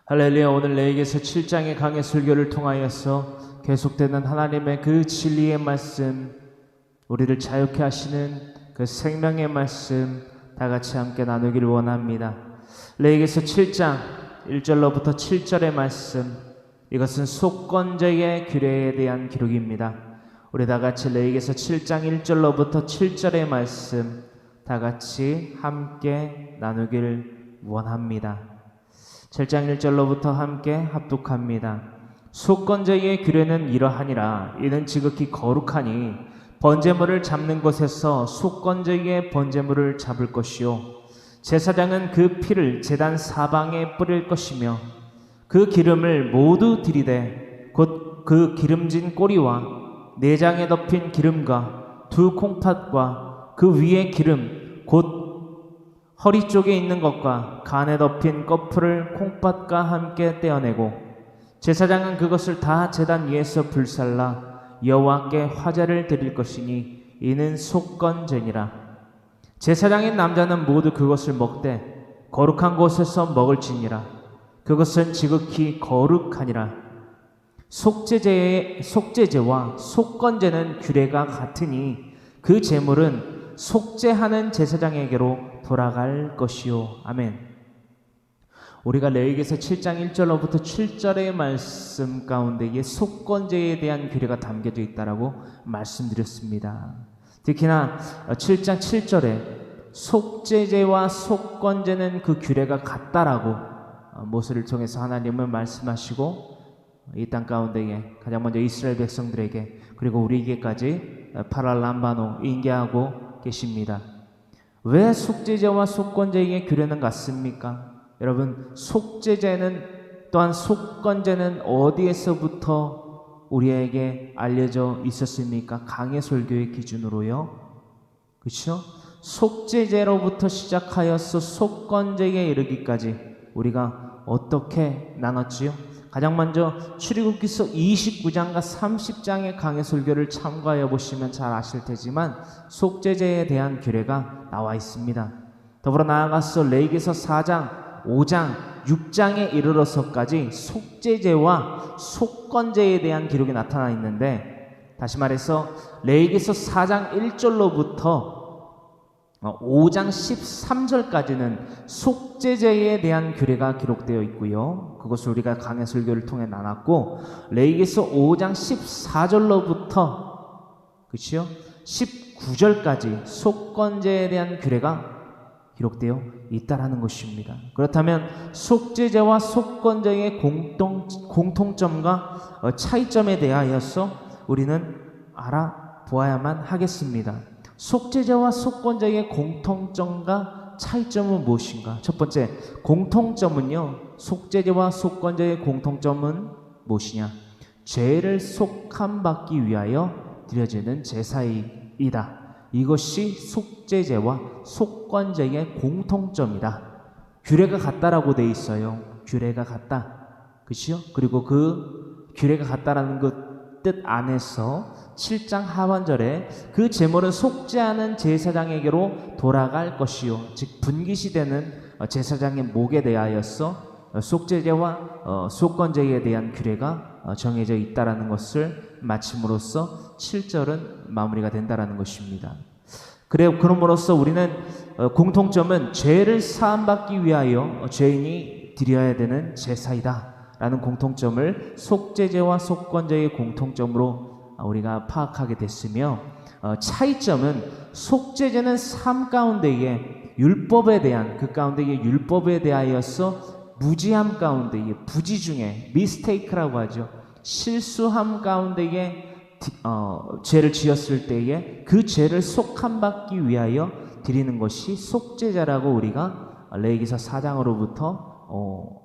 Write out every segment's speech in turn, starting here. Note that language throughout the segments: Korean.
할렐루야. 오늘 레위기서 7장의 강해 설교를 통하여서 계속되는 하나님의 그 진리의 말씀, 우리를 자유케 하시는 그 생명의 말씀 다 같이 함께 나누기를 원합니다. 레위기서 7장 1절로부터 7절의 말씀, 이것은 속건제의 규례에 대한 기록입니다. 우리 다 같이 레위기서 7장 1절로부터 7절의 말씀 다 같이 함께 나누기를 원합니다. 7장 1절로부터 함께 합독합니다. 속건제의 규례는 이러하니라. 이는 지극히 거룩하니 번제물을 잡는 곳에서 속건제의 번제물을 잡을 것이요, 제사장은 그 피를 제단 사방에 뿌릴 것이며 그 기름을 모두 들이되 곧 그 기름진 꼬리와 내장에 덮인 기름과 두 콩팥과 그 위에 기름 곧 허리 쪽에 있는 것과 간에 덮인 꺼풀을 콩팥과 함께 떼어내고, 제사장은 그것을 다 제단 위에서 불살라 여호와께 화제를 드릴 것이니 이는 속건제니라. 제사장인 남자는 모두 그것을 먹되 거룩한 곳에서 먹을지니라. 그것은 지극히 거룩하니라. 속죄제와 속건제는 규례가 같으니 그 제물은 속죄하는 제사장에게로 돌아갈 것이요. 아멘. 우리가 레위기서 7장 1절로부터 7절의 말씀 가운데에 속건제에 대한 규례가 담겨져 있다라고 말씀드렸습니다. 특히나 7장 7절에 속죄제와 속건제는 그 규례가 같다라고 모세를 통해서 하나님은 말씀하시고, 이 땅 가운데에 가장 먼저 이스라엘 백성들에게 그리고 우리에게까지 파랄람바노 인계하고 계십니다. 왜 속죄제와 속건제의 규례는 같습니까? 여러분, 속죄제는 또한 속건제는 어디에서부터 우리에게 알려져 있었습니까? 강해 설교의 기준으로요. 그렇죠? 속죄제로부터 시작하여서 속건제에 이르기까지 우리가 어떻게 나눴지요? 가장 먼저 출애굽기서 29장과 30장의 강해 설교를 참고하여 보시면 잘 아실 테지만 속죄제에 대한 규례가 나와 있습니다. 더불어 나아가서 레위기서 4장, 5장, 6장에 이르러서까지 속죄제와 속건제에 대한 기록이 나타나 있는데, 다시 말해서 레위기서 4장 1절로부터 5장 13절까지는 속죄제에 대한 규례가 기록되어 있고요. 그것을 우리가 강해 설교를 통해 나눴고, 레위기서 5장 14절로부터 그렇죠? 19절까지 속건제에 대한 규례가 기록되어 있다라는 것입니다. 그렇다면 속죄제와 속건제의 공통점과 차이점에 대하여서 우리는 알아보아야만 하겠습니다. 속죄제와 속건제의 공통점과 차이점은 무엇인가? 첫 번째, 공통점은요, 속죄제와 속건제의 공통점은 무엇이냐? 죄를 속함받기 위하여 드려지는 제사이다. 이것이 속죄제와 속건제의 공통점이다. 규례가 같다라고 되어 있어요. 규례가 같다. 그렇죠? 그리고 그 규례가 같다라는 그 뜻 안에서 7장 하반절에 그 제물은 속죄하는 제사장에게로 돌아갈 것이요, 즉 분깃이 되는 제사장의 목에 대하여서 속죄제와 속건제에 대한 규례가 정해져 있다라는 것을 마침으로써 7절은 마무리가 된다라는 것입니다. 그럼으로써 우리는 공통점은 죄를 사함받기 위하여 죄인이 드려야 되는 제사이다 라는 공통점을 속죄제와 속건제의 공통점으로 우리가 파악하게 됐으며, 차이점은 속죄제는 삶 가운데에 율법에 대한, 그 가운데에 율법에 대하여서 무지함 가운데에, 부지 중에 미스테이크라고 하죠, 실수함 가운데에 죄를 지었을 때에 그 죄를 속함받기 위하여 드리는 것이 속죄제라고 우리가 레위기서 4장으로부터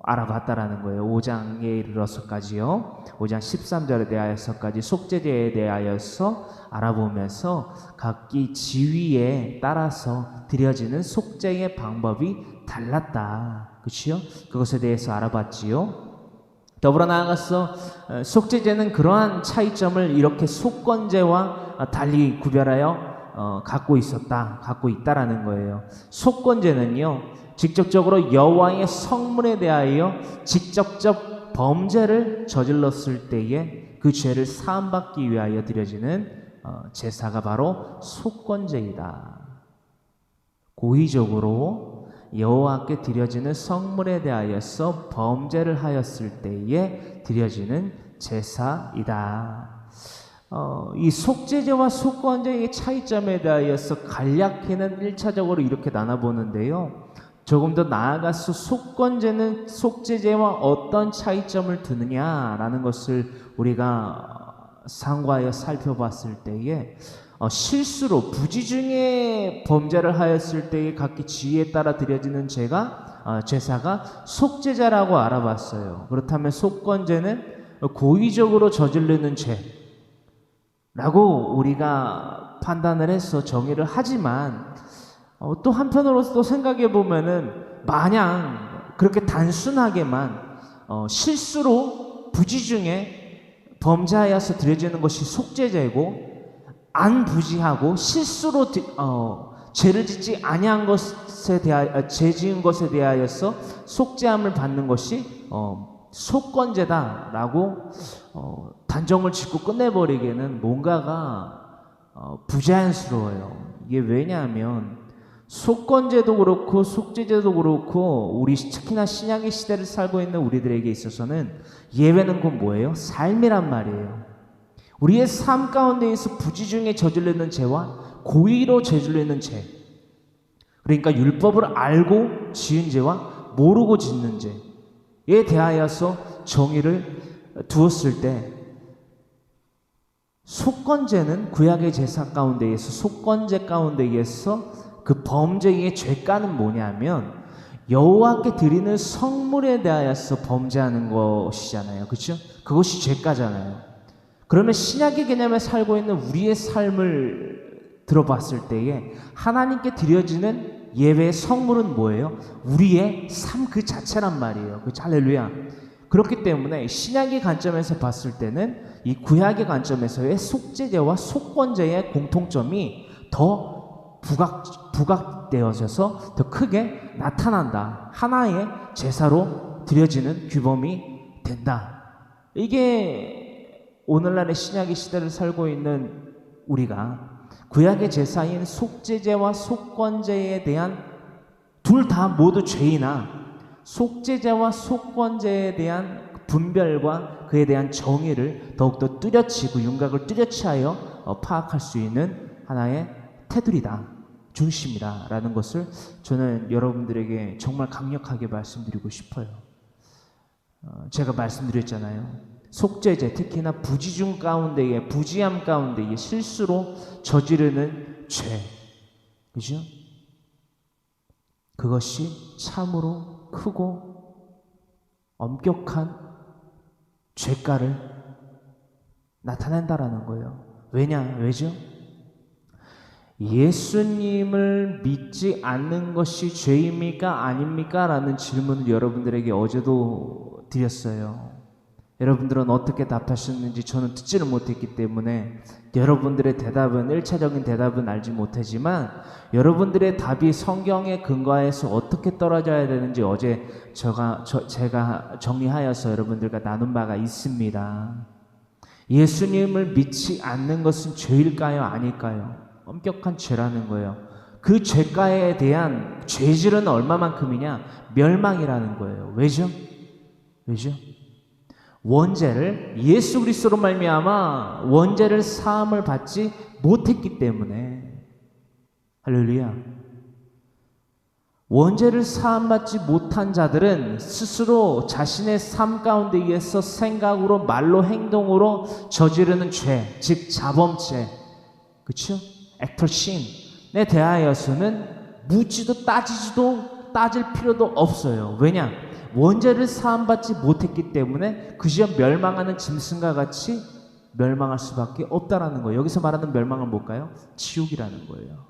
알아봤다라는 거예요. 5장에 이르러서까지요. 5장 13절에 대하여서까지 속죄제에 대하여서 알아보면서 각기 지위에 따라서 드려지는 속죄의 방법이 달랐다. 그렇죠? 그것에 대해서 알아봤지요. 더불어 나아가서 속죄제는 그러한 차이점을 이렇게 속건제와 달리 구별하여 갖고 있다라는 거예요. 속건제는요, 직접적으로 여호와의 성문에 대하여 직접적 범죄를 저질렀을 때에 그 죄를 사함받기 위하여 드려지는 제사가 바로 속건제이다. 고의적으로 여호와께 드려지는 성물에 대하여서 범죄를 하였을 때에 드려지는 제사이다. 이 속죄제와 속건제의 차이점에 대하여서 간략히는 1차적으로 이렇게 나눠보는데요. 조금 더 나아가서 속건제는 속죄제와 어떤 차이점을 두느냐라는 것을 우리가 상고하여 살펴봤을 때에 실수로 부지 중에 범죄를 하였을 때의 각기 지위에 따라 드려지는 제사가 속죄제라고 알아봤어요. 그렇다면 속건제는 고의적으로 저지르는 죄라고 우리가 판단을 해서 정의를 하지만 또 한편으로서 또 생각해 보면은 마냥 그렇게 단순하게만 실수로 부지 중에 범죄하여서 드려지는 것이 속죄제고 안 부지하고 실수로 죄를 짓지 아니한 것에 대하여 죄 지은 것에 대하여서 속죄함을 받는 것이 속건제다라고 단정을 짓고 끝내버리기에는 뭔가가 부자연스러워요. 이게 왜냐하면 속건제도 그렇고 속죄제도 그렇고 우리 특히나 신약의 시대를 살고 있는 우리들에게 있어서는 예외는 곧 뭐예요? 삶이란 말이에요. 우리의 삶 가운데에서 부지 중에 저지르는 죄와 고의로 저지르는 죄, 그러니까 율법을 알고 지은 죄와 모르고 짓는 죄에 대하여서 정의를 두었을 때 속건제는 구약의 제사 가운데에서 속건제 가운데에서 그 범죄의 죄가는 뭐냐면 여호와께 드리는 성물에 대하여서 범죄하는 것이잖아요. 그렇죠? 그것이 죄가잖아요. 그러면 신약의 개념에 살고 있는 우리의 삶을 들어봤을 때에 하나님께 드려지는 예배의 성물은 뭐예요? 우리의 삶 그 자체란 말이에요. 그 할렐루야. 그렇기 때문에 신약의 관점에서 봤을 때는 이 구약의 관점에서의 속죄제와 속건제의 공통점이 더 부각되어져서 더 크게 나타난다. 하나의 제사로 드려지는 규범이 된다. 이게 오늘날의 신약의 시대를 살고 있는 우리가 구약의 제사인 속죄제와 속건제에 대한 둘 다 모두 죄이나 속죄제와 속건제에 대한 분별과 그에 대한 정의를 더욱더 뚜렷이 윤곽을 뚜렷이 하여 파악할 수 있는 하나의 테두리다, 중심이다 라는 것을 저는 여러분들에게 정말 강력하게 말씀드리고 싶어요. 제가 말씀드렸잖아요. 속죄제, 특히나 부지중 가운데에 부지함 가운데에 실수로 저지르는 죄, 그죠? 그것이 참으로 크고 엄격한 죄가를 나타낸다라는 거예요. 왜죠? 예수님을 믿지 않는 것이 죄입니까? 아닙니까? 라는 질문을 여러분들에게 어제도 드렸어요. 여러분들은 어떻게 답하셨는지 저는 듣지를 못했기 때문에 여러분들의 대답은 1차적인 대답은 알지 못하지만 여러분들의 답이 성경에 근거해서 어떻게 떨어져야 되는지 어제 제가 정리하여서 여러분들과 나눈 바가 있습니다. 예수님을 믿지 않는 것은 죄일까요? 아닐까요? 엄격한 죄라는 거예요. 그 죄가에 대한 죄질은 얼마만큼이냐? 멸망이라는 거예요. 왜죠? 원죄를 예수 그리스도로 말미암아 원죄를 사함을 받지 못했기 때문에 할렐루야. 원죄를 사함받지 못한 자들은 스스로 자신의 삶 가운데에서 생각으로 말로 행동으로 저지르는 죄, 즉 자범죄, 그렇죠? 액터 신에 대하여서는 묻지도 따질 필요도 없어요. 왜냐? 원죄를 사함받지 못했기 때문에 그저 멸망하는 짐승과 같이 멸망할 수밖에 없다라는 거예요. 여기서 말하는 멸망은 뭘까요? 지옥이라는 거예요.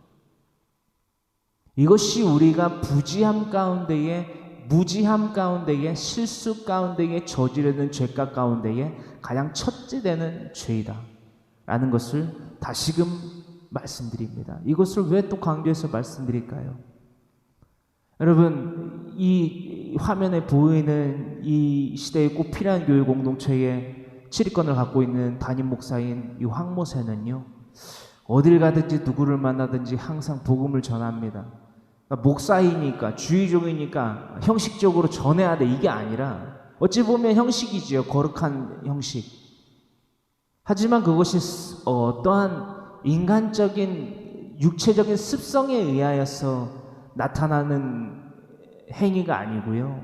이것이 우리가 부지함 가운데에 무지함 가운데에 실수 가운데에 저지르는 죄가 가운데에 가장 첫째 되는 죄이다 라는 것을 다시금 말씀드립니다. 이것을 왜 또 강조해서 말씀드릴까요? 여러분, 이 화면에 보이는 이 시대에 꼭 필요한 교회 공동체의 치리권을 갖고 있는 담임 목사인 이 황모세는요, 어딜 가든지 누구를 만나든지 항상 복음을 전합니다. 그러니까 목사이니까, 주의종이니까 형식적으로 전해야 돼, 이게 아니라 어찌 보면 형식이지요. 거룩한 형식. 하지만 그것이 어떠한 인간적인 육체적인 습성에 의하여서 나타나는 행위가 아니고요.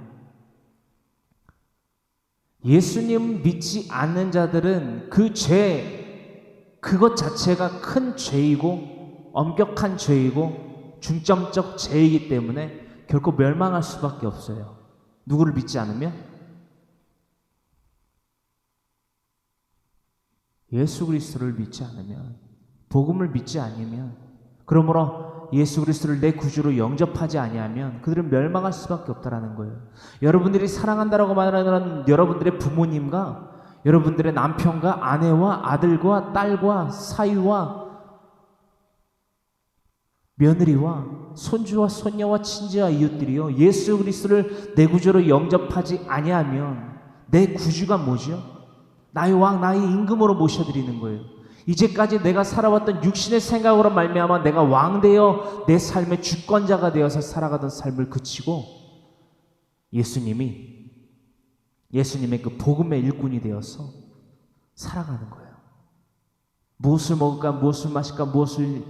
예수님 믿지 않는 자들은 그 그것 자체가 큰 죄이고 엄격한 죄이고 중점적 죄이기 때문에 결코 멸망할 수밖에 없어요. 누구를 믿지 않으면? 예수 그리스도를 믿지 않으면, 복음을 믿지 않으면, 그러므로 예수 그리스도를 내 구주로 영접하지 아니하면 그들은 멸망할 수밖에 없다라는 거예요. 여러분들이 사랑한다라고 말하는 여러분들의 부모님과 여러분들의 남편과 아내와 아들과 딸과 사위와 며느리와 손주와 손녀와 친지와 이웃들이요, 예수 그리스도를 내 구주로 영접하지 아니하면 내 구주가 뭐죠? 나의 왕, 나의 임금으로 모셔드리는 거예요. 이제까지 내가 살아왔던 육신의 생각으로 말미암아 내가 왕되어 내 삶의 주권자가 되어서 살아가던 삶을 그치고 예수님의 그 복음의 일꾼이 되어서 살아가는 거예요. 무엇을 먹을까, 무엇을 마실까, 무엇을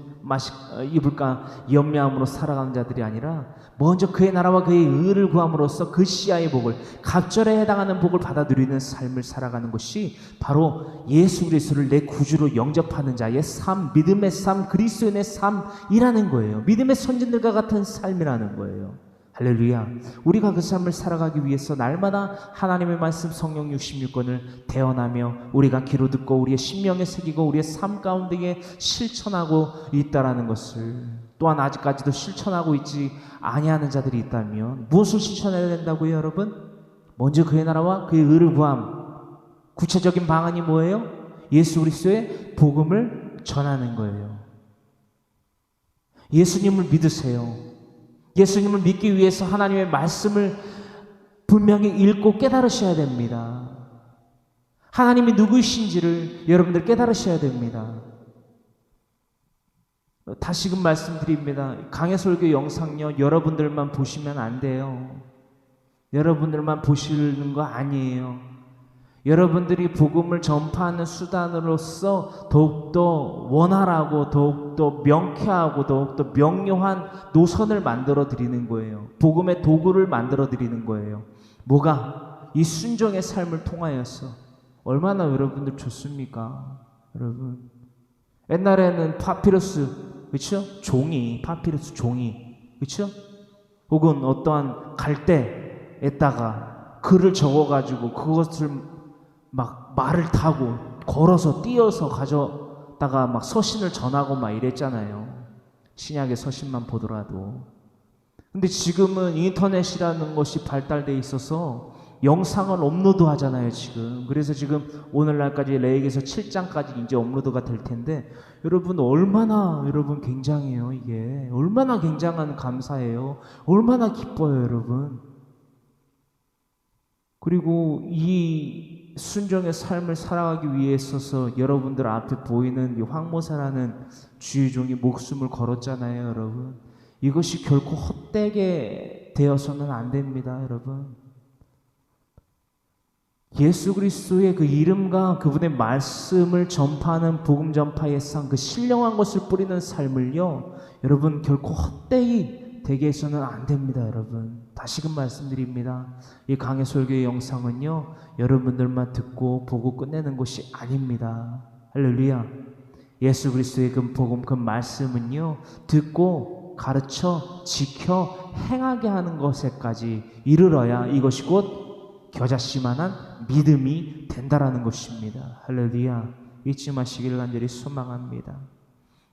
입을까 염려함으로 살아가는 자들이 아니라 먼저 그의 나라와 그의 의를 구함으로써 그 시야의 복을, 갑절에 해당하는 복을 받아 누리는 삶을 살아가는 것이 바로 예수 그리스도를 내 구주로 영접하는 자의 삶, 믿음의 삶, 그리스도인의 삶이라는 거예요. 믿음의 선진들과 같은 삶이라는 거예요. 할렐루야. 우리가 그 삶을 살아가기 위해서 날마다 하나님의 말씀 성령 66권을 대언하며 우리가 귀로 듣고 우리의 심령에 새기고 우리의 삶 가운데에 실천하고 있다라는 것을, 또한 아직까지도 실천하고 있지 아니하는 자들이 있다면 무엇을 실천해야 된다고요, 여러분? 먼저 그의 나라와 그의 의를 구함. 구체적인 방안이 뭐예요? 예수 그리스도의 복음을 전하는 거예요. 예수님을 믿으세요. 예수님을 믿기 위해서 하나님의 말씀을 분명히 읽고 깨달으셔야 됩니다. 하나님이 누구이신지를 여러분들 깨달으셔야 됩니다. 다시금 말씀드립니다. 강해설교 영상요, 여러분들만 보시면 안 돼요. 여러분들만 보시는 거 아니에요. 여러분들이 복음을 전파하는 수단으로서 더욱더 원활하고 더욱더 명쾌하고 더욱더 명료한 노선을 만들어 드리는 거예요. 복음의 도구를 만들어 드리는 거예요. 뭐가? 이 순종의 삶을 통하여서. 얼마나 여러분들 좋습니까? 여러분, 옛날에는 파피루스, 그렇죠? 파피루스 종이, 그렇죠? 혹은 어떠한 갈대에다가 글을 적어가지고 그것을 막 말을 타고 걸어서 뛰어서 가져다가 막 서신을 전하고 막 이랬잖아요. 신약의 서신만 보더라도. 근데 지금은 인터넷이라는 것이 발달돼 있어서 영상을 업로드 하잖아요, 지금. 그래서 지금 오늘날까지 레위기서 7장까지 이제 업로드가 될 텐데, 여러분 얼마나 여러분 굉장해요, 이게. 얼마나 굉장한 감사예요. 얼마나 기뻐요, 여러분. 그리고 이 순종의 삶을 살아가기 위해 있어서 여러분들 앞에 보이는 이 황모사라는 주의종이 목숨을 걸었잖아요, 여러분. 이것이 결코 헛되게 되어서는 안 됩니다, 여러분. 예수 그리스도의 그 이름과 그분의 말씀을 전파하는 복음 전파의 상, 그 신령한 것을 뿌리는 삶을요, 여러분 결코 헛되이 되게 해서는 안 됩니다, 여러분. 다시금 말씀드립니다. 이 강해설교의 영상은요, 여러분들만 듣고 보고 끝내는 것이 아닙니다. 할렐루야. 예수 그리스도의 그 복음, 그 말씀은요, 듣고 가르쳐 지켜 행하게 하는 것에까지 이르러야 이것이 곧 겨자씨만한 믿음이 된다라는 것입니다. 할렐루야. 잊지 마시기를 간절히 소망합니다.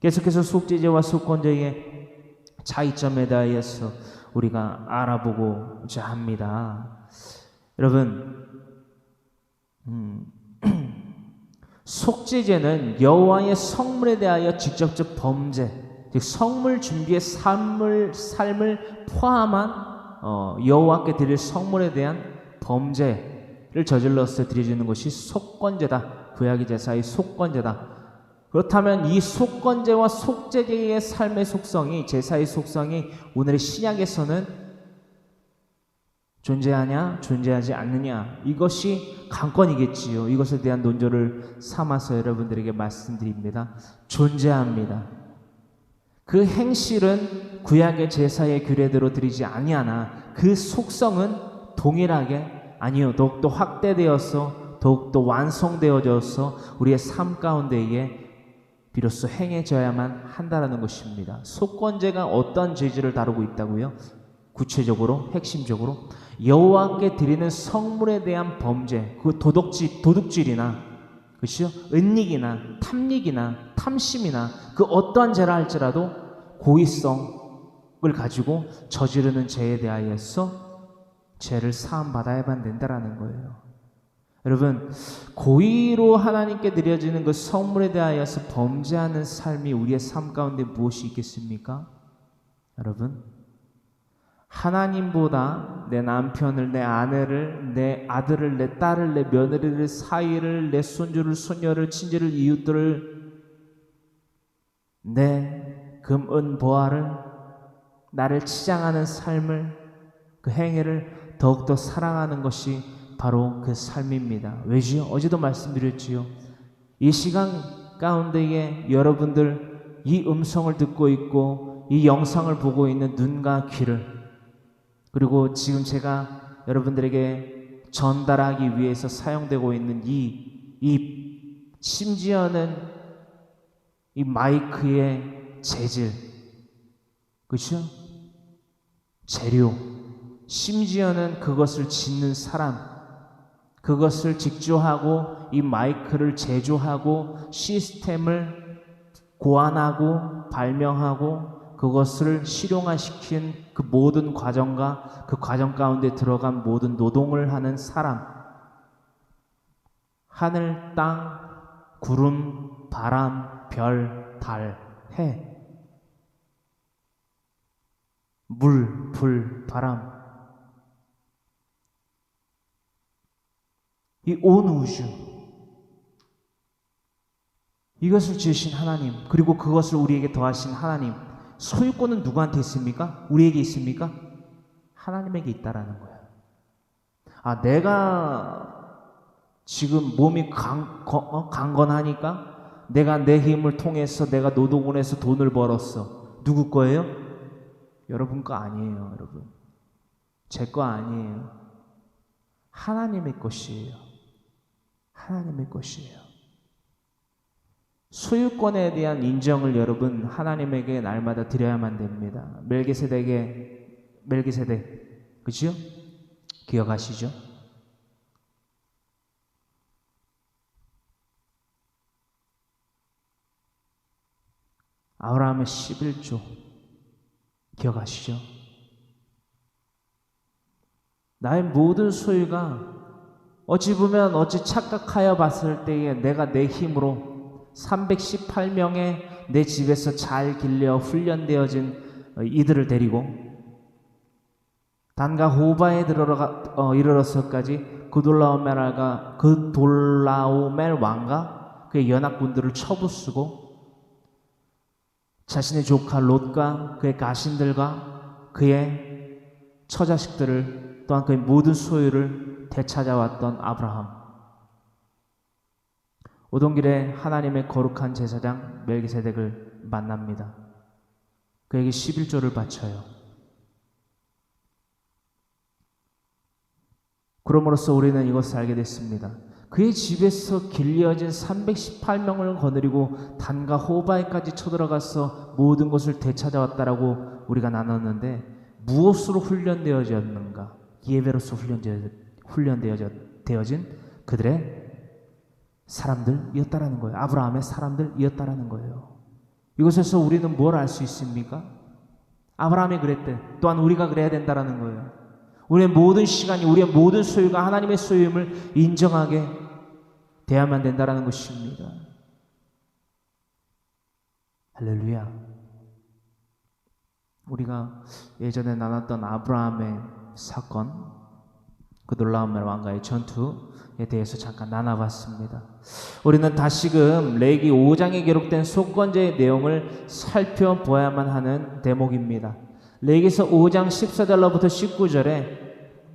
계속해서 속죄제와 속건제의 차이점에 대해서 우리가 알아보고자 합니다. 여러분, 속죄제는 여호와의 성물에 대하여 직접적 범죄, 즉 성물 준비의 삶을 포함한 여호와께 드릴 성물에 대한 범죄를 저질러서 드려지는 것이 속건제다. 구약의 제사의 속건제다. 그렇다면 이 속건제와 속죄제의 삶의 속성이, 제사의 속성이 오늘의 신약에서는 존재하냐 존재하지 않느냐, 이것이 관건이겠지요. 이것에 대한 논조를 삼아서 여러분들에게 말씀드립니다. 존재합니다. 그 행실은 구약의 제사의 규례대로 드리지 아니하나 그 속성은 동일하게, 아니요, 더욱더 확대되어서 더욱더 완성되어져서 우리의 삶 가운데에 비로소 행해져야만 한다는 것입니다. 속건제가 어떤 죄질을 다루고 있다고요? 구체적으로, 핵심적으로 여호와께 드리는 성물에 대한 범죄, 그 도둑질이나, 그렇죠? 은닉이나 탐닉이나 탐심이나 그 어떠한 죄라 할지라도 고의성을 가지고 저지르는 죄에 대하여서 죄를 사함받아야만 된다라는 거예요. 여러분, 고의로 하나님께 드려지는 그 성물에 대하여서 범죄하는 삶이 우리의 삶 가운데 무엇이 있겠습니까? 여러분, 하나님보다 내 남편을, 내 아내를, 내 아들을, 내 딸을, 내 며느리를, 사위를, 내 손주를, 손녀를, 친지를, 이웃들을, 내 금, 은, 보화를, 나를 치장하는 삶을, 그 행위를 더욱더 사랑하는 것이 바로 그 삶입니다. 왜지요? 어제도 말씀드렸지요. 이 시간 가운데에 여러분들 이 음성을 듣고 있고 이 영상을 보고 있는 눈과 귀를, 그리고 지금 제가 여러분들에게 전달하기 위해서 사용되고 있는 이 입, 심지어는 이 마이크의 재질, 그렇죠? 재료, 심지어는 그것을 짓는 사람, 그것을 직조하고 이 마이크를 제조하고 시스템을 고안하고 발명하고 그것을 실용화시킨 그 모든 과정과 그 과정 가운데 들어간 모든 노동을 하는 사람, 하늘, 땅, 구름, 바람, 별, 달, 해, 물, 불, 바람, 이 온 우주, 이것을 지으신 하나님, 그리고 그것을 우리에게 더하신 하나님, 소유권은 누구한테 있습니까? 우리에게 있습니까? 하나님에게 있다라는 거예요. 아, 내가 지금 몸이 강건하니까 내가 내 힘을 통해서 내가 노동을 해서 돈을 벌었어. 누구 거예요? 여러분 거 아니에요, 여러분. 제 거 아니에요. 하나님의 것이에요. 하나님의 것이에요. 소유권에 대한 인정을 여러분 하나님에게 날마다 드려야만 됩니다. 멜기세덱, 그죠? 기억하시죠? 아브라함의 11조 기억하시죠? 나의 모든 소유가 어찌 보면 어찌 착각하여 봤을 때에 내가 내 힘으로 318명의 내 집에서 잘 길러 훈련되어진 이들을 데리고 단과 호바에 이르러서까지 그돌라오멜 왕과 그의 연합군들을 쳐부수고 자신의 조카 롯과 그의 가신들과 그의 처자식들을 또한 그의 모든 소유를 되찾아왔던 아브라함. 오던 길에 하나님의 거룩한 제사장 멜기세덱을 만납니다. 그에게 11조를 바쳐요. 그럼으로써 우리는 이것을 알게 됐습니다. 그의 집에서 길려진 318명을 거느리고 단과 호바에까지 쳐들어가서 모든 것을 되찾아왔다라고 우리가 나눴는데 무엇으로 훈련되어졌는가? 예배로서 훈련되어진 그들의 사람들이었다라는 거예요. 아브라함의 사람들이었다라는 거예요. 이것에서 우리는 뭘 알 수 있습니까? 아브라함이 그랬대. 또한 우리가 그래야 된다라는 거예요. 우리의 모든 시간이, 우리의 모든 소유가 하나님의 소유임을 인정하게 돼야만 된다라는 것입니다. 할렐루야. 우리가 예전에 나눴던 아브라함의 사건, 그 놀라운 왕과의 전투에 대해서 잠깐 나눠봤습니다. 우리는 다시금 레위기 5장에 기록된 속건제의 내용을 살펴보아야만 하는 대목입니다. 레위기서 5장 14절로부터 19절에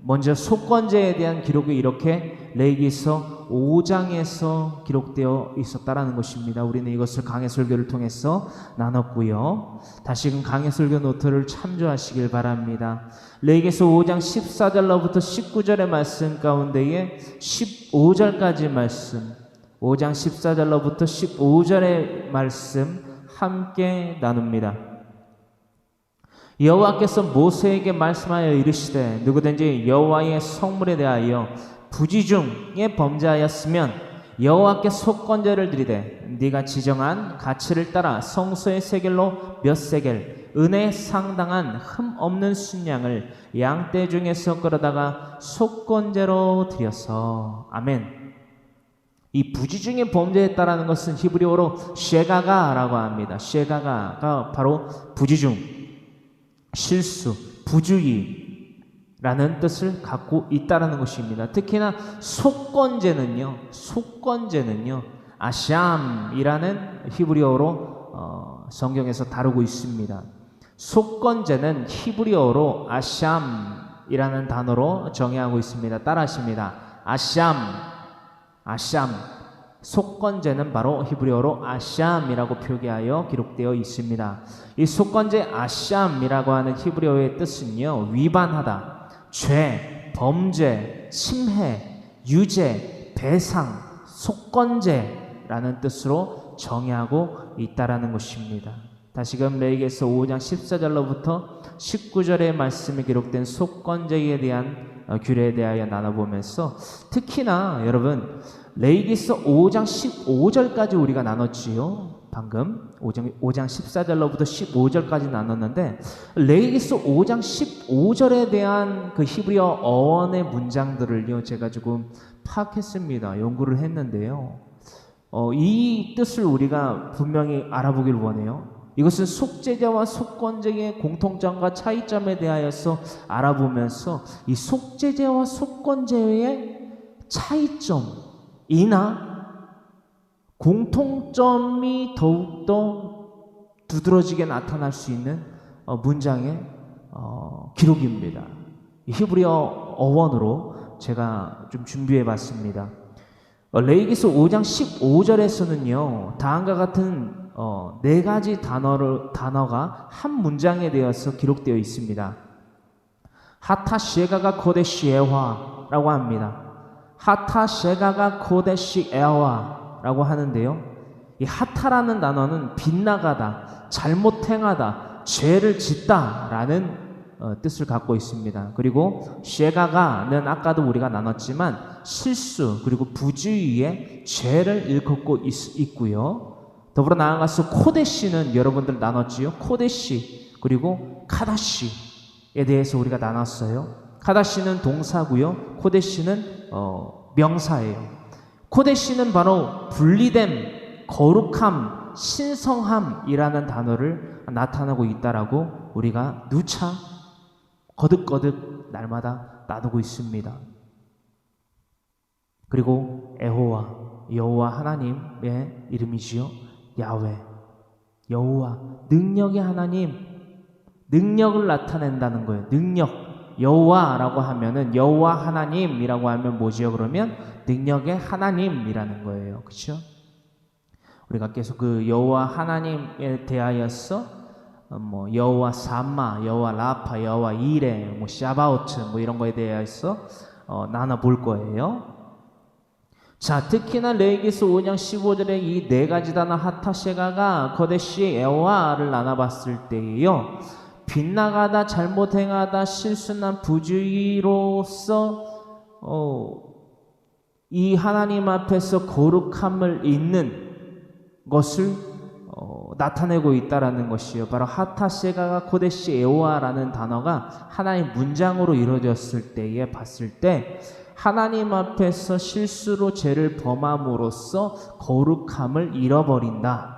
먼저 속건제에 대한 기록이 이렇게 레위기서 5장에서 기록되어 있었다라는 것입니다. 우리는 이것을 강해설교를 통해서 나눴고요. 다시금 강해설교 노트를 참조하시길 바랍니다. 레위기서 5장 14절로부터 19절의 말씀 가운데에 15절까지 말씀, 5장 14절로부터 15절의 말씀 함께 나눕니다. 여호와께서 모세에게 말씀하여 이르시되 누구든지 여호와의 성물에 대하여 부지중에 범죄하였으면 여호와께 속건제를 드리되 네가 지정한 가치를 따라 성소의 세겔로 몇 세겔 은에 상당한 흠 없는 순양을 양떼 중에서 끌어다가 속건제로 드려서. 아멘. 이 부지중에 범죄했다라는 것은 히브리어로 쉐가가라고 합니다. 쉐가가가 바로 부지중, 실수, 부주의라는 뜻을 갖고 있다라는 것입니다. 특히나 속건제는요, 아샴이라는 히브리어로 성경에서 다루고 있습니다. 속건제는 히브리어로 아샴이라는 단어로 정의하고 있습니다. 따라하십니다. 아샴. 속건제는 바로 히브리어로 아샴이라고 표기하여 기록되어 있습니다. 이 속건제 아샴이라고 하는 히브리어의 뜻은요, 위반하다, 죄, 범죄, 침해, 유죄, 배상, 속건제라는 뜻으로 정의하고 있다라는 것입니다. 다시금 레위기서 5장 14절로부터 19절의 말씀이 기록된 속건제에 대한 규례에 대하여 나눠보면서, 특히나 여러분 레위기서 5장 15절까지 우리가 나눴지요. 방금 5장 14절로부터 15절까지 나눴는데, 레위기서 5장 15절에 대한 그 히브리어 어원의 문장들을요, 제가 조금 파악했습니다. 연구를 했는데요. 이 뜻을 우리가 분명히 알아보길 원해요. 이것은 속죄제와 속건제의 공통점과 차이점에 대하여서 알아보면서 이 속죄제와 속건제의 차이점이나 공통점이 더욱더 두드러지게 나타날 수 있는 문장의 기록입니다. 히브리어 어원으로 제가 좀 준비해 봤습니다. 레위기서 5장 15절에서는요, 다음과 같은 네 가지 단어가 한 문장에 되어서 기록되어 있습니다. 하타셰가가 코데시 에화라고 합니다. 하타셰가가 코데시 에화라고 하는데요, 이 하타라는 단어는 빗나가다, 잘못 행하다, 죄를 짓다라는 뜻을 갖고 있습니다. 그리고 셰가가는 아까도 우리가 나눴지만 실수 그리고 부주의의 죄를 일컫고 있고요. 더불어 나아가서 코데시는 여러분들 나눴지요. 코데시 그리고 카다시에 대해서 우리가 나눴어요. 카다시는 동사고요, 코데시는 명사예요. 코데시는 바로 분리됨, 거룩함, 신성함이라는 단어를 나타나고 있다라고 우리가 누차 거듭거듭 날마다 나누고 있습니다. 그리고 에호와, 여호와 하나님의 이름이지요. 야훼, 여호와, 능력의 하나님, 능력을 나타낸다는 거예요. 능력, 여호와라고 하면은, 여호와 하나님이라고 하면 뭐지요? 그러면 능력의 하나님이라는 거예요. 그렇죠? 우리가 계속 그 여호와 하나님에 대하여서 여호와 삼마, 여호와 라파, 여호와 이레, 샤바오트 이런 거에 대해서 나눠볼 거예요. 자, 특히나 레위기서 5장 15절에 이 네 가지 단어 하타셰가가 거데시 에와를 나눠봤을 때에요, 빗나가다, 잘못 행하다, 실수나 부주의로서 이 하나님 앞에서 거룩함을 잇는 것을 나타내고 있다라는 것이요, 바로 하타셰가가 코데시 에오아라는 단어가 하나의 문장으로 이루어졌을 때에 봤을 때, 하나님 앞에서 실수로 죄를 범함으로써 거룩함을 잃어버린다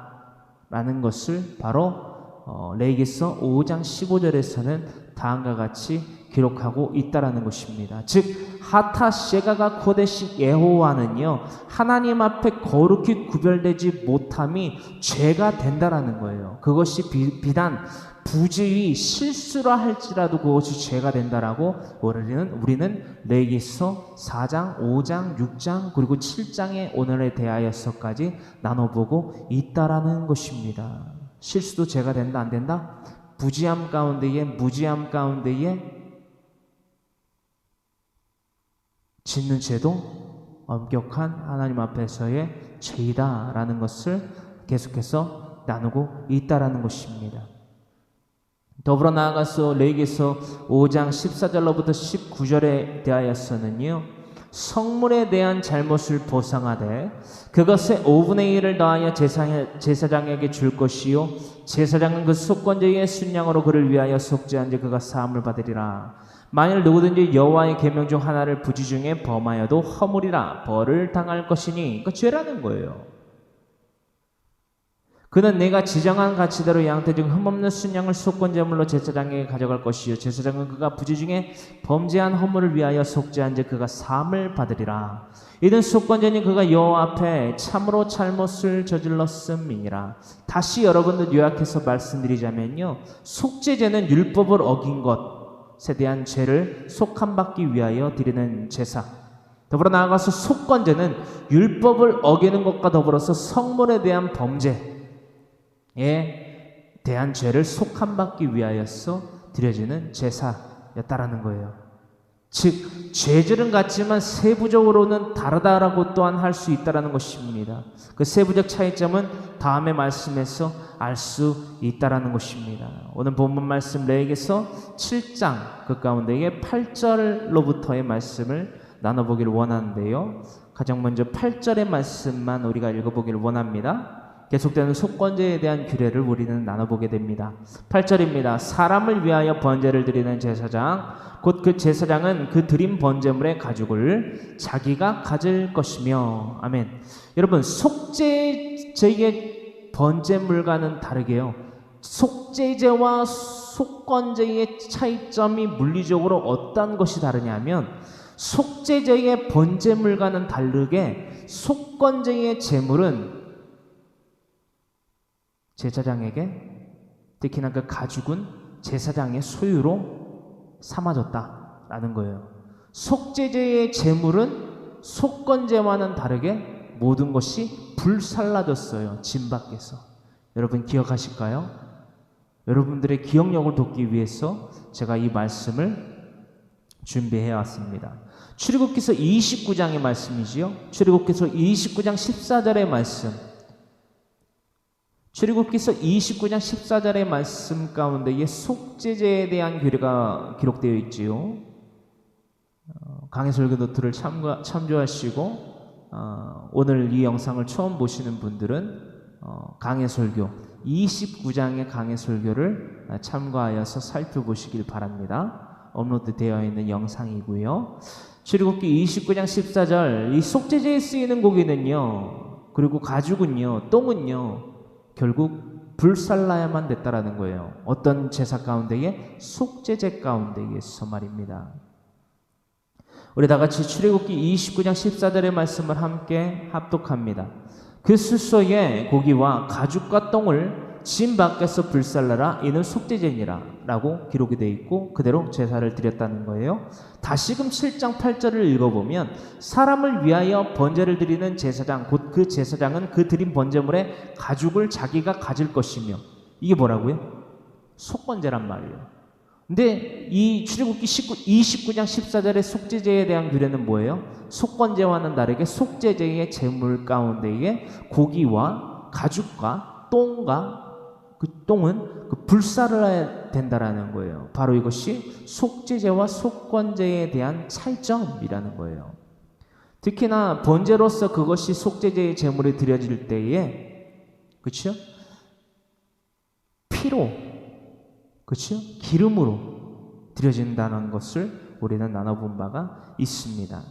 라는 것을 바로 레위기서 5장 15절에서는 다음과 같이 기록하고 있다라는 것입니다. 즉 하타셰가가 코데시 여호와는요 하나님 앞에 거룩히 구별되지 못함이 죄가 된다라는 거예요. 그것이 비단 부지의 실수라 할지라도 그것이 죄가 된다라고 우리는 레위기서 4장, 5장, 6장 그리고 7장의 오늘에 대하여서까지 나눠보고 있다라는 것입니다. 실수도 죄가 된다 안 된다? 부지함 가운데에 무지함 가운데에 짓는 죄도 엄격한 하나님 앞에서의 죄이다라는 것을 계속해서 나누고 있다라는 것입니다. 더불어 나아가서 레위기서 5장 14절로부터 19절에 대하여서는요 성물에 대한 잘못을 보상하되 그것의 5분의 1을 더하여 제사장에게 줄 것이요 제사장은 그 속건제의 순양으로 그를 위하여 속죄한 지 그가 사함을 받으리라. 만일 누구든지 여호와의 계명 중 하나를 부지 중에 범하여도 허물이라 벌을 당할 것이니 그 죄라는 거예요. 그는 내가 지정한 가치대로 양떼 중 흠없는 순양을 속건제물로 제사장에게 가져갈 것이요 제사장은 그가 부지 중에 범죄한 허물을 위하여 속죄한 즉 그가 사함을 받으리라. 이는 속건제니 그가 여호와 앞에 참으로 잘못을 저질렀음이니라. 다시 여러분들 요약해서 말씀드리자면요 속죄제는 율법을 어긴 것에 대한 죄를 속함받기 위하여 드리는 제사, 더불어 나아가서 속건제는 율법을 어기는 것과 더불어서 성물에 대한 범죄 에 대한 죄를 속함받기 위하여서 드려지는 제사였다라는 거예요. 즉 죄질은 같지만 세부적으로는 다르다라고 또한 할 수 있다라는 것입니다. 그 세부적 차이점은 다음의 말씀에서 알 수 있다라는 것입니다. 오늘 본문 말씀 레위기서 7장 그 가운데에 8절로부터의 말씀을 나눠보기를 원하는데요. 가장 먼저 8절의 말씀만 우리가 읽어보기를 원합니다. 계속되는 속건제에 대한 규례를 우리는 나눠보게 됩니다. 8절입니다. 사람을 위하여 번제를 드리는 제사장 곧 그 제사장은 그 드린 번제물의 가죽을 자기가 가질 것이며 아멘. 여러분 속죄제의 번제물과는 다르게요 속죄제와 속건제의 차이점이 물리적으로 어떤 것이 다르냐면 속죄제의 번제물과는 다르게 속건제의 제물은 제사장에게 특히나 그 가죽은 제사장의 소유로 삼아졌다라는 거예요. 속죄제의 제물은 속건제와는 다르게 모든 것이 불살라졌어요. 진 밖에서. 여러분 기억하실까요? 여러분들의 기억력을 돕기 위해서 제가 이 말씀을 준비해 왔습니다. 출애굽기서 29장의 말씀이지요. 출애굽기서 29장 14절의 말씀. 출애굽기서 29장 14절의 말씀 가운데에 속죄제에 대한 규례가 기록되어 있지요. 강해 설교 노트를 참조하시고 오늘 이 영상을 처음 보시는 분들은 강해 설교 29장의 강해 설교를 참고하여서 살펴보시길 바랍니다. 업로드되어 있는 영상이고요. 출애굽기 29장 14절 이 속죄제에 쓰이는 고기는요 그리고 가죽은요 똥은요 결국 불살라야만 됐다라는 거예요. 어떤 제사 가운데에 속죄제 가운데에서 말입니다. 우리 다 같이 출애굽기 29장 14절의 말씀을 함께 합독합니다. 그 수소의 고기와 가죽과 똥을 진 밖에서 불살라라 이는 속죄제니라 라고 기록이 되어 있고 그대로 제사를 드렸다는 거예요. 다시금 7장 8절을 읽어보면 사람을 위하여 번제를 드리는 제사장 곧 그 제사장은 그 드린 번제물의 가죽을 자기가 가질 것이며 이게 뭐라고요? 속건제란 말이에요. 근데 이 출애굽기 29장 14절의 속죄제에 대한 규례는 뭐예요? 속건제와는 다르게 속죄제의 제물 가운데에 고기와 가죽과 똥과 그 똥은 그 불살라야 된다라는 거예요. 바로 이것이 속죄제와 속건제에 대한 차이점이라는 거예요. 특히나 번제로서 그것이 속죄제의 제물이 드려질 때에 그렇죠? 피로 그렇죠? 기름으로 드려진다는 것을 우리는 나눠본 바가 있습니다.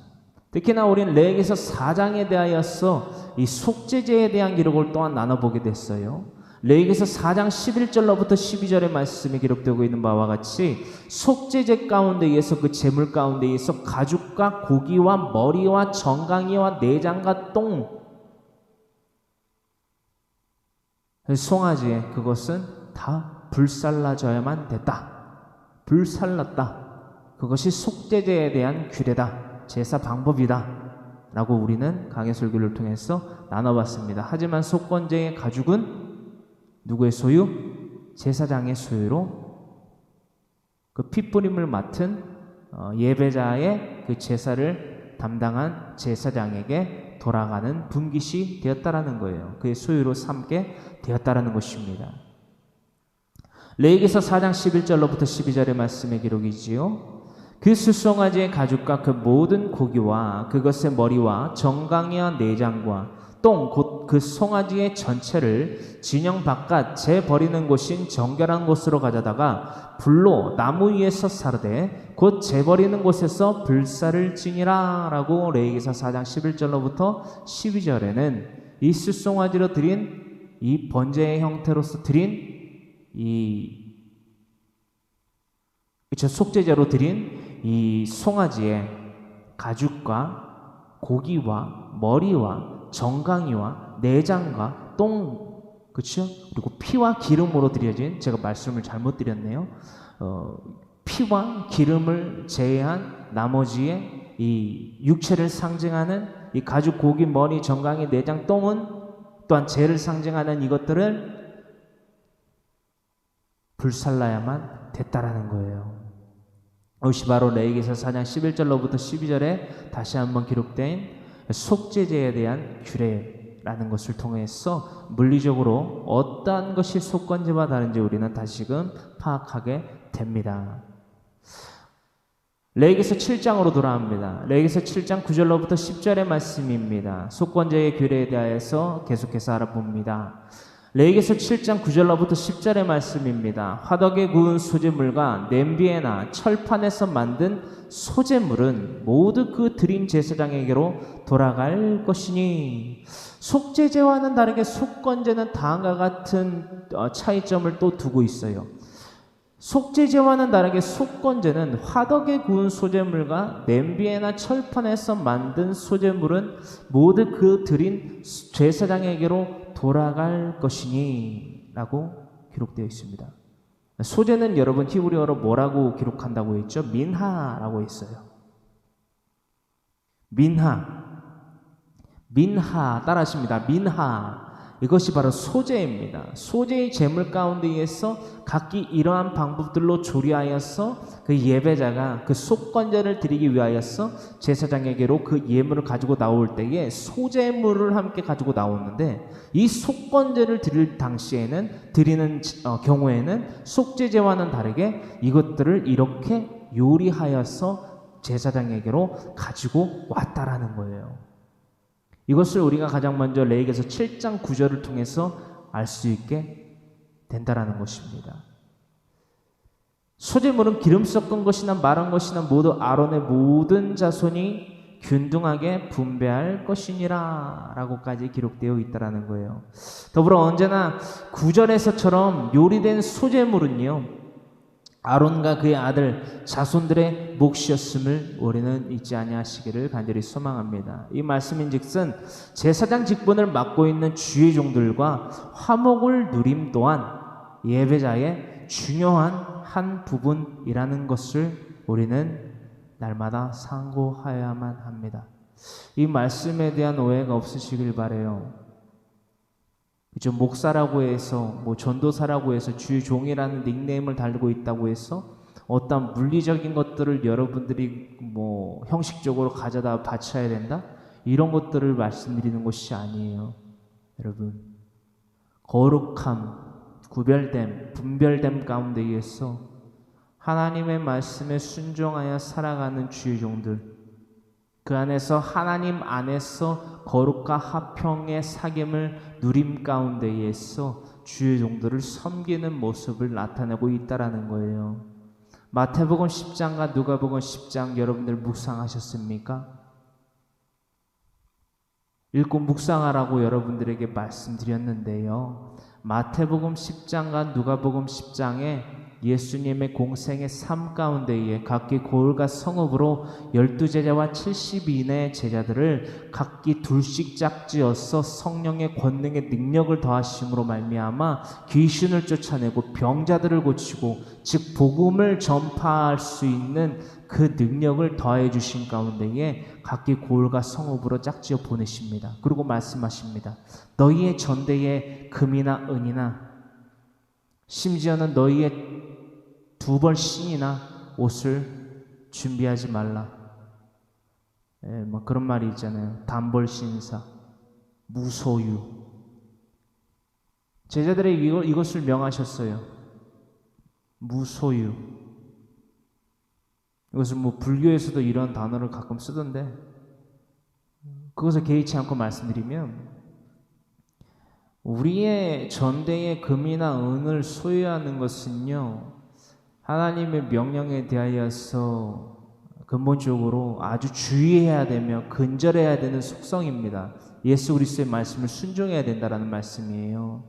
특히나 우리는 레위기서 4장에 대하여서 이 속죄제에 대한 기록을 또한 나눠보게 됐어요. 레위기서 4장 11절로부터 12절의 말씀이 기록되고 있는 바와 같이 속죄제 가운데에서 그 제물 가운데에서 가죽과 고기와 머리와 정강이와 내장과 똥, 송아지에 그것은 다 불살라져야만 됐다. 불살랐다. 그것이 속죄제에 대한 규례다. 제사 방법이다. 라고 우리는 강해설교를 통해서 나눠봤습니다. 하지만 속건제의 가죽은 누구의 소유? 제사장의 소유로 그 핏부림을 맡은 예배자의 그 제사를 담당한 제사장에게 돌아가는 분깃이 되었다라는 거예요. 그의 소유로 삼게 되었다라는 것입니다. 레위기서 4장 11절로부터 12절의 말씀의 기록이지요. 그 수송아지의 가죽과 그 모든 고기와 그것의 머리와 정강이와 내장과 똥 곧 그 송아지의 전체를 진영 바깥 재 버리는 곳인 정결한 곳으로 가져다가 불로 나무 위에서 사르되 곧 재 버리는 곳에서 불사를 지니라 라고 레위기서 4장 11절로부터 12절에는 이 수송아지로 드린 이 번제의 형태로서 드린 속죄제로 드린 이 송아지의 가죽과 고기와 머리와 정강이와 내장과 똥, 그렇죠? 그리고 피와 기름으로 드려진, 제가 말씀을 잘못 드렸네요. 피와 기름을 제외한 나머지의 이 육체를 상징하는 이 가죽, 고기, 머리, 정강이, 내장, 똥은 또한 죄를 상징하는 이것들을 불살라야만 됐다라는 거예요. 이것이 바로 레위기서 4장 11절로부터 12절에 다시 한번 기록된 속죄제에 대한 규례라는 것을 통해서 물리적으로 어떠한 것이 속건제와 다른지 우리는 다시금 파악하게 됩니다. 레위기서 7장으로 돌아옵니다. 레위기서 7장 9절로부터 10절의 말씀입니다. 속건제의 규례에 대해서 계속해서 알아봅니다. 레위기서 7장 9절로부터 10절의 말씀입니다. 화덕에 구운 소제물과 냄비에나 철판에서 만든 소제물은 모두 그 드린 제사장에게로 돌아갈 것이니, 속죄제와는 다르게 속건제는 다음과 같은 차이점을 또 두고 있어요. 속죄제와는 다르게 속건제는 화덕에 구운 소제물과 냄비에나 철판에서 만든 소제물은 모두 그 드린 제사장에게로 돌아갈 것이니 라고 기록되어 있습니다. 소제는 여러분 히브리어로 뭐라고 기록한다고 했죠? 민하라고 했어요. 민하 따라하십니다. 민하, 이것이 바로 소제입니다. 소제의 제물 가운데에서 각기 이러한 방법들로 조리하여서 그 예배자가 그 속건제를 드리기 위하여서 제사장에게로 그 예물을 가지고 나올 때에 소제물을 함께 가지고 나오는데, 이 속건제를 드릴 당시에는, 드리는 경우에는 속죄제와는 다르게 이것들을 이렇게 요리하여서 제사장에게로 가지고 왔다라는 거예요. 이것을 우리가 가장 먼저 레위기서 7장 9절을 통해서 알 수 있게 된다라는 것입니다. 소제물은 기름 섞은 것이나 마른 것이나 모두 아론의 모든 자손이 균등하게 분배할 것이니라 라고까지 기록되어 있다라는 거예요. 더불어 언제나 9절에서처럼 요리된 소제물은요, 아론과 그의 아들 자손들의 몫이었음을 우리는 잊지 아니하시기를 간절히 소망합니다. 이 말씀인즉슨 제사장 직분을 맡고 있는 주의 종들과 화목을 누림 또한 예배자의 중요한 한 부분이라는 것을 우리는 날마다 상고하여야만 합니다. 이 말씀에 대한 오해가 없으시길 바라요. 그죠? 목사라고 해서, 전도사라고 해서, 주의 종이라는 닉네임을 달고 있다고 해서 어떤 물리적인 것들을 여러분들이 형식적으로 가져다 바쳐야 된다? 이런 것들을 말씀드리는 것이 아니에요. 여러분, 거룩함, 구별됨, 분별됨 가운데에서 하나님의 말씀에 순종하여 살아가는 주의 종들, 그 안에서 하나님 안에서 거룩과 화평의 사귐을 누림 가운데에서 주의 종들을 섬기는 모습을 나타내고 있다라는 거예요. 마태복음 10장과 누가복음 10장 여러분들 묵상하셨습니까? 읽고 묵상하라고 여러분들에게 말씀드렸는데요. 마태복음 10장과 누가복음 10장에 예수님의 공생의 삶 가운데에 각기 고을과 성읍으로 12제자와 70인의 제자들을 각기 둘씩 짝지어서 성령의 권능의 능력을 더하심으로 말미암아 귀신을 쫓아내고 병자들을 고치고 즉 복음을 전파할 수 있는 그 능력을 더해 주신 가운데에 각기 고을과 성읍으로 짝지어 보내십니다. 그리고 말씀하십니다. 너희의 전대에 금이나 은이나 심지어는 너희의 두 벌 신이나 옷을 준비하지 말라. 뭐 그런 말이 있잖아요. 단벌신사, 무소유. 제자들에게 이것을 명하셨어요. 무소유. 이것은 뭐 불교에서도 이런 단어를 가끔 쓰던데 그것을 개의치 않고 말씀드리면 우리의 전대의 금이나 은을 소유하는 것은요 하나님의 명령에 대하여서 근본적으로 아주 주의해야 되며 근절해야 되는 속성입니다. 예수 그리스도의 말씀을 순종해야 된다라는 말씀이에요.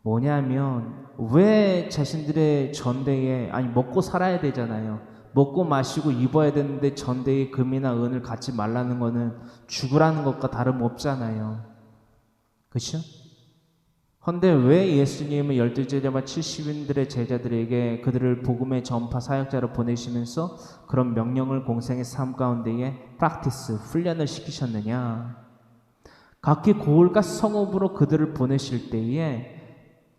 뭐냐면 왜 자신들의 전대에 먹고 살아야 되잖아요. 먹고 마시고 입어야 되는데 전대에 금이나 은을 갖지 말라는 거는 죽으라는 것과 다름없잖아요. 그렇죠? 헌데 왜 예수님은 12제자와 70인들의 제자들에게 그들을 복음의 전파 사역자로 보내시면서 그런 명령을 공생의 삶 가운데에 프랙티스, 훈련을 시키셨느냐? 각기 고을과 성읍으로 그들을 보내실 때에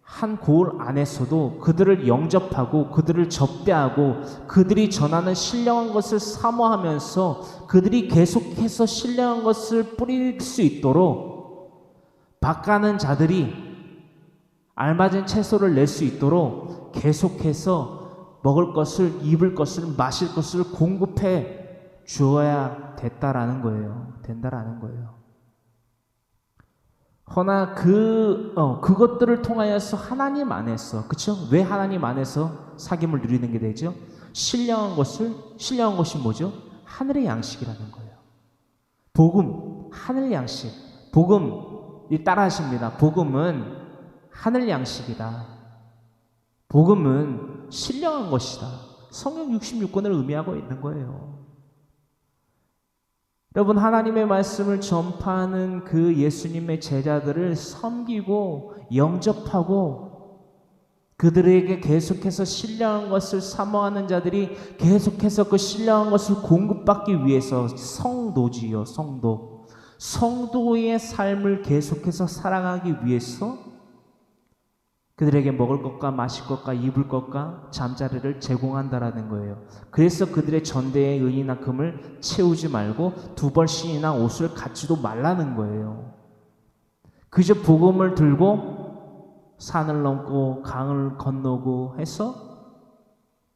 한 고을 안에서도 그들을 영접하고 그들을 접대하고 그들이 전하는 신령한 것을 사모하면서 그들이 계속해서 신령한 것을 뿌릴 수 있도록 바가는 자들이 알맞은 채소를 낼 수 있도록 계속해서 먹을 것을, 입을 것을, 마실 것을 공급해 주어야 된다라는 거예요. 허나 그것들을 통하여서 하나님 안에서, 그쵸? 왜 하나님 안에서 사귐을 누리는 게 되죠? 신령한 것이 뭐죠? 하늘의 양식이라는 거예요. 복음, 하늘 양식. 복음, 따라 하십니다. 복음은 하늘 양식이다. 복음은 신령한 것이다. 성경 66권을 의미하고 있는 거예요. 여러분, 하나님의 말씀을 전파하는 그 예수님의 제자들을 섬기고 영접하고 그들에게 계속해서 신령한 것을 사모하는 자들이 계속해서 그 신령한 것을 공급받기 위해서 성도지요, 성도. 성도의 삶을 계속해서 살아가기 위해서 그들에게 먹을 것과 마실 것과 입을 것과 잠자리를 제공한다라는 거예요. 그래서 그들의 전대의 은이나 금을 채우지 말고 두 벌 신이나 옷을 갖지도 말라는 거예요. 그저 복음을 들고 산을 넘고 강을 건너고 해서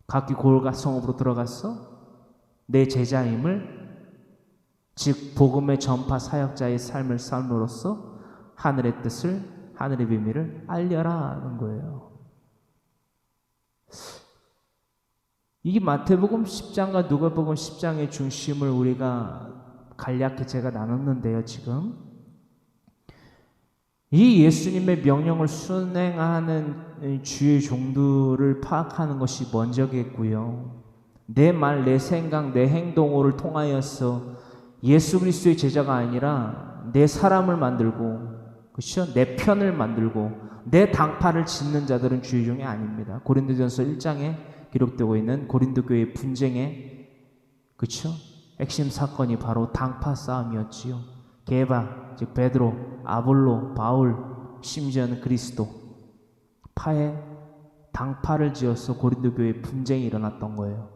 각기 고을과 성읍으로 들어가서 내 제자임을, 즉 복음의 전파 사역자의 삶을 삶으로써 하늘의 뜻을, 하늘의 비밀을 알려라는 거예요. 이 마태복음 10장과 누가복음 10장의 중심을 우리가 간략히 제가 나눴는데요. 지금 이 예수님의 명령을 순행하는 주의 종들을 파악하는 것이 먼저겠고요. 내 말, 내 생각, 내 행동을 통하여서 예수 그리스도의 제자가 아니라 내 사람을 만들고, 그렇죠? 내 편을 만들고 내 당파를 짓는 자들은 주의 종이 아닙니다. 고린도전서 1장에 기록되고 있는 고린도 교회의 분쟁의, 그렇죠? 핵심 사건이 바로 당파 싸움이었지요. 게바, 즉 베드로, 아볼로, 바울, 심지어는 그리스도 파에 당파를 지어서 고린도 교회의 분쟁이 일어났던 거예요.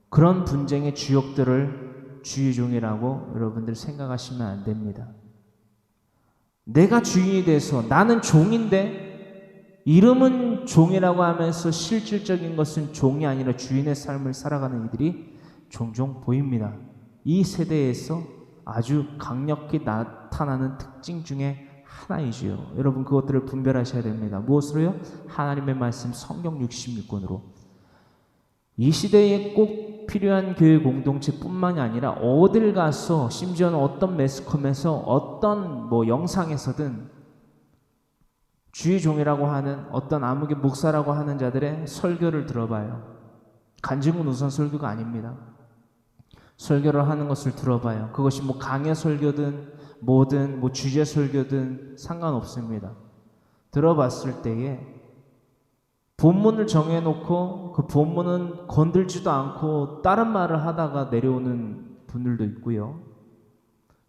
그런 분쟁의 주역들을 주의 종이라고 여러분들 생각하시면 안 됩니다. 내가 주인이 돼서 나는 종인데 이름은 종이라고 하면서 실질적인 것은 종이 아니라 주인의 삶을 살아가는 이들이 종종 보입니다. 이 세대에서 아주 강력히 나타나는 특징 중에 하나이지요. 여러분 그것들을 분별하셔야 됩니다. 무엇으로요? 하나님의 말씀 성경 66권으로. 이 시대에 꼭 꼭 필요한 교회 공동체뿐만이 아니라 어딜 가서 심지어는 어떤 매스컴에서 어떤 영상에서든 주의 종이라고 하는 어떤 아무개 목사라고 하는 자들의 설교를 들어봐요. 간증은 우선 설교가 아닙니다. 설교를 하는 것을 들어봐요. 그것이 강해 설교든 뭐든 주제 설교든 상관없습니다. 들어봤을 때에 본문을 정해놓고 그 본문은 건들지도 않고 다른 말을 하다가 내려오는 분들도 있고요.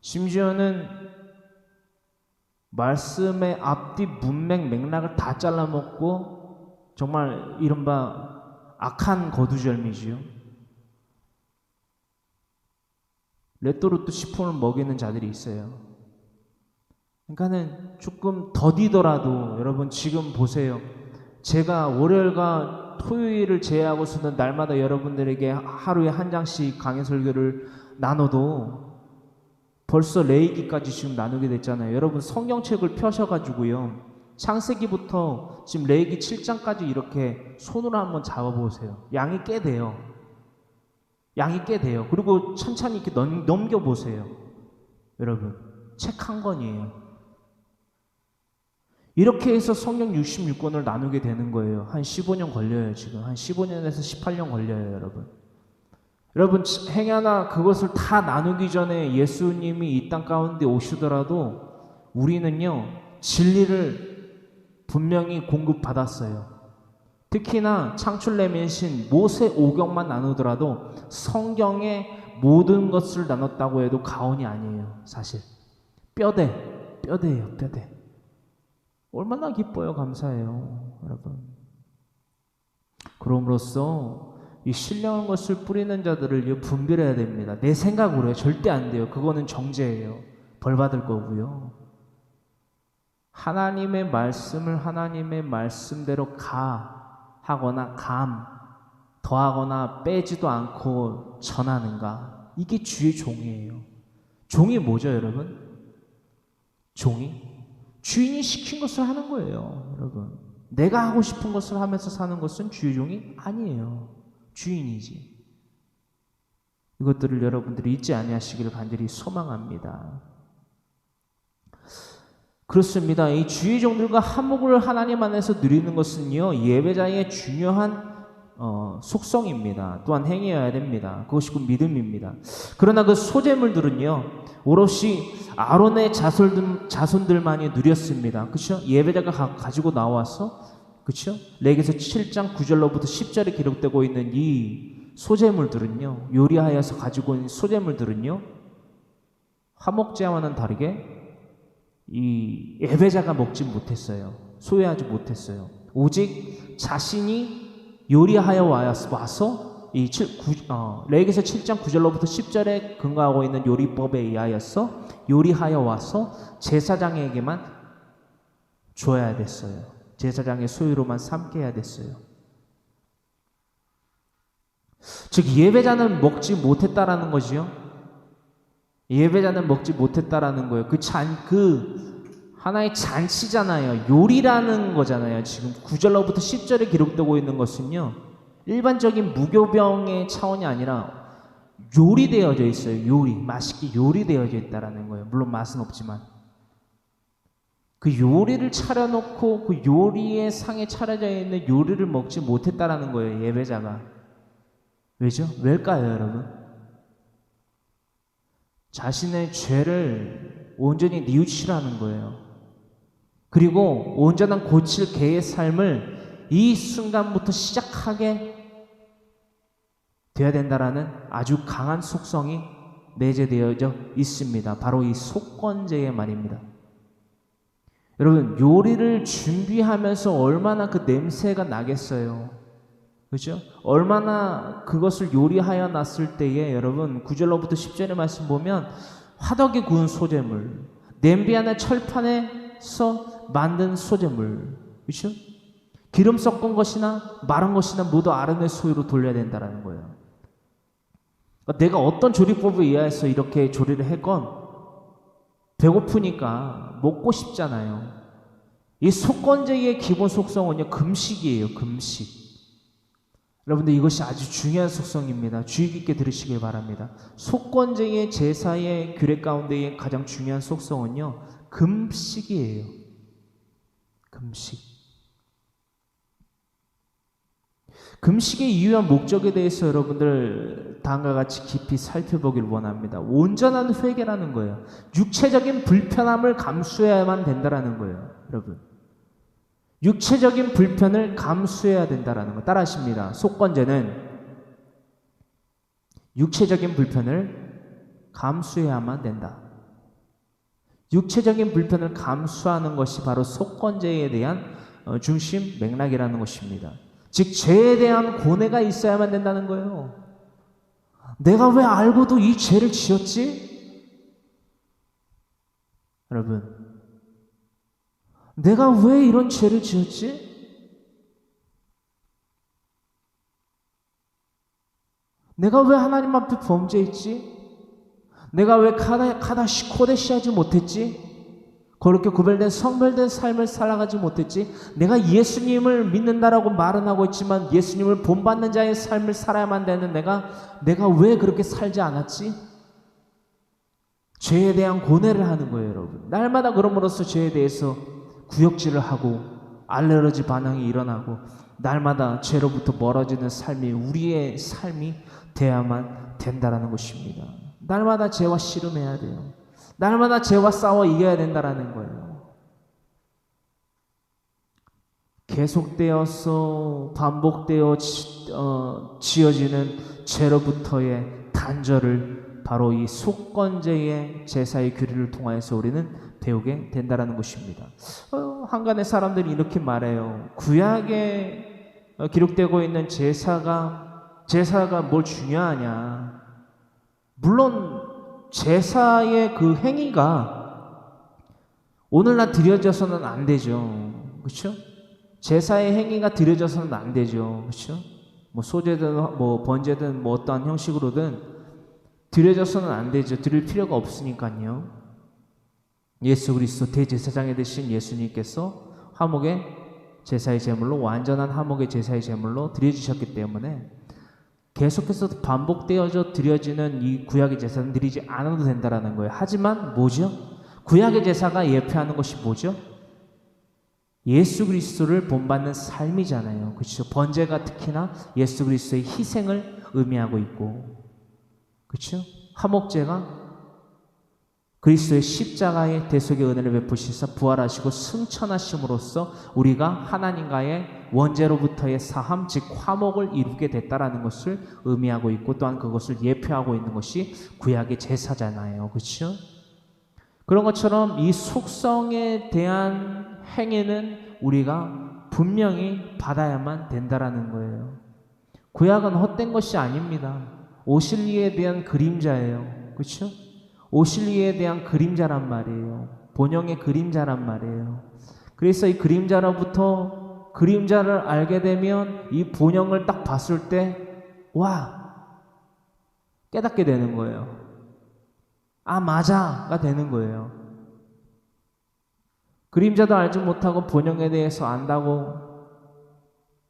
심지어는 말씀의 앞뒤 문맥 맥락을 다 잘라먹고 정말 이른바 악한 거두절미지요. 레토르트 시폰을 먹이는 자들이 있어요. 그러니까는 조금 더디더라도 여러분 지금 보세요. 제가 월요일과 토요일을 제외하고서는 날마다 여러분들에게 하루에 한 장씩 강해 설교를 나눠도 벌써 레위기까지 지금 나누게 됐잖아요. 여러분 성경책을 펴셔가지고요. 창세기부터 지금 레위기 7장까지 이렇게 손으로 한번 잡아보세요. 양이 꽤 돼요. 양이 꽤 돼요. 그리고 천천히 이렇게 넘겨보세요. 여러분 책 한 권이에요. 이렇게 해서 성경 66권을 나누게 되는 거예요. 한 15년 걸려요. 지금 한 15년에서 18년 걸려요. 여러분 행여나 그것을 다 나누기 전에 예수님이 이 땅 가운데 오시더라도 우리는요 진리를 분명히 공급받았어요. 특히나 창출내면신 모세 오경만 나누더라도 성경의 모든 것을 나눴다고 해도 과언이 아니에요. 사실 뼈대예요. 뼈대. 얼마나 기뻐요. 감사해요. 여러분. 그럼으로써 이 신령한 것을 뿌리는 자들을 분별해야 됩니다. 내 생각으로요. 절대 안 돼요. 그거는 정죄예요. 벌 받을 거고요. 하나님의 말씀을 하나님의 말씀대로 하거나 더하거나 빼지도 않고 전하는가. 이게 주의 종이에요. 종이 뭐죠, 여러분? 종이? 주인이 시킨 것을 하는 거예요, 여러분. 내가 하고 싶은 것을 하면서 사는 것은 주의 종이 아니에요. 주인이지. 이것들을 여러분들이 잊지 아니하시기를 간절히 소망합니다. 그렇습니다. 이 주의 종들과 화목을 하나님 안에서 누리는 것은요, 예배자의 중요한 속성입니다. 또한 행해야 됩니다. 그것이 곧 믿음입니다. 그러나 그 소재물들은요, 오롯이 아론의 자손들만이 누렸습니다. 그렇죠? 예배자가 가지고 나와서, 그렇죠? 레위기서 7장 9절로부터 10절에 기록되고 있는 이 소재물들은요, 요리하여서 가지고 있는 소재물들은요, 화목제와는 다르게 이 예배자가 먹지 못했어요. 소유하지 못했어요. 오직 자신이 요리하여 와서 이 레위기서 7장 9절로부터 10절에 근거하고 있는 요리법에 의하여서 요리하여 와서 제사장에게만 줘야 됐어요. 제사장의 소유로만 삼게 해야 됐어요. 즉 예배자는 먹지 못했다라는 거지요. 예배자는 먹지 못했다라는 거예요. 하나의 잔치잖아요. 요리라는 거잖아요. 지금 9절로부터 10절에 기록되고 있는 것은요, 일반적인 무교병의 차원이 아니라 요리되어져 있어요. 맛있게 요리되어져 있다라는 거예요. 물론 맛은 없지만 그 요리를 차려놓고 그 요리의 상에 차려져 있는 요리를 먹지 못했다라는 거예요. 예배자가. 왜죠? 왜일까요, 여러분? 자신의 죄를 온전히 뉘우치라는 거예요. 그리고 온전한 고칠 개의 삶을 이 순간부터 시작하게 되어야 된다라는 아주 강한 속성이 내재되어져 있습니다. 바로 이 속건제의 말입니다. 여러분, 요리를 준비하면서 얼마나 그 냄새가 나겠어요. 그렇죠? 얼마나 그것을 요리하여 놨을 때에 여러분 9절로부터 10절의 말씀 보면 화덕에 구운 소재물, 냄비 안에 철판에서 만든 소재물, 그렇죠? 기름 섞은 것이나 마른 것이나 모두 아론의 소유로 돌려야 된다는 거예요. 그러니까 내가 어떤 조리법에 의해서 이렇게 조리를 했건 배고프니까 먹고 싶잖아요. 이 속건제의 기본 속성은요, 금식이에요. 금식. 여러분들 이것이 아주 중요한 속성입니다. 주의 깊게 들으시길 바랍니다. 속건제의 제사의 규례 가운데의 가장 중요한 속성은요, 금식이에요. 금식. 금식의 이유와 목적에 대해서 여러분들 다음과 같이 깊이 살펴보길 원합니다. 온전한 회개라는 거예요. 육체적인 불편함을 감수해야만 된다라는 거예요. 여러분, 육체적인 불편을 감수해야 된다라는 거 따라하십니다. 속건제는 육체적인 불편을 감수해야만 된다. 육체적인 불편을 감수하는 것이 바로 속건제에 대한 중심 맥락이라는 것입니다. 즉 죄에 대한 고뇌가 있어야만 된다는 거예요. 내가 왜 알고도 이 죄를 지었지? 여러분, 내가 왜 이런 죄를 지었지? 내가 왜 하나님 앞에 범죄했지? 내가 왜 카다시 코데시 하지 못했지? 그렇게 구별된 성별된 삶을 살아가지 못했지? 내가 예수님을 믿는다라고 말은 하고 있지만 예수님을 본받는 자의 삶을 살아야만 되는 내가 왜 그렇게 살지 않았지? 죄에 대한 고뇌를 하는 거예요, 여러분. 날마다 그럼으로써 죄에 대해서 구역질을 하고 알레르기 반응이 일어나고 날마다 죄로부터 멀어지는 삶이 우리의 삶이 돼야만 된다라는 것입니다. 날마다 죄와 씨름해야 돼요. 날마다 죄와 싸워 이겨야 된다라는 거예요. 계속되어서 반복되어 지어지는 죄로부터의 단절을 바로 이 속건제의 제사의 규례를 통하여서 우리는 배우게 된다라는 것입니다. 한간의 사람들이 이렇게 말해요. 구약에 기록되고 있는 제사가 뭘 중요하냐? 물론 제사의 그 행위가 오늘날 드려져서는 안 되죠. 그렇죠? 제사의 행위가 드려져서는 안 되죠. 그렇죠? 뭐 소제든 뭐 번제든 뭐 어떠한 형식으로든 드려져서는 안 되죠. 드릴 필요가 없으니까요. 예수 그리스도 대제사장이 되신 예수님께서 화목의 제사의 제물로 완전한 화목의 제사의 제물로 드려주셨기 때문에 계속해서 반복되어져 드려지는 이 구약의 제사는 드리지 않아도 된다라는 거예요. 하지만 뭐죠? 구약의 제사가 예표하는 것이 뭐죠? 예수 그리스도를 본받는 삶이잖아요. 그렇죠? 번제가 특히나 예수 그리스도의 희생을 의미하고 있고, 그렇죠? 화목제가 그리스도의 십자가의 대속의 은혜를 베푸시사 부활하시고 승천하심으로써 우리가 하나님과의 원죄로부터의 사함, 즉 화목을 이루게 됐다라는 것을 의미하고 있고 또한 그것을 예표하고 있는 것이 구약의 제사잖아요. 그렇죠? 그런 것처럼 이 속성에 대한 행위는 우리가 분명히 받아야만 된다라는 거예요. 구약은 헛된 것이 아닙니다. 오실리에 대한 그림자예요. 그렇죠? 오실리에 대한 그림자란 말이에요. 본영의 그림자란 말이에요. 그래서 이 그림자로부터 그림자를 알게 되면 이 본영을 딱 봤을 때 와! 깨닫게 되는 거예요. 아, 맞아가 되는 거예요. 그림자도 알지 못하고 본영에 대해서 안다고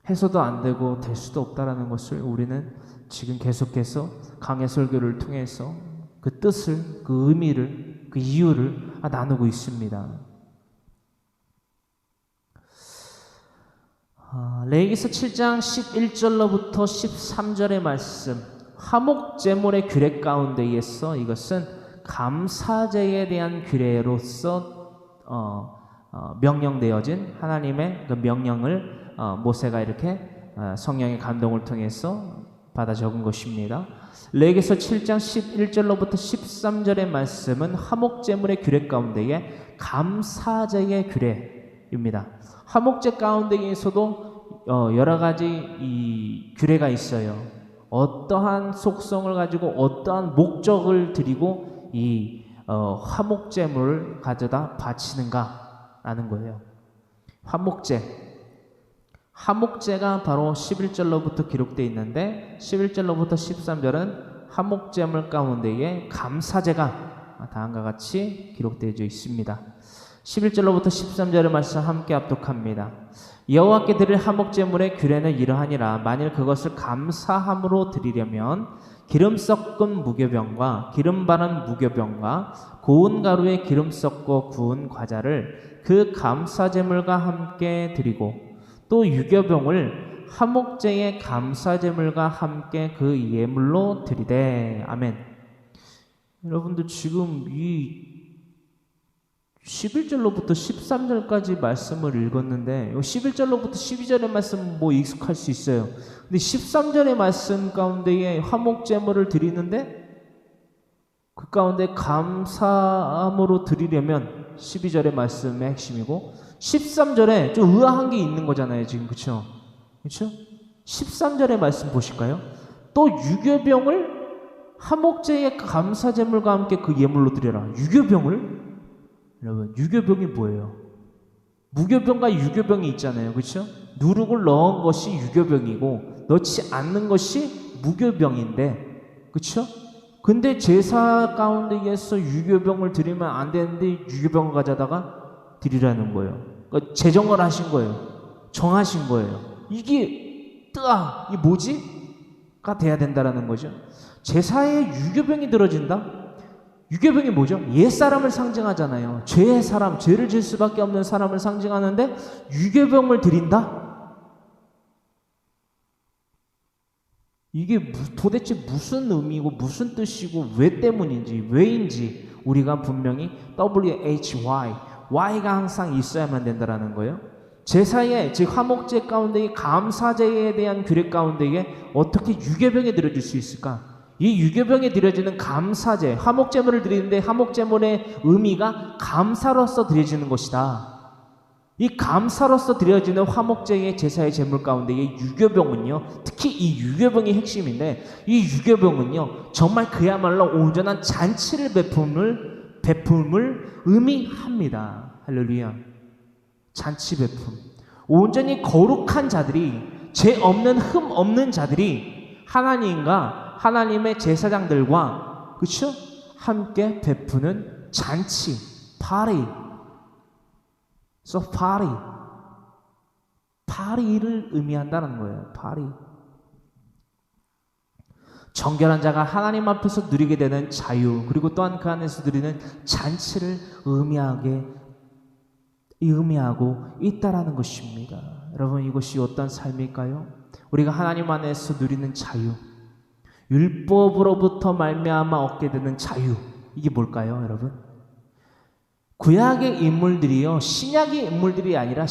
해서도 안 되고 될 수도 없다라는 것을 우리는 지금 계속해서 강해 설교를 통해서 그 뜻을, 그 의미를, 그 이유를 나누고 있습니다. 레위기서 7장 11절로부터 13절의 말씀, 화목제물의 규례 가운데에서 이것은 감사제에 대한 규례로서 명령되어진 하나님의 그 명령을 모세가 이렇게 성령의 감동을 통해서 받아 적은 것입니다. 레위기서 7장 11절로부터 13절의 말씀은 화목제물의 규례 가운데에 감사제의 규례입니다. 화목제 가운데에서도 여러 가지 이 규례가 있어요. 어떠한 속성을 가지고 어떠한 목적을 드리고 이 화목제물을 가져다 바치는가라는 거예요. 화목제가 바로 11절로부터 기록되어 있는데 11절로부터 13절은 화목제물 가운데에 감사제가 다음과 같이 기록되어 있습니다. 11절로부터 13절의 말씀 함께 합독합니다. 여호와께 드릴 화목제물의 규례는 이러하니라. 만일 그것을 감사함으로 드리려면 기름 섞은 무교병과 기름 바른 무교병과 고운 가루에 기름 섞고 구운 과자를 그 감사제물과 함께 드리고 또 유교병을 화목제의 감사제물과 함께 그 예물로 드리되. 아멘. 여러분들 지금 이 11절로부터 13절까지 말씀을 읽었는데 11절로부터 12절의 말씀은 뭐 익숙할 수 있어요. 근데 13절의 말씀 가운데에 화목제물을 드리는데 그 가운데 감사함으로 드리려면 12절의 말씀의 핵심이고 13절에 좀 의아한 게 있는 거잖아요 지금. 그렇죠? 13절의 말씀 보실까요? 또 유교병을 화목제의 감사제물과 함께 그 예물로 드려라. 유교병을? 여러분, 유교병이 뭐예요? 무교병과 유교병이 있잖아요. 그렇죠? 누룩을 넣은 것이 유교병이고 넣지 않는 것이 무교병인데, 그렇죠? 근데 제사 가운데에서 유교병을 드리면 안 되는데 유교병을 가져다가 드리라는 거예요. 그러니까 제정을 하신 거예요. 정하신 거예요. 이게 뭐지? 가 돼야 된다라는 거죠. 제사에 유교병이 들어진다? 유교병이 뭐죠? 옛사람을 상징하잖아요. 죄의 사람, 죄를 질 수밖에 없는 사람을 상징하는데 유교병을 드린다? 이게 도대체 무슨 의미고 무슨 뜻이고 왜 때문인지 왜인지 우리가 분명히 WHY, Y가 항상 있어야만 된다는 거예요. 제사에, 즉 화목제 가운데에 감사제에 대한 규례 가운데에 어떻게 유교병이 들어질 수 있을까? 이 유교병에 드려지는 감사제, 화목제물을 드리는데 화목제물의 의미가 감사로서 드려지는 것이다. 이 감사로서 드려지는 화목제의 제사의 제물 가운데의 유교병은요, 특히 이 유교병이 핵심인데 이 유교병은요 정말 그야말로 온전한 잔치를 베품을 의미합니다. 할렐루야. 잔치 베품. 온전히 거룩한 자들이, 죄 없는 흠 없는 자들이 하나님과 하나님의 제사장들과 그렇죠? 함께 베푸는 잔치, party. So party. party를 의미한다는 거예요. party. 정결한 자가 하나님 앞에서 누리게 되는 자유, 그리고 또한 그 안에서 누리는 잔치를 의미하고 있다라는 것입니다. 여러분, 이것이 어떤 삶일까요? 우리가 하나님 안에서 누리는 자유, 율법으로부터 말미암아 얻게 되는 자유, 이게 뭘까요, 여러분? 구약의 인물들이요, 신약의 인물들이 아니라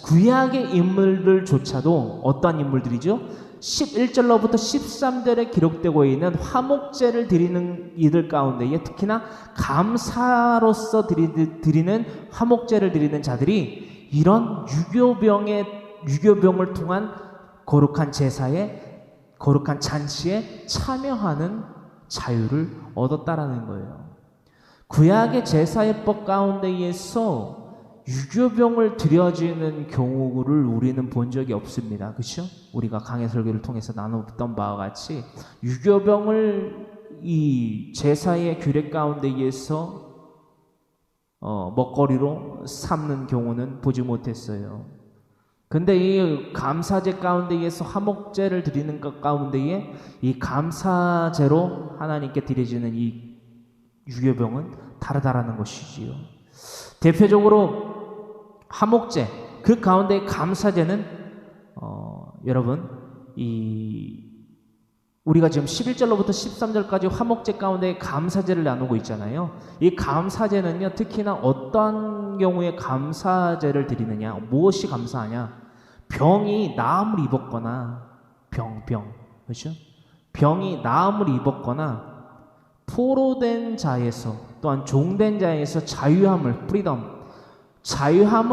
구약의 인물들조차도 어떠한 인물들이죠? 11절로부터 13절에 기록되고 있는 화목제를 드리는 이들 가운데에 특히나 감사로서 드리는 화목제를 드리는 자들이 이런 유교병을 통한 거룩한 제사에, 거룩한 잔치에 참여하는 자유를 얻었다라는 거예요. 구약의 제사예법 가운데에서 유교병을 드려지는 경우를 우리는 본 적이 없습니다. 그렇죠? 우리가 강해 설교를 통해서 나눴던 바와 같이 유교병을 이 제사의 규례 가운데에서 먹거리로 삼는 경우는 보지 못했어요. 근데 이 감사제 가운데에서 화목제를 드리는 것 가운데에 이 감사제로 하나님께 드려지는 이 유교병은 다르다라는 것이지요. 대표적으로 화목제, 그 가운데 감사제는 여러분, 우리가 지금 11절로부터 13절까지 화목제 가운데 감사제를 나누고 있잖아요. 이 감사제는요, 특히나 어떤 경우에 감사제를 드리느냐, 무엇이 감사하냐? 병이 나음을 입었거나, 그렇죠? 병이 나음을 입었거나, 포로된 자에서, 또한 종된 자에서 자유함을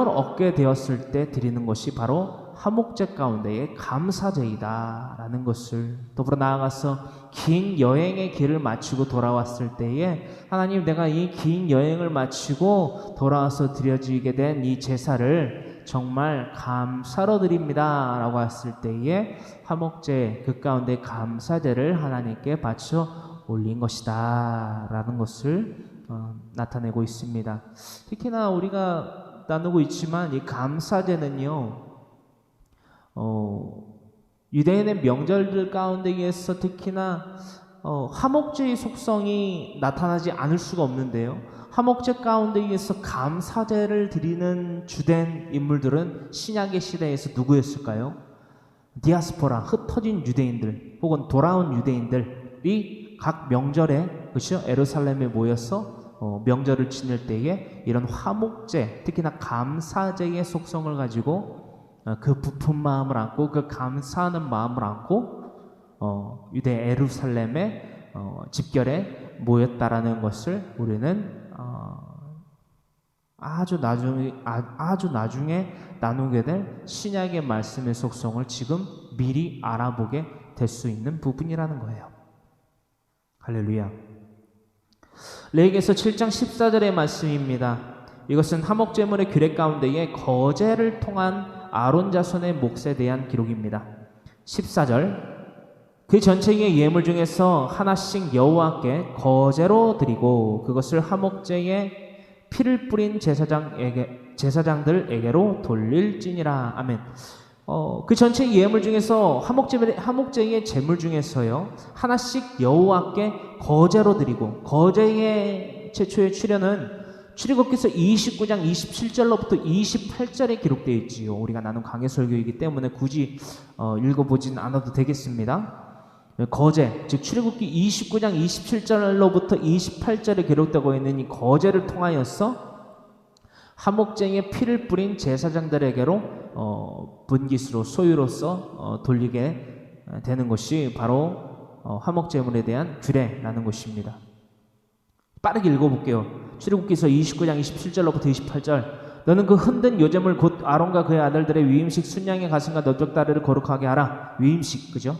얻게 되었을 때 드리는 것이 바로 화목제 가운데의 감사제이다 라는 것을, 더불어 나아가서 긴 여행의 길을 마치고 돌아왔을 때에 하나님, 내가 이 긴 여행을 마치고 돌아와서 드려지게 된 이 제사를 정말 감사로 드립니다 라고 했을 때에 화목제, 그 가운데 감사제를 하나님께 바쳐 올린 것이다 라는 것을 나타내고 있습니다. 특히나 우리가 나누고 있지만 이 감사제는요, 유대인의 명절들 가운데에서 특히나 화목제의 속성이 나타나지 않을 수가 없는데요. 화목제 가운데에서 감사제를 드리는 주된 인물들은 신약의 시대에서 누구였을까요? 디아스포라, 흩어진 유대인들 혹은 돌아온 유대인들이 각 명절에, 그렇죠? 예루살렘에 모여서 명절을 지낼 때에 이런 화목제, 특히나 감사제의 속성을 가지고 그 부푼 마음을 안고 그 감사하는 마음을 안고 유대 예루살렘의 집결에 모였다라는 것을 우리는 아주 나중에 나누게 될 신약의 말씀의 속성을 지금 미리 알아보게 될 수 있는 부분이라는 거예요. 할렐루야. 레위기서 7장 14절의 말씀입니다. 이것은 화목제물의 규례 가운데에 거제를 통한 아론 자손의 몫에 대한 기록입니다. 14절, 그 전체의 예물 중에서 하나씩 여호와께 거제로 드리고 그것을 화목제에 피를 뿌린 제사장들에게로 돌릴지니라. 아멘. 그 전체 예물 중에서 화목제의 제물 중에서요, 하나씩 여호와께 거제로 드리고, 거제의 최초의 출현은 출애굽기서 29장 27절로부터 28절에 기록되어 있지요. 우리가 나눈 강해설교이기 때문에 굳이 읽어보진 않아도 되겠습니다. 거제, 즉 출애굽기 29장 27절로부터 28절에 기록되고 있는 이 거제를 통하여서 화목제에 피를 뿌린 제사장들에게로 분깃으로 소유로서 돌리게 되는 것이 바로 화목제물에 대한 규례라는 것입니다. 빠르게 읽어볼게요. 출애굽기서 29장 27절로부터 28절, 너는 그 흔든 요제물 곧 아론과 그의 아들들의 위임식 순양의 가슴과 넓적다리를 거룩하게 하라. 위임식, 그죠?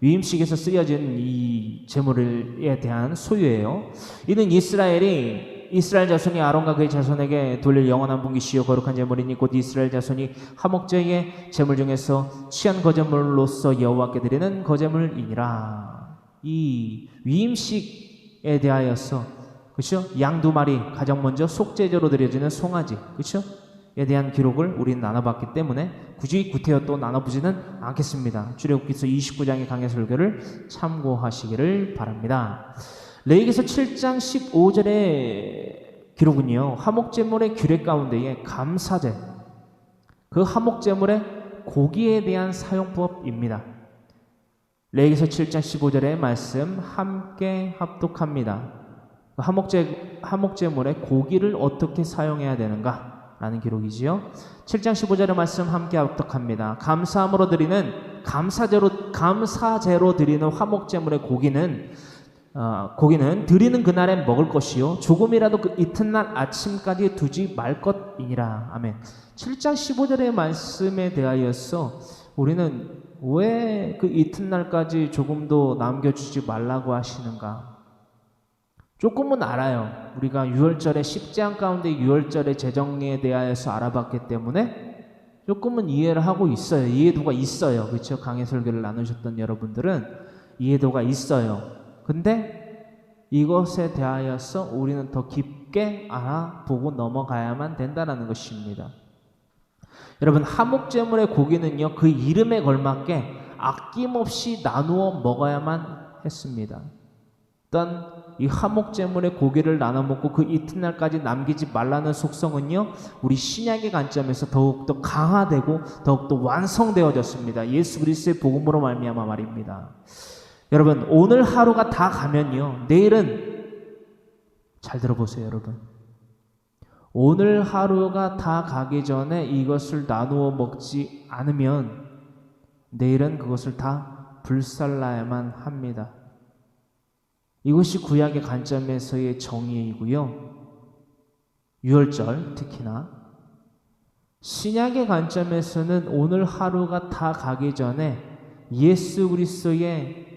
위임식에서 쓰여진 이 제물에 대한 소유예요. 이는 이스라엘 자손이 아론과 그의 자손에게 돌릴 영원한 분깃이요 거룩한 제물이니 곧 이스라엘 자손이 화목제의 제물 중에서 취한 거제물로서 여호와께 드리는 거제물이니라. 이 위임식에 대하여서, 그렇죠? 양 2마리, 가장 먼저 속죄제로 드려지는 송아지, 그렇죠? 에 대한 기록을 우리는 나눠봤기 때문에 굳이 구태여 또 나눠보지는 않겠습니다. 출애굽기서 29장의 강해설교를 참고하시기를 바랍니다. 레위기서 7장 15절의 기록은요, 화목제물의 규례 가운데에 감사제, 그 화목제물의 고기에 대한 사용법입니다. 레위기서 7장 15절의 말씀, 함께 합독합니다. 화목제물의 고기를 어떻게 사용해야 되는가 라는 기록이지요. 7장 15절의 말씀 함께 합독합니다. 감사함으로 드리는 감사제로 드리는 화목제물의 고기는 드리는 그날에 먹을 것이요 조금이라도 그 이튿날 아침까지 두지 말 것이니라. 아멘. 7장 15절의 말씀에 대하여서 우리는 왜 그 이튿날까지 조금도 남겨주지 말라고 하시는가? 조금은 알아요. 우리가 6월절의 십제한 가운데 6월절의 제정에 대하여서 알아봤기 때문에 조금은 이해를 하고 있어요. 이해도가 있어요. 그렇죠? 강해설교를 나누셨던 여러분들은 이해도가 있어요. 근데 이것에 대하여서 우리는 더 깊게 알아보고 넘어가야만 된다는 것입니다. 여러분, 화목제물의 고기는요, 그 이름에 걸맞게 아낌없이 나누어 먹어야만 했습니다. 일단 이 화목제물의 고기를 나눠 먹고 그 이튿날까지 남기지 말라는 속성은요, 우리 신약의 관점에서 더욱더 강화되고 더욱더 완성되어졌습니다. 예수 그리스도의 복음으로 말미암아 말입니다. 여러분, 오늘 하루가 다 가면요, 내일은, 잘 들어보세요 여러분, 오늘 하루가 다 가기 전에 이것을 나누어 먹지 않으면 내일은 그것을 다 불살라야만 합니다. 이것이 구약의 관점에서의 정의이고요. 유월절 특히나 신약의 관점에서는 오늘 하루가 다 가기 전에 예수 그리스도의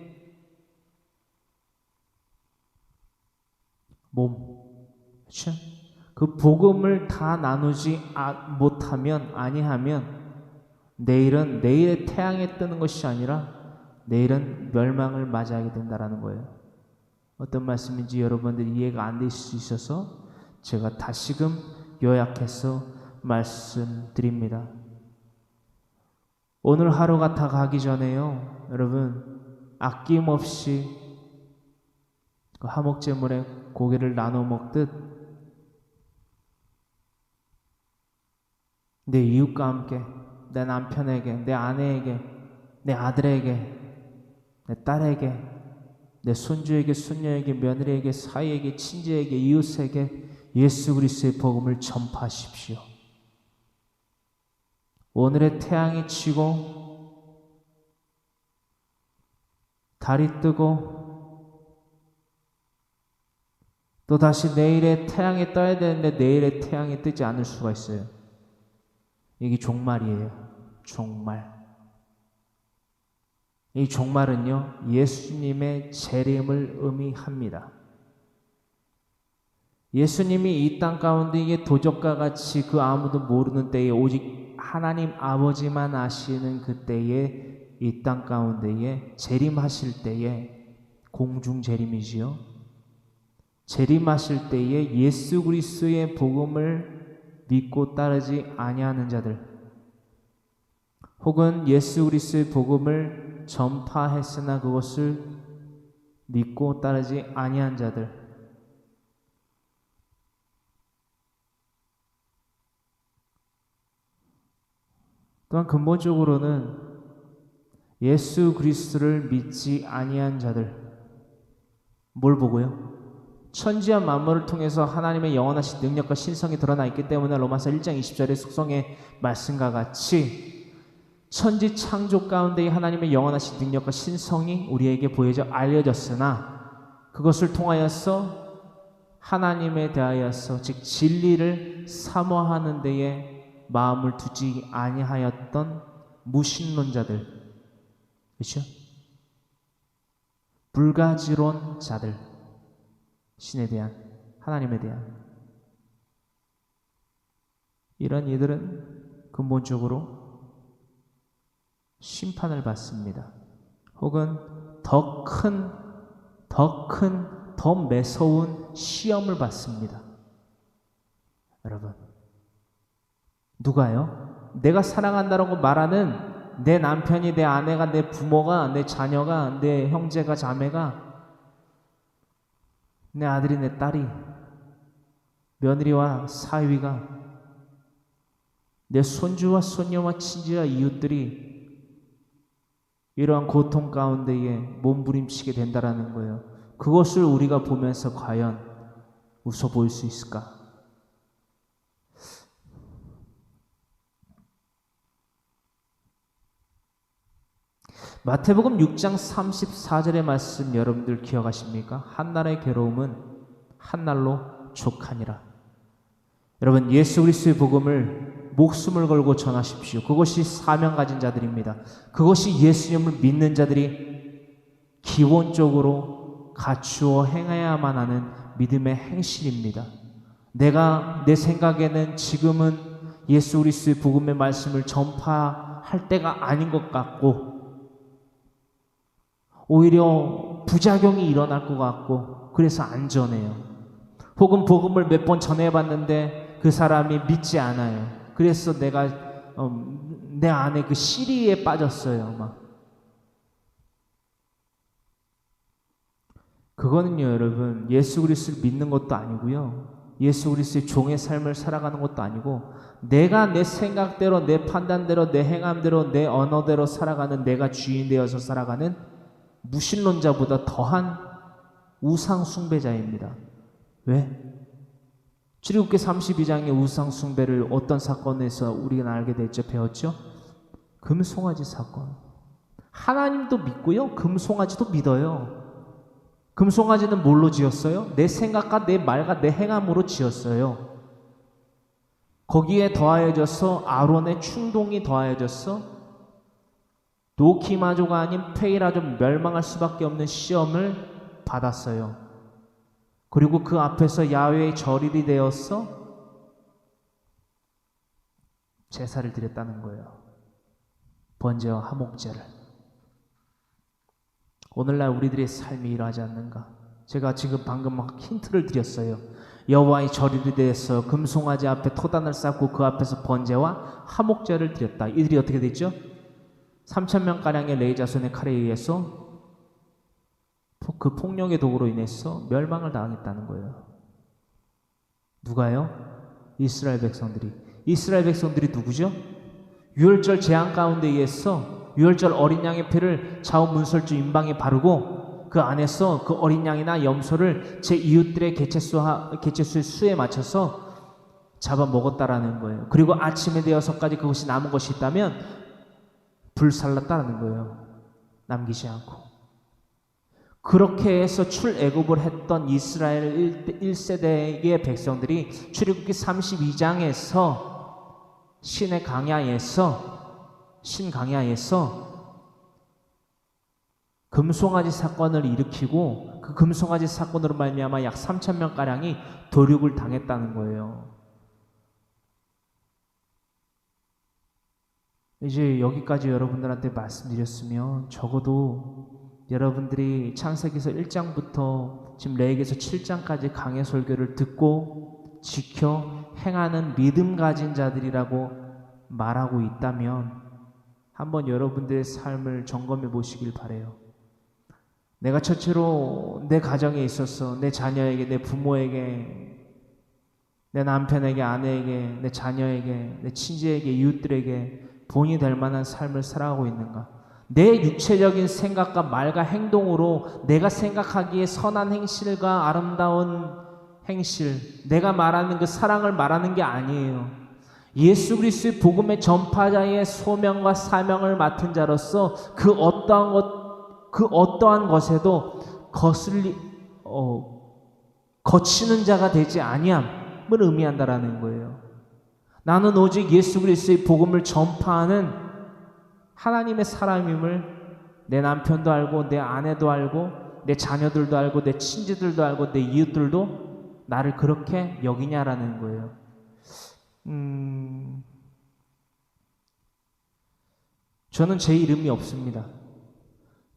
몸, 그렇죠? 그 복음을 다 나누지 못하면, 아니하면 내일은 내일의 태양에 뜨는 것이 아니라 내일은 멸망을 맞이하게 된다는 거예요. 어떤 말씀인지 여러분들이 이해가 안 되실 수 있어서 제가 다시금 요약해서 말씀드립니다. 오늘 하루가 다 가기 전에요, 여러분, 아낌없이 그 화목제물에 고기를 나눠 먹듯 내 이웃과 함께, 내 남편에게, 내 아내에게, 내 아들에게, 내 딸에게, 내 손주에게, 손녀에게, 며느리에게, 사위에게, 친지에게, 이웃에게 예수 그리스도의 복음을 전파하십시오. 오늘의 태양이 지고 달이 뜨고 또 다시 내일의 태양이 떠야 되는데 내일의 태양이 뜨지 않을 수가 있어요. 이게 종말이에요. 종말. 이 종말은요, 예수님의 재림을 의미합니다. 예수님이 이 땅 가운데 도적과 같이 그 아무도 모르는 때에 오직 하나님 아버지만 아시는 그때에 이 땅 가운데에 재림하실 때에 공중 재림이지요. 재림하실 때에 예수 그리스도의 복음을 믿고 따르지 아니하는 자들, 혹은 예수 그리스도의 복음을 전파했으나 그것을 믿고 따르지 아니한 자들, 또한 근본적으로는 예수 그리스도를 믿지 아니한 자들, 뭘 보고요? 천지와 만물을 통해서 하나님의 영원하신 능력과 신성이 드러나 있기 때문에 로마서 1장 20절의 속성의 말씀과 같이 천지 창조 가운데의 하나님의 영원하신 능력과 신성이 우리에게 보여져 알려졌으나 그것을 통하여서 하나님에 대하여서 즉 진리를 사모하는 데에 마음을 두지 아니하였던 무신론자들, 그렇죠? 불가지론 자들, 신에 대한, 하나님에 대한 이런 이들은 근본적으로 심판을 받습니다. 혹은 더 매서운 시험을 받습니다. 여러분, 누가요? 내가 사랑한다라고 말하는 내 남편이, 내 아내가, 내 부모가, 내 자녀가, 내 형제가, 자매가, 내 아들이, 내 딸이, 며느리와 사위가, 내 손주와 손녀와 친지와 이웃들이 이러한 고통 가운데에 몸부림치게 된다라는 거예요. 그것을 우리가 보면서 과연 웃어 보일 수 있을까? 마태복음 6장 34절의 말씀 여러분들 기억하십니까? 한날의 괴로움은 한날로 족하니라. 여러분, 예수 그리스도의 복음을 목숨을 걸고 전하십시오. 그것이 사명 가진 자들입니다. 그것이 예수님을 믿는 자들이 기본적으로 갖추어 행해야만 하는 믿음의 행실입니다. 내가 내 생각에는 지금은 예수 그리스도의 복음의 말씀을 전파할 때가 아닌 것 같고 오히려 부작용이 일어날 것 같고 그래서 안 전해요. 혹은 복음을 몇 번 전해봤는데 그 사람이 믿지 않아요. 그래서 내가 내 안에 그 시리에 빠졌어요. 막 그거는요, 여러분, 예수 그리스도를 믿는 것도 아니고요, 예수 그리스도의 종의 삶을 살아가는 것도 아니고 내가 내 생각대로, 내 판단대로, 내 행함대로, 내 언어대로 살아가는, 내가 주인 되어서 살아가는 무신론자보다 더한 우상 숭배자입니다. 왜? 출애굽기 32장의 우상 숭배를 어떤 사건에서 우리가 알게 됐죠? 배웠죠? 금송아지 사건. 하나님도 믿고요, 금송아지도 믿어요. 금송아지는 뭘로 지었어요? 내 생각과 내 말과 내 행함으로 지었어요. 거기에 더하여져서 아론의 충동이 더하여져서 노키마조가 아닌 페이라조, 멸망할 수밖에 없는 시험을 받았어요. 그리고 그 앞에서 야훼의 절일이 되어서 제사를 드렸다는 거예요. 번제와 화목제를. 오늘날 우리들의 삶이 이러하지 않는가? 제가 지금 방금 막 힌트를 드렸어요. 여호와의 절일에 대해서 금송아지 앞에 토단을 쌓고 그 앞에서 번제와 화목제를 드렸다. 이들이 어떻게 됐죠? 3,000명가량의 레위 자손의 칼에 의해서 그 폭력의 도구로 인해서 멸망을 당했다는 거예요. 누가요? 이스라엘 백성들이. 이스라엘 백성들이 누구죠? 유월절 재앙 가운데 의해서 유월절 어린 양의 피를 좌우 문설주 임방에 바르고 그 안에서 그 어린 양이나 염소를 제 이웃들의 개체수의 수에 맞춰서 잡아 먹었다라는 거예요. 그리고 아침에 되어서까지 그것이 남은 것이 있다면 불살랐다는 거예요. 남기지 않고. 그렇게 해서 출애굽을 했던 이스라엘 1세대의 백성들이 출애굽기 32장에서 신강야에서 금송아지 사건을 일으키고 그 금송아지 사건으로 말미암아 약 3,000명가량이 도륙을 당했다는 거예요. 이제 여기까지 여러분들한테 말씀드렸으면 적어도 여러분들이 창세기에서 1장부터 지금 레위기에서 7장까지 강해 설교를 듣고 지켜 행하는 믿음 가진 자들이라고 말하고 있다면 한번 여러분들의 삶을 점검해 보시길 바라요. 내가 첫째로 내 가정에 있어서 내 자녀에게, 내 부모에게, 내 남편에게, 아내에게, 내 자녀에게, 내 친지에게, 이웃들에게 본이 될 만한 삶을 살아가고 있는가? 내 육체적인 생각과 말과 행동으로 내가 생각하기에 선한 행실과 아름다운 행실, 내가 말하는 그 사랑을 말하는 게 아니에요. 예수 그리스도의 복음의 전파자의 소명과 사명을 맡은 자로서 그 어떠한 것에도 거치는 자가 되지 아니함을 의미한다라는 거예요. 나는 오직 예수 그리스도의 복음을 전파하는 하나님의 사람임을 내 남편도 알고 내 아내도 알고 내 자녀들도 알고 내 친지들도 알고 내 이웃들도 나를 그렇게 여기냐라는 거예요. 저는 제 이름이 없습니다.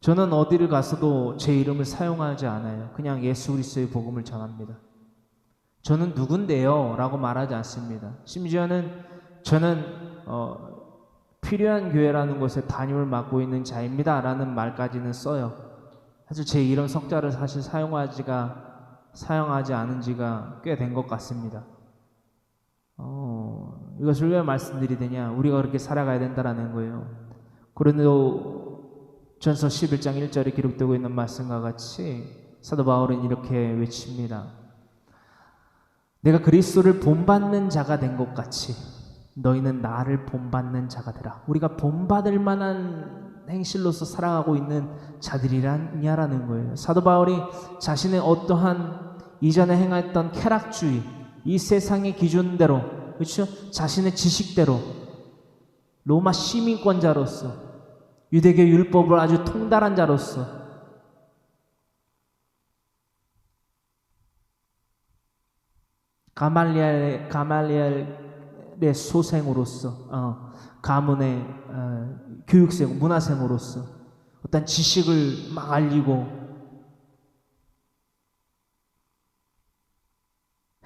저는 어디를 가서도 제 이름을 사용하지 않아요. 그냥 예수 그리스도의 복음을 전합니다. 저는 누군데요? 라고 말하지 않습니다. 심지어는 저는 필요한 교회라는 곳에 담임을 맡고 있는 자입니다 라는 말까지는 써요. 사실 제 이런 석자를 사실 사용하지 않은 지가 꽤 된 것 같습니다. 이것을 왜 말씀드리느냐? 우리가 그렇게 살아가야 된다라는 거예요. 고린도전서 11장 1절에 기록되고 있는 말씀과 같이 사도 바울은 이렇게 외칩니다. 내가 그리스도를 본받는 자가 된 것 같이 너희는 나를 본받는 자가 되라. 우리가 본받을 만한 행실로서 살아가고 있는 자들이라는 거예요. 사도 바울이 자신의 어떠한 이전에 행했던 쾌락주의, 이 세상의 기준대로, 그렇죠? 자신의 지식대로 로마 시민권자로서 유대교 율법을 아주 통달한 자로서 가말리엘의 소생으로서 가문의 교육생, 문화생으로서 어떤 지식을 막 알리고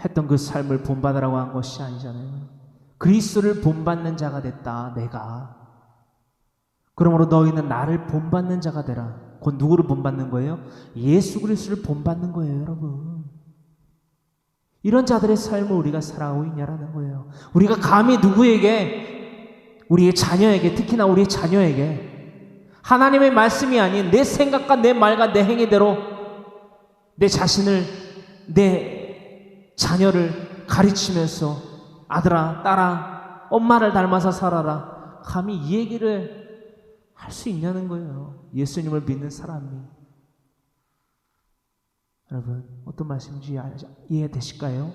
했던 그 삶을 본받으라고 한 것이 아니잖아요. 그리스도를 본받는 자가 됐다, 내가. 그러므로 너희는 나를 본받는 자가 되라. 곧 누구를 본받는 거예요? 예수 그리스도를 본받는 거예요, 여러분. 이런 자들의 삶을 우리가 살아가고 있냐라는 거예요. 우리가 감히 누구에게, 우리의 자녀에게, 특히나 우리의 자녀에게 하나님의 말씀이 아닌 내 생각과 내 말과 내 행위대로 내 자신을, 내 자녀를 가르치면서 아들아, 딸아, 엄마를 닮아서 살아라. 감히 이 얘기를 할 수 있냐는 거예요. 예수님을 믿는 사람이. 여러분, 어떤 말씀인지 이해되실까요?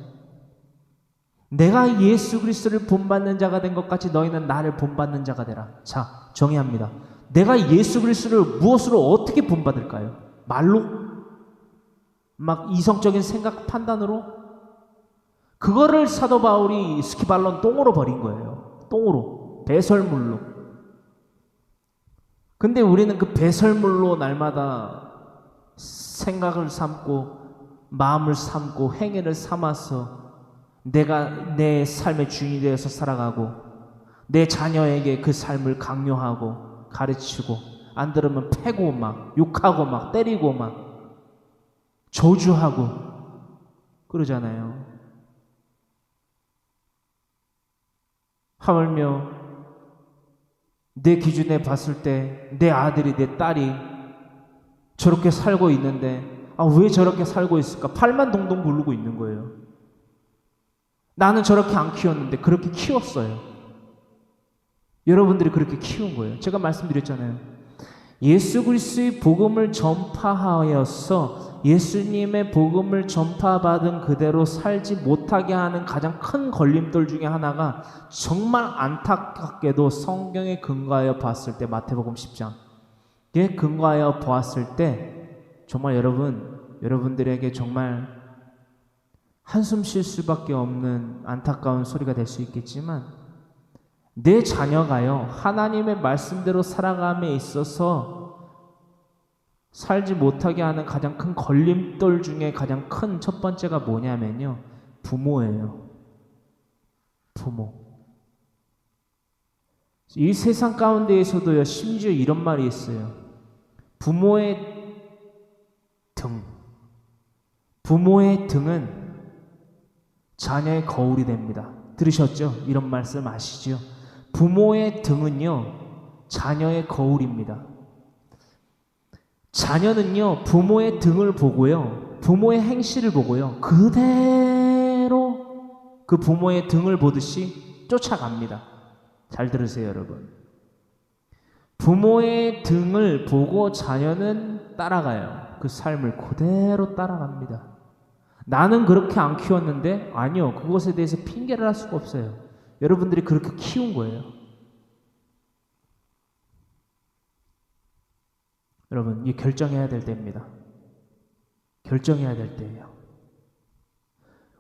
내가 예수 그리스도를 본받는 자가 된 것 같이 너희는 나를 본받는 자가 되라. 자, 정의합니다. 내가 예수 그리스도를 무엇으로 어떻게 본받을까요? 말로? 막 이성적인 생각 판단으로? 그거를 사도 바울이 스키발론 똥으로 버린 거예요. 똥으로, 배설물로. 근데 우리는 그 배설물로 날마다 생각을 삼고 마음을 삼고 행위를 삼아서 내가 내 삶의 주인이 되어서 살아가고 내 자녀에게 그 삶을 강요하고 가르치고 안 들으면 패고 막 욕하고 막 때리고 막 저주하고 그러잖아요. 하물며 내 기준에 봤을 때 내 아들이 내 딸이 저렇게 살고 있는데 왜 저렇게 살고 있을까? 팔만 동동 구르고 있는 거예요. 나는 저렇게 안 키웠는데 그렇게 키웠어요. 여러분들이 그렇게 키운 거예요. 제가 말씀드렸잖아요. 예수 그리스도의 복음을 전파하여서 예수님의 복음을 전파받은 그대로 살지 못하게 하는 가장 큰 걸림돌 중에 하나가 정말 안타깝게도 성경에 근거하여 봤을 때 마태복음 10장에 근거하여 보았을 때 정말 여러분들에게 정말 한숨 쉴 수밖에 없는 안타까운 소리가 될 수 있겠지만 내 자녀가요 하나님의 말씀대로 살아감에 있어서 살지 못하게 하는 가장 큰 걸림돌 중에 가장 큰 첫 번째가 뭐냐면요 부모예요. 부모. 이 세상 가운데에서도요 심지어 이런 말이 있어요. 부모의 등은 자녀의 거울이 됩니다. 들으셨죠? 이런 말씀 아시죠? 부모의 등은요 자녀의 거울입니다. 자녀는요 부모의 등을 보고요 부모의 행실을 보고요 그대로 그 부모의 등을 보듯이 쫓아갑니다. 잘 들으세요 여러분. 부모의 등을 보고 자녀는 따라가요. 그 삶을 그대로 따라갑니다. 나는 그렇게 안 키웠는데 아니요. 그것에 대해서 핑계를 할 수가 없어요. 여러분들이 그렇게 키운 거예요. 여러분, 이 결정해야 될 때입니다. 결정해야 될 때예요.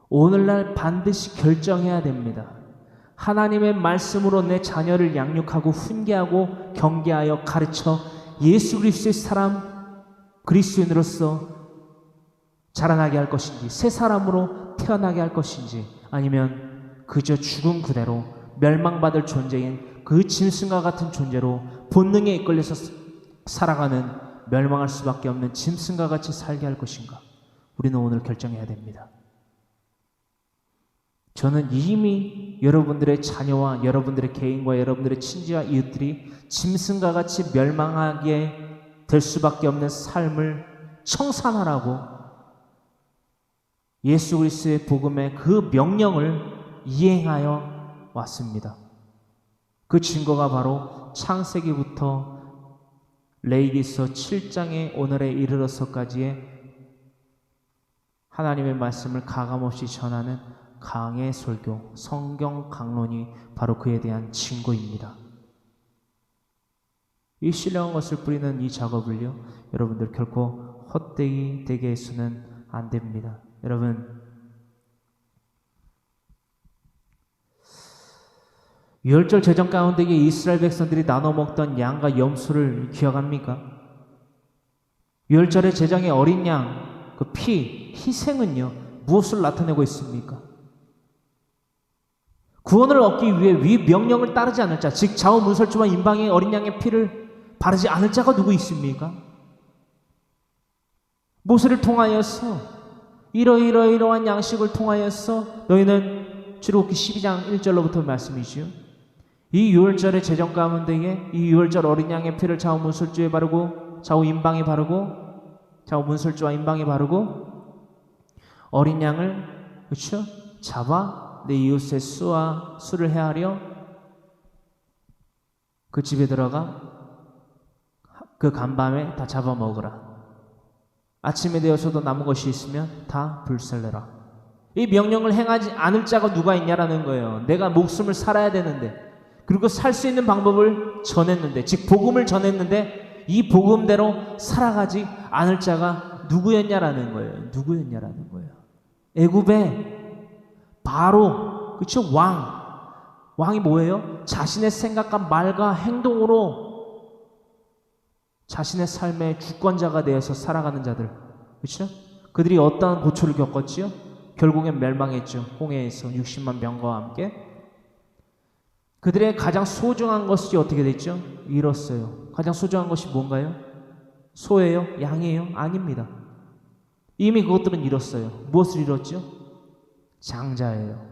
오늘날 반드시 결정해야 됩니다. 하나님의 말씀으로 내 자녀를 양육하고 훈계하고 경계하여 가르쳐 예수 그리스도의 사람 그리스도인으로서 자라나게 할 것인지 새 사람으로 태어나게 할 것인지 아니면 그저 죽은 그대로 멸망받을 존재인 그 짐승과 같은 존재로 본능에 이끌려서 살아가는 멸망할 수밖에 없는 짐승과 같이 살게 할 것인가 우리는 오늘 결정해야 됩니다. 저는 이미 여러분들의 자녀와 여러분들의 개인과 여러분들의 친지와 이웃들이 짐승과 같이 멸망하게 될 수밖에 없는 삶을 청산하라고 예수 그리스도의 복음의 그 명령을 이행하여 왔습니다. 그 증거가 바로 창세기부터 레위기서 7장의 오늘에 이르러서까지의 하나님의 말씀을 가감없이 전하는 강의 설교, 성경 강론이 바로 그에 대한 증거입니다. 이 신령한 것을 뿌리는 이 작업을요, 여러분들 결코 헛되이 되게 해서는 안 됩니다. 여러분, 유월절 제정 가운데 이스라엘 백성들이 나눠 먹던 양과 염소를 기억합니까? 유월절의 제정의 어린 양, 그 피, 희생은요, 무엇을 나타내고 있습니까? 구원을 얻기 위해 위 명령을 따르지 않을 자, 즉 좌우 문설주와 임방의 어린 양의 피를 바르지 않을 자가 누구 있습니까? 모세를 통하여서 이러이러한 양식을 통하여서 너희는 출애굽기 12장 1절로부터 말씀이지요. 이 유월절의 제정 가운데에 이 유월절 어린 양의 피를 좌우 문설주에 바르고 좌우 임방에 바르고 좌우 문설주와 임방에 바르고 어린 양을 그렇죠? 잡아 내 이웃의 수를 헤아려 그 집에 들어가 그 간밤에 다 잡아먹으라. 아침에 되어서도 남은 것이 있으면 다 불살내라. 이 명령을 행하지 않을 자가 누가 있냐라는 거예요. 내가 목숨을 살아야 되는데 그리고 살 수 있는 방법을 전했는데 즉 복음을 전했는데 이 복음대로 살아가지 않을 자가 누구였냐라는 거예요. 누구였냐라는 거예요. 애굽의 바로 그렇죠? 왕이 뭐예요? 자신의 생각과 말과 행동으로 자신의 삶의 주권자가 되어서 살아가는 자들, 그렇죠? 그들이 어떠한 고초를 겪었지요? 결국엔 멸망했죠. 홍해에서 60만 병거와 함께. 그들의 가장 소중한 것이 어떻게 됐죠? 잃었어요. 가장 소중한 것이 뭔가요? 소예요? 양이에요? 아닙니다. 이미 그것들은 잃었어요. 무엇을 잃었죠? 장자예요.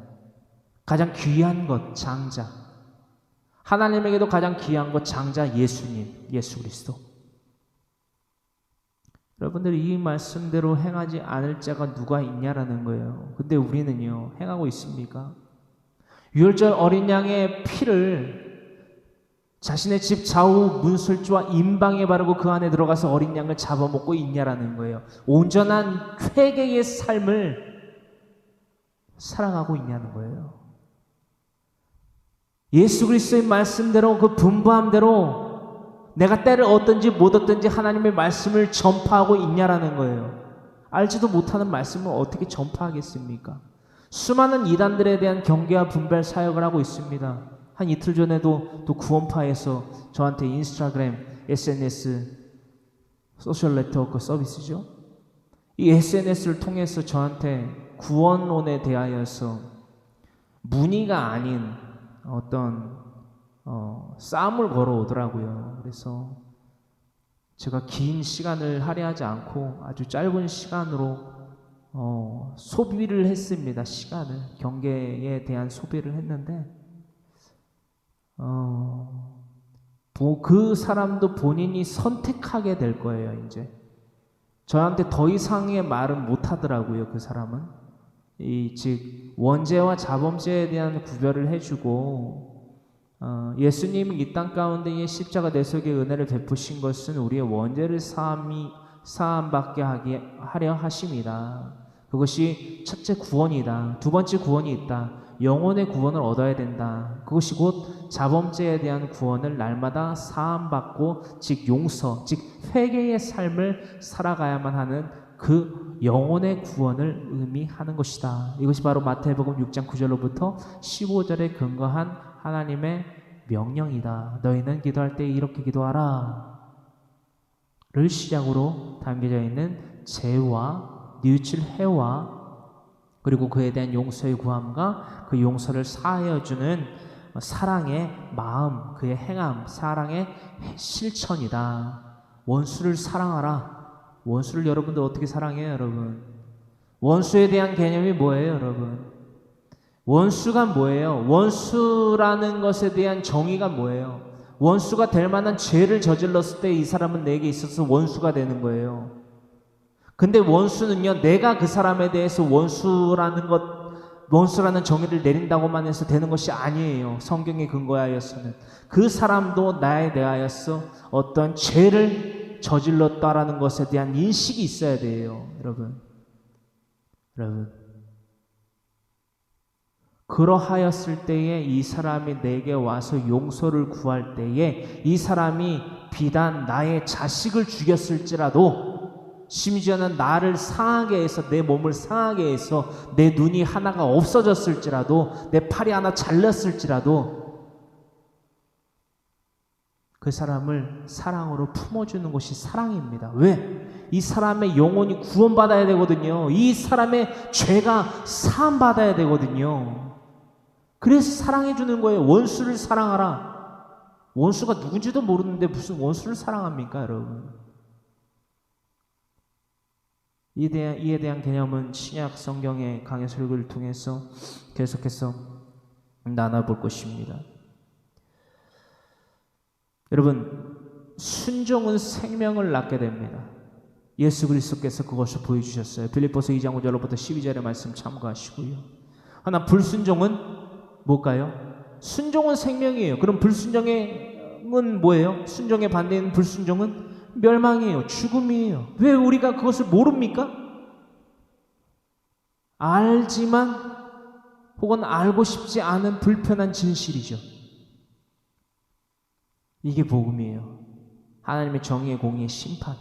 가장 귀한 것, 장자. 하나님에게도 가장 귀한 것, 장자 예수님, 예수 그리스도. 여러분들이 이 말씀대로 행하지 않을 자가 누가 있냐라는 거예요. 근데 우리는요, 행하고 있습니까? 유월절 어린 양의 피를 자신의 집 좌우 문설주와 임방에 바르고 그 안에 들어가서 어린 양을 잡아먹고 있냐라는 거예요. 온전한 회개의 삶을 살아가고 있냐는 거예요. 예수 그리스도의 말씀대로 그 분부함대로 내가 때를 얻든지 못 얻든지 하나님의 말씀을 전파하고 있냐라는 거예요. 알지도 못하는 말씀을 어떻게 전파하겠습니까? 수많은 이단들에 대한 경계와 분별 사역을 하고 있습니다. 한 이틀 전에도 또 구원파에서 저한테 인스타그램, SNS, 소셜 네트워크 서비스죠. 이 SNS를 통해서 저한테 구원론에 대하여서 문의가 아닌 어떤 싸움을 걸어오더라고요. 그래서 제가 긴 시간을 할애하지 않고 아주 짧은 시간으로 소비를 했습니다. 시간을, 경계에 대한 소비를 했는데 그 사람도 본인이 선택하게 될 거예요. 이제 저한테 더 이상의 말은 못 하더라고요. 그 사람은 즉 원죄와 자범죄에 대한 구별을 해주고 예수님이 이 땅 가운데에 십자가 내속의 은혜를 베푸신 것은 우리의 원죄를 사함받게 하려 하심이다. 그것이 첫째 구원이다. 두 번째 구원이 있다. 영혼의 구원을 얻어야 된다. 그것이 곧 자범죄에 대한 구원을 날마다 사함받고 즉 용서, 즉 회개의 삶을 살아가야만 하는 그 영혼의 구원을 의미하는 것이다. 이것이 바로 마태복음 6장 9절로부터 15절에 근거한 하나님의 명령이다. 너희는 기도할 때 이렇게 기도하라 를 시작으로 담겨져 있는 죄와 뉘우칠 해와 그리고 그에 대한 용서의 구함과 그 용서를 사하여주는 사랑의 마음, 그의 행함, 사랑의 실천이다. 원수를 사랑하라. 원수를 여러분들 어떻게 사랑해요, 여러분? 원수에 대한 개념이 뭐예요, 여러분? 원수가 뭐예요? 원수라는 것에 대한 정의가 뭐예요? 원수가 될 만한 죄를 저질렀을 때 이 사람은 내게 있어서 원수가 되는 거예요. 근데 원수는요, 내가 그 사람에 대해서 원수라는 정의를 내린다고만 해서 되는 것이 아니에요. 성경에 근거하여서는 그 사람도 나에 대하여서 어떤 죄를 저질렀다라는 것에 대한 인식이 있어야 돼요. 여러분 그러하였을 때에 이 사람이 내게 와서 용서를 구할 때에 이 사람이 비단 나의 자식을 죽였을지라도 심지어는 나를 상하게 해서 내 몸을 상하게 해서 내 눈이 하나가 없어졌을지라도 내 팔이 하나 잘렸을지라도 그 사람을 사랑으로 품어주는 것이 사랑입니다. 왜? 이 사람의 영혼이 구원받아야 되거든요. 이 사람의 죄가 사함받아야 되거든요. 그래서 사랑해주는 거예요. 원수를 사랑하라. 원수가 누군지도 모르는데 무슨 원수를 사랑합니까, 여러분? 이에 대한 개념은 신약 성경의 강해 설교를 통해서 계속해서 나눠볼 것입니다. 여러분, 순종은 생명을 낳게 됩니다. 예수 그리스도께서 그것을 보여주셨어요. 빌립보서 2장 5절로부터 12절의 말씀 참고하시고요. 하나, 불순종은 뭘까요? 순종은 생명이에요. 그럼 불순종은 뭐예요? 순종의 반대인 불순종은 멸망이에요. 죽음이에요. 왜 우리가 그것을 모릅니까? 알지만 혹은 알고 싶지 않은 불편한 진실이죠. 이게 복음이에요. 하나님의 정의의 공의의 심판.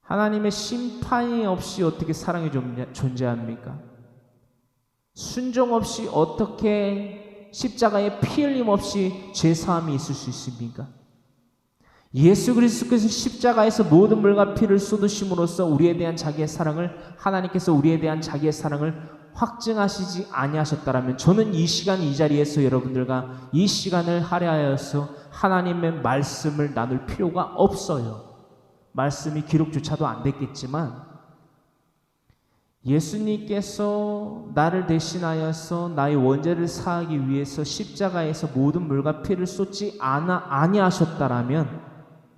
하나님의 심판이 없이 어떻게 사랑이 존재합니까? 순종 없이 어떻게 십자가에 피 흘림 없이 죄사함이 있을 수 있습니까? 예수 그리스도께서 십자가에서 모든 물과 피를 쏟으심으로써 우리에 대한 자기의 사랑을, 하나님께서 우리에 대한 자기의 사랑을 확증하시지 아니하셨다라면, 저는 이 시간 이 자리에서 여러분들과 이 시간을 할애하여서 하나님의 말씀을 나눌 필요가 없어요. 말씀이 기록조차도 안 됐겠지만 예수님께서 나를 대신하여서 나의 원죄를 사하기 위해서 십자가에서 모든 물과 피를 쏟지 아니하셨다라면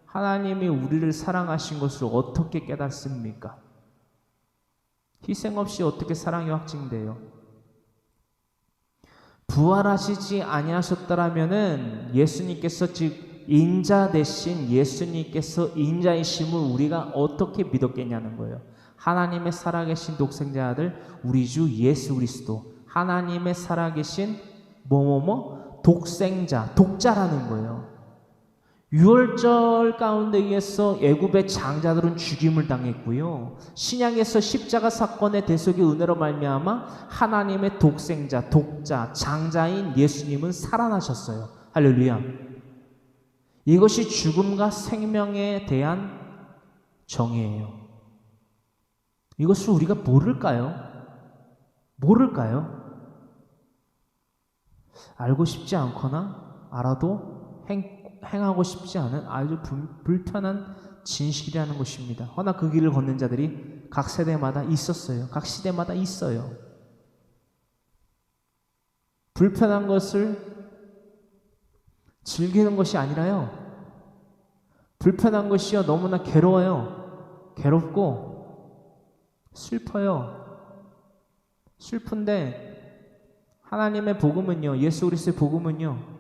하나님이 우리를 사랑하신 것을 어떻게 깨닫습니까? 희생 없이 어떻게 사랑이 확증돼요? 부활하시지 아니하셨다라면은 예수님께서, 즉 인자 대신 예수님께서 인자이심을 우리가 어떻게 믿었겠냐는 거예요. 하나님의 살아계신 독생자 아들 우리 주 예수 그리스도, 하나님의 살아계신 독생자, 독자라는 거예요. 유월절 가운데에서 애굽의 장자들은 죽임을 당했고요. 신약에서 십자가 사건의 대속의 은혜로 말미암아 하나님의 독생자, 독자, 장자인 예수님은 살아나셨어요. 할렐루야. 이것이 죽음과 생명에 대한 정의예요. 이것을 우리가 모를까요? 알고 싶지 않거나 알아도 행하고 싶지 않은 아주 불편한 진실이라는 것입니다. 허나 그 길을 걷는 자들이 각 세대마다 있었어요. 각 시대마다 있어요. 불편한 것을 즐기는 것이 아니라요, 불편한 것이요 너무나 괴로워요. 괴롭고 슬퍼요. 슬픈데 하나님의 복음은요, 예수 그리스도의 복음은요,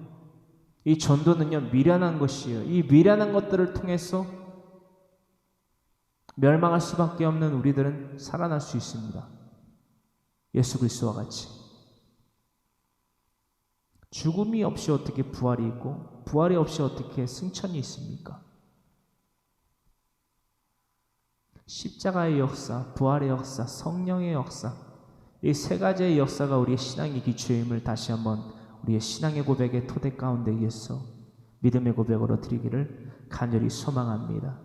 이 전도는요 미련한 것이에요. 이 미련한 것들을 통해서 멸망할 수밖에 없는 우리들은 살아날 수 있습니다. 예수 그리스도와 같이. 죽음이 없이 어떻게 부활이 있고 부활이 없이 어떻게 승천이 있습니까? 십자가의 역사, 부활의 역사, 성령의 역사, 이 세 가지의 역사가 우리의 신앙의 기초임을 다시 한번 우리의 신앙의 고백의 토대 가운데에서 믿음의 고백으로 드리기를 간절히 소망합니다.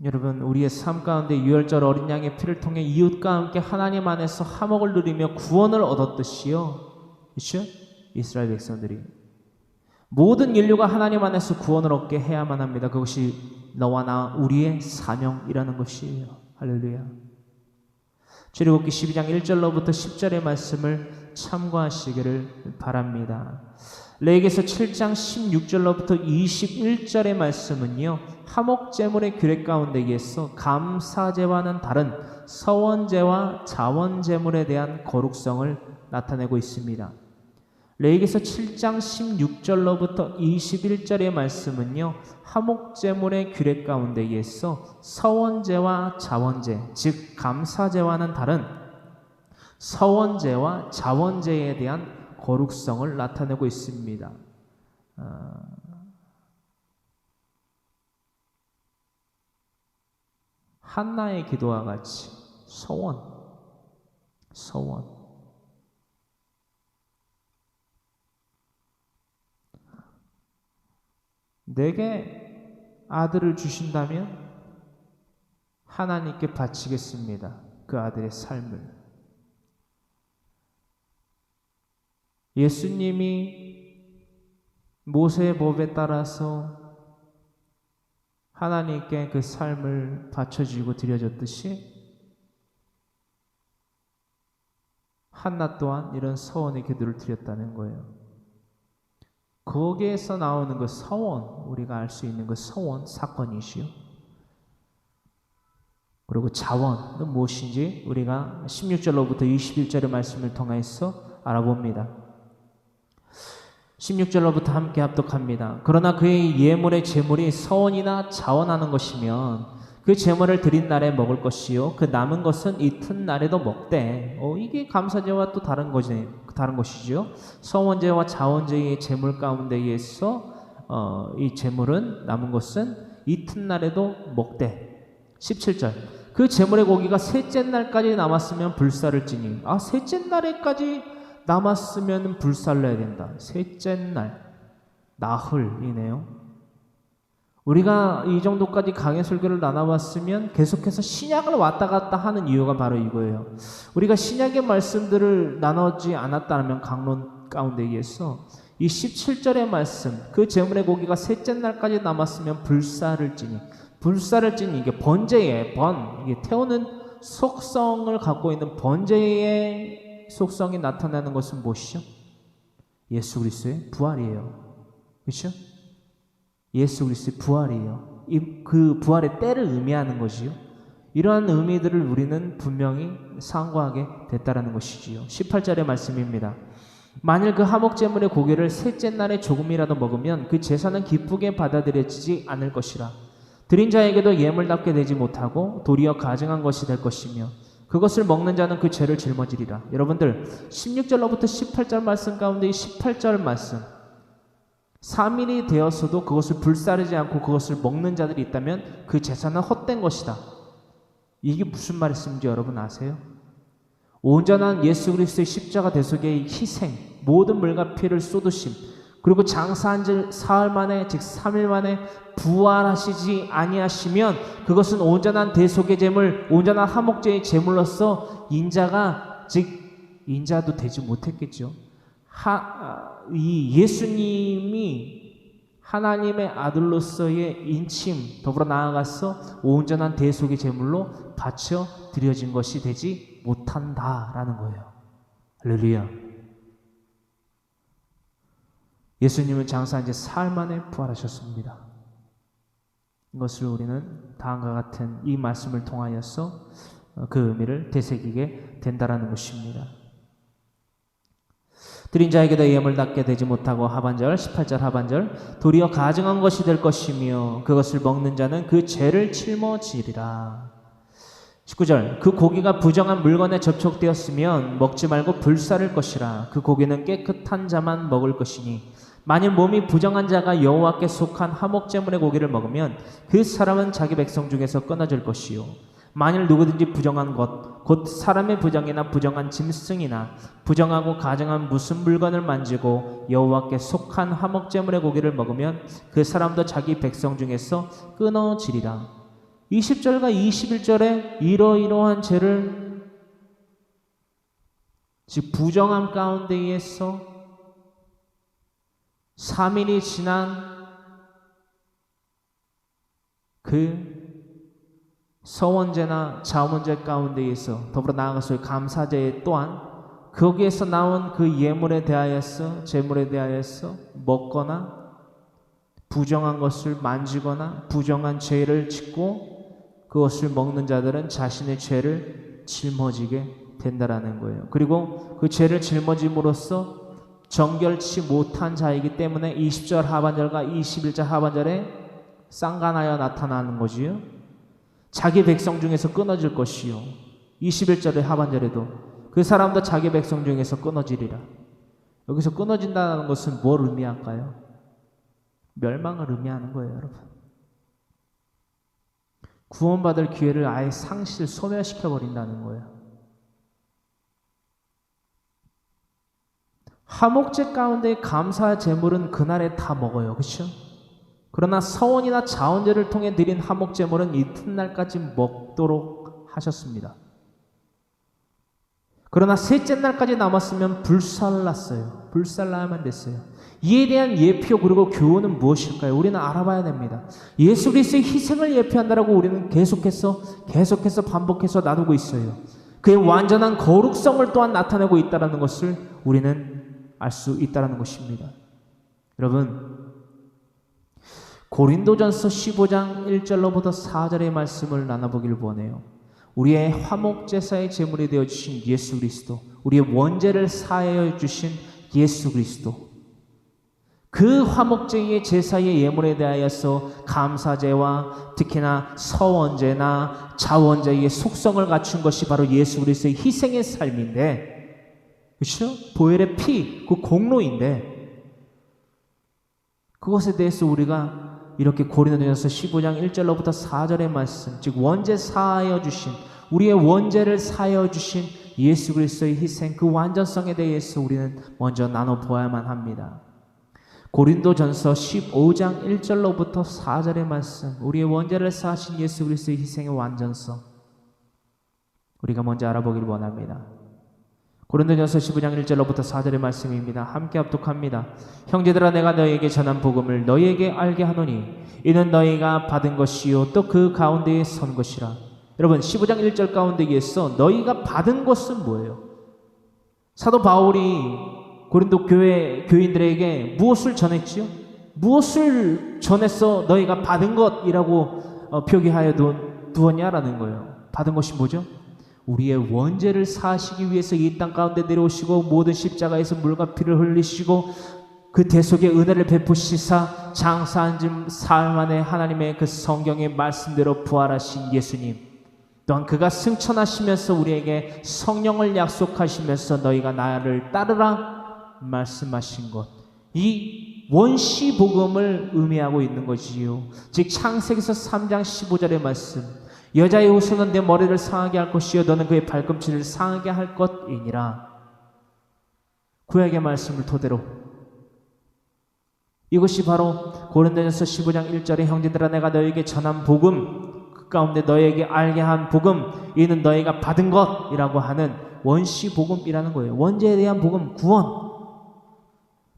여러분, 우리의 삶 가운데 유월절 어린 양의 피를 통해 이웃과 함께 하나님 안에서 화목을 누리며 구원을 얻었듯이요, 그렇죠? 이스라엘 백성들이 모든 인류가 하나님 안에서 구원을 얻게 해야만 합니다. 그것이 너와 나 우리의 사명이라는 것이에요. 할렐루야. 출애굽기 12장 1절로부터 10절의 말씀을 참고하시기를 바랍니다. 레위기서 7장 16절로부터 21절의 말씀은요, 화목제물의 규례 가운데에서 감사제와는 다른 서원제와 자원제물에 대한 거룩성을 나타내고 있습니다. 레위기서 7장 16절로부터 21절의 말씀은요, 화목제물의 규례 가운데에서 서원제와 자원제, 즉 감사제와는 다른 서원제와 자원제에 대한 거룩성을 나타내고 있습니다. 한나의 기도와 같이 서원. 내게 아들을 주신다면 하나님께 바치겠습니다. 그 아들의 삶을. 예수님이 모세의 법에 따라서 하나님께 그 삶을 바쳐주고 드려졌듯이 한나 또한 이런 서원의 기도를 드렸다는 거예요. 거기에서 나오는 그 서원, 우리가 알 수 있는 그 서원 사건이시요. 그리고 자원은 무엇인지 우리가 16절로부터 21절의 말씀을 통해서 알아봅니다. 16절로부터 함께 합독합니다. 그러나 그의 예물의 제물이 서원이나 자원하는 것이면 그 제물을 드린 날에 먹을 것이요, 그 남은 것은 이튿날에도 먹되. 이게 감사제와 또 다른 것이죠. 서원제와 자원제의 제물 가운데에서 이 제물은, 남은 것은 이튿날에도 먹되. 17절. 그 제물의 고기가 셋째 날까지 남았으면 불사를 지니. 셋째 날에까지 남았으면 불살라야 된다. 셋째 날, 나흘이네요. 우리가 이 정도까지 강해 설교를 나눠봤으면 계속해서 신약을 왔다 갔다 하는 이유가 바로 이거예요. 우리가 신약의 말씀들을 나누지 않았다면 강론 가운데 의해서 이 17절의 말씀, 그 제물의 고기가 셋째 날까지 남았으면 불살을 찌니, 이게 번제의 이게 태우는 속성을 갖고 있는 번제의 속성이 나타나는 것은 무엇이죠? 예수 그리스도의 부활이에요. 그렇죠? 예수 그리스도의 부활이에요. 그 부활의 때를 의미하는 것이요. 이러한 의미들을 우리는 분명히 상고하게 됐다라는 것이지요. 18절의 말씀입니다. 만일 그 화목제물의 고기를 셋째 날에 조금이라도 먹으면 그 제사는 기쁘게 받아들여지지 않을 것이라. 드린 자에게도 예물답게 되지 못하고 도리어 가증한 것이 될 것이며 그것을 먹는 자는 그 죄를 짊어지리라. 여러분들 16절로부터 18절 말씀 가운데 이 18절 말씀 3일이 되었어도 그것을 불사르지 않고 그것을 먹는 자들이 있다면 그 제사는 헛된 것이다. 이게 무슨 말씀인지 여러분 아세요? 온전한 예수 그리스도의 십자가 대속의 희생, 모든 물과 피를 쏟으심, 그리고 장사한 지 사흘 만에 즉 3일 만에 부활하시지 아니하시면 그것은 온전한 대속의 제물, 온전한 화목제의 제물로서 인자가 즉 인자도 되지 못했겠죠. 이 예수님이 하나님의 아들로서의 인침 더불어 나아가서 온전한 대속의 제물로 바쳐 드려진 것이 되지 못한다라는 거예요. 할렐루야. 예수님은 장사한 지 사흘 만에 부활하셨습니다. 이것을 우리는 다음과 같은 이 말씀을 통하여서 그 의미를 되새기게 된다라는 것입니다. 드린 자에게도 예물답게 되지 못하고 하반절 18절 하반절 도리어 가증한 것이 될 것이며 그것을 먹는 자는 그 죄를 짊어지리라. 19절 그 고기가 부정한 물건에 접촉되었으면 먹지 말고 불사를 것이라. 그 고기는 깨끗한 자만 먹을 것이니 만일 몸이 부정한 자가 여호와께 속한 화목제물의 고기를 먹으면 그 사람은 자기 백성 중에서 끊어질 것이요 만일 누구든지 부정한 것, 곧 사람의 부정이나 부정한 짐승이나 부정하고 가증한 무슨 물건을 만지고 여호와께 속한 화목제물의 고기를 먹으면 그 사람도 자기 백성 중에서 끊어지리라. 20절과 21절에 이러이러한 죄를 즉 부정함 가운데에서 3일이 지난 그 서원제나 자원제 가운데에서 더불어 나아가서 감사제 또한 거기에서 나온 그 예물에 대하여서 제물에 대하여서 먹거나 부정한 것을 만지거나 부정한 죄를 짓고 그것을 먹는 자들은 자신의 죄를 짊어지게 된다라는 거예요. 그리고 그 죄를 짊어짐으로써 정결치 못한 자이기 때문에 20절 하반절과 21절 하반절에 쌍간하여 나타나는 거지요. 자기 백성 중에서 끊어질 것이요 21절의 하반절에도 그 사람도 자기 백성 중에서 끊어지리라. 여기서 끊어진다는 것은 뭘 의미할까요? 멸망을 의미하는 거예요, 여러분. 구원받을 기회를 아예 소멸시켜버린다는 거예요. 화목제 가운데 감사 제물은 그날에 다 먹어요. 그렇죠? 그러나 서원이나 자원제를 통해 드린 화목제물은 이튿날까지 먹도록 하셨습니다. 그러나 셋째 날까지 남았으면 불살랐어요. 불살라야만 됐어요. 이에 대한 예표 그리고 교훈은 무엇일까요? 우리는 알아봐야 됩니다. 예수 그리스도의 희생을 예표한다라고 우리는 계속해서 반복해서 나누고 있어요. 그의 완전한 거룩성을 또한 나타내고 있다는 것을 우리는 알 수 있다는 것입니다. 여러분, 고린도전서 15장 1절로부터 4절의 말씀을 나눠보기를 원해요. 우리의 화목제사의 제물이 되어주신 예수 그리스도, 우리의 원죄를 사하여 주신 예수 그리스도, 그 화목제의 제사의 예물에 대하여서 감사제와 특히나 서원제나 자원제의 속성을 갖춘 것이 바로 예수 그리스도의 희생의 삶인데, 그렇죠? 보혈의 피, 그 공로인데 그것에 대해서 우리가 이렇게 고린도전서 15장 1절로부터 4절의 말씀, 즉 원죄 사하여 주신, 우리의 원죄를 사하여 주신 예수 그리스도의 희생, 그 완전성에 대해서 우리는 먼저 나눠보아야만 합니다. 고린도전서 15장 1절로부터 4절의 말씀, 우리의 원죄를 사하신 예수 그리스도의 희생의 완전성, 우리가 먼저 알아보기를 원합니다. 고린도전서 15장 1절로부터 4절의 말씀입니다. 함께 합독합니다. 형제들아, 내가 너희에게 전한 복음을 너희에게 알게 하노니 이는 너희가 받은 것이요 또 그 가운데에 선 것이라. 여러분, 15장 1절 가운데에서 너희가 받은 것은 뭐예요? 사도 바울이 고린도 교인들에게 무엇을 전했지요? 무엇을 전해서 너희가 받은 것이라고 표기하여 두었냐라는 거예요. 받은 것이 뭐죠? 우리의 원죄를 사하시기 위해서 이 땅 가운데 내려오시고 모든 십자가에서 물과 피를 흘리시고 그 대속의 은혜를 베푸시사 장사한 지 사흘 만에 하나님의 그 성경의 말씀대로 부활하신 예수님, 또한 그가 승천하시면서 우리에게 성령을 약속하시면서 너희가 나를 따르라 말씀하신 것, 이 원시 복음을 의미하고 있는 것이요. 즉 창세기서 3장 15절의 말씀, 여자의 후손은 내 머리를 상하게 할 것이요 너는 그의 발꿈치를 상하게 할 것이니라. 구약의 말씀을 토대로 이것이 바로 고린도전서 15장 1절에 형제들아, 내가 너에게 전한 복음, 그 가운데 너에게 알게 한 복음, 이는 너희가 받은 것이라고 하는 원시 복음이라는 거예요. 원죄에 대한 복음, 구원,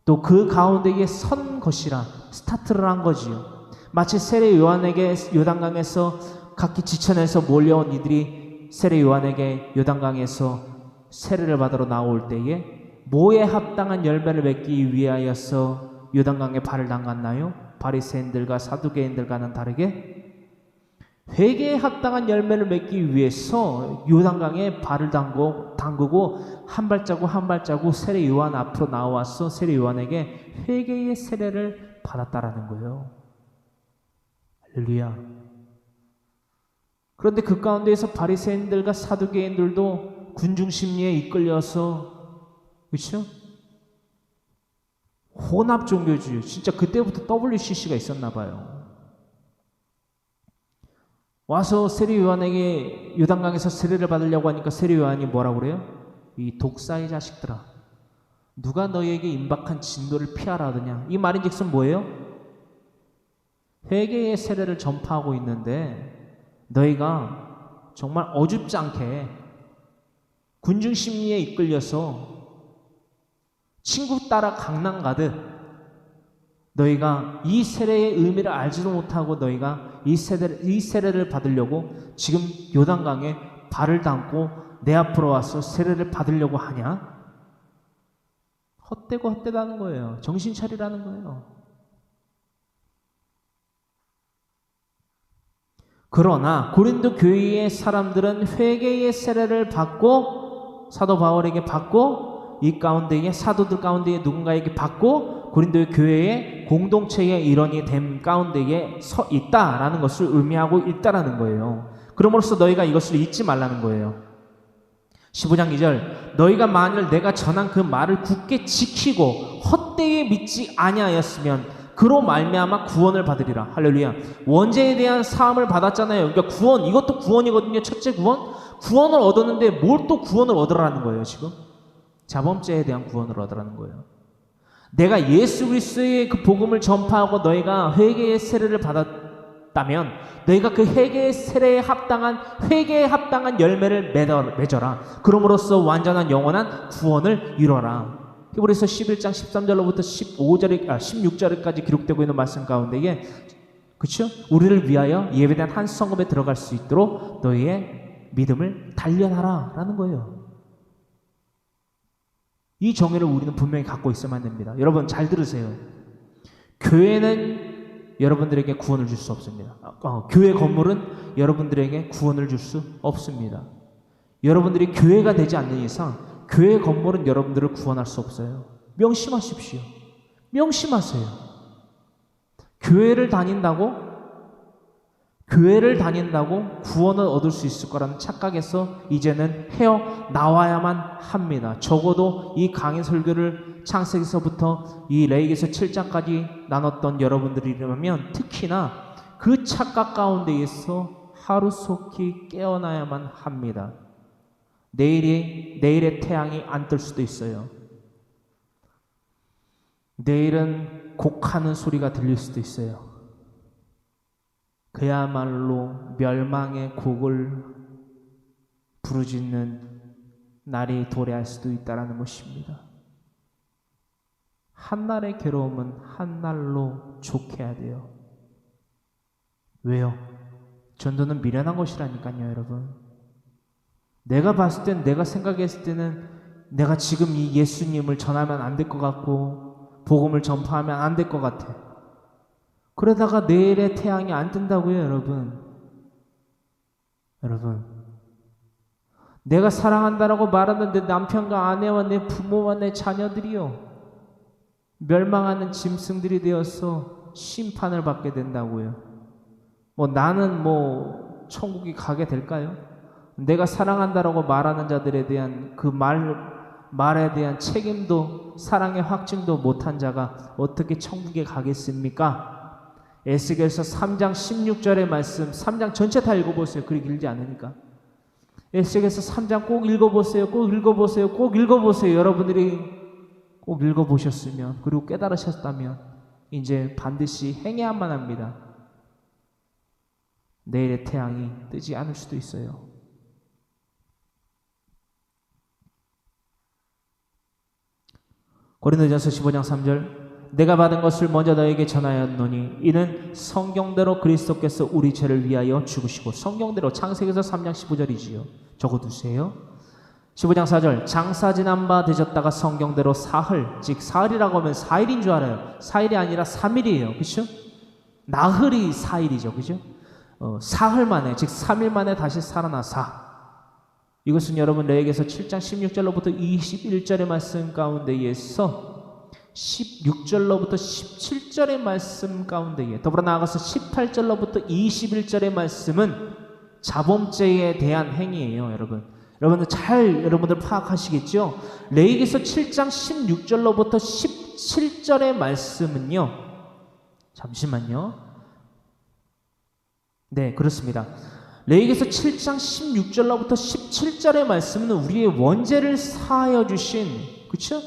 또 그 가운데에 선 것이라, 스타트를 한 거지요. 마치 세례 요한에게 요단강에서 각기 지천에서 몰려온 이들이 세례 요한에게 요단강에서 세례를 받으러 나올 때에 뭐에 합당한 열매를 맺기 위하여서 요단강에 발을 담갔나요? 바리새인들과 사두개인들과는 다르게 회개에 합당한 열매를 맺기 위해서 요단강에 발을 담그고 한 발자국 한 발자국 세례 요한 앞으로 나와서 세례 요한에게 회개의 세례를 받았다라는 거예요. 할렐루야. 그런데 그 가운데에서 바리새인들과 사두개인들도 군중심리에 이끌려서, 그렇죠? 혼합 종교주의, 진짜 그때부터 WCC가 있었나 봐요. 와서 세례 요한에게 요단강에서 세례를 받으려고 하니까 세례 요한이 뭐라고 그래요? 이 독사의 자식들아, 누가 너희에게 임박한 진노를 피하라 하더냐. 이 말인즉슨 뭐예요? 회개의 세례를 전파하고 있는데 너희가 정말 어줍지 않게 군중심리에 이끌려서 친구 따라 강남 가듯 너희가 이 세례의 의미를 알지도 못하고 너희가 이 세례를 받으려고 지금 요단강에 발을 담고 내 앞으로 와서 세례를 받으려고 하냐? 헛되고 헛되다는 거예요. 정신 차리라는 거예요. 그러나 고린도 교회의 사람들은 회개의 세례를 받고 사도 바울에게 받고 이 가운데에 사도들 가운데에 누군가에게 받고 고린도 교회의 공동체의 일원이 됨 가운데에 서 있다라는 것을 의미하고 있다라는 거예요. 그러므로써 너희가 이것을 잊지 말라는 거예요. 15장 2절, 너희가 만일 내가 전한 그 말을 굳게 지키고 헛되이 믿지 아니하였으면 그로 말미암아 구원을 받으리라. 할렐루야. 원죄에 대한 사함을 받았잖아요. 그러니까 구원, 이것도 구원이거든요. 첫째 구원, 구원을 얻었는데 뭘 또 구원을 얻으라는 거예요. 지금 자범죄에 대한 구원을 얻으라는 거예요. 내가 예수 그리스도의 그 복음을 전파하고 너희가 회개의 세례를 받았다면 너희가 그 회개의 세례에 합당한 열매를 맺어라. 그럼으로써 완전한 영원한 구원을 이뤄라. 히브리서 11장 13절로부터 16절까지 기록되고 있는 말씀 가운데에, 그렇죠? 우리를 위하여 예배된 한 성읍에 들어갈 수 있도록 너희의 믿음을 단련하라 라는 거예요. 이 정의를 우리는 분명히 갖고 있어야만 됩니다. 여러분 잘 들으세요. 교회는 여러분들에게 구원을 줄 수 없습니다. 교회 건물은 여러분들에게 구원을 줄 수 없습니다. 여러분들이 교회가 되지 않는 이상 교회 건물은 여러분들을 구원할 수 없어요. 명심하십시오. 명심하세요. 교회를 다닌다고 구원을 얻을 수 있을 거라는 착각에서 이제는 헤어나와야만 합니다. 적어도 이 강의 설교를 창세기서부터 이 레위기서 7장까지 나눴던 여러분들이라면 특히나 그 착각 가운데에서 하루속히 깨어나야만 합니다. 내일의 태양이 안 뜰 수도 있어요. 내일은 곡하는 소리가 들릴 수도 있어요. 그야말로 멸망의 곡을 부르짖는 날이 도래할 수도 있다는 것입니다. 한날의 괴로움은 한날로 좋게 해야 돼요. 왜요? 전도는 미련한 것이라니까요, 여러분. 내가 봤을 땐, 내가 생각했을 때는 내가 지금 이 예수님을 전하면 안 될 것 같고 복음을 전파하면 안 될 것 같아. 그러다가 내일의 태양이 안 뜬다고요, 여러분. 내가 사랑한다라고 말하는 내 남편과 아내와 내 부모와 내 자녀들이요, 멸망하는 짐승들이 되어서 심판을 받게 된다고요. 나는 천국에 가게 될까요? 내가 사랑한다라고 말하는 자들에 대한 그 말에 대한 책임도, 사랑의 확증도 못한 자가 어떻게 천국에 가겠습니까? 에스겔서 3장 16절의 말씀, 3장 전체 다 읽어보세요. 그리 길지 않으니까. 에스겔서 3장 꼭 읽어보세요. 꼭 읽어보세요. 꼭 읽어보세요. 여러분들이 꼭 읽어보셨으면, 그리고 깨달으셨다면 이제 반드시 행해야만 합니다. 내일의 태양이 뜨지 않을 수도 있어요. 고린도전서 15장 3절, 내가 받은 것을 먼저 너에게 전하였노니 이는 성경대로 그리스도께서 우리 죄를 위하여 죽으시고, 성경대로 창세기서 3장 15절이지요. 적어두세요. 15장 4절, 장사 지난 바 되셨다가 성경대로 사흘, 즉 사흘이라고 하면 4일인 줄 알아요. 4일이 아니라 3일이에요. 그렇죠? 나흘이 4일이죠. 그렇죠? 사흘 만에, 즉 3일 만에 다시 살아나사. 이것은 여러분 레위기서 7장 16절로부터 21절의 말씀 가운데에서 16절로부터 17절의 말씀 가운데에, 더불어 나아가서 18절로부터 21절의 말씀은 자범죄에 대한 행위예요. 여러분들 파악하시겠죠? 레위기서 7장 16절로부터 17절의 말씀은요, 잠시만요. 네, 그렇습니다. 레위기서 7장 16절로부터 17절의 말씀은 우리의 원죄를 사하여 주신, 그렇죠?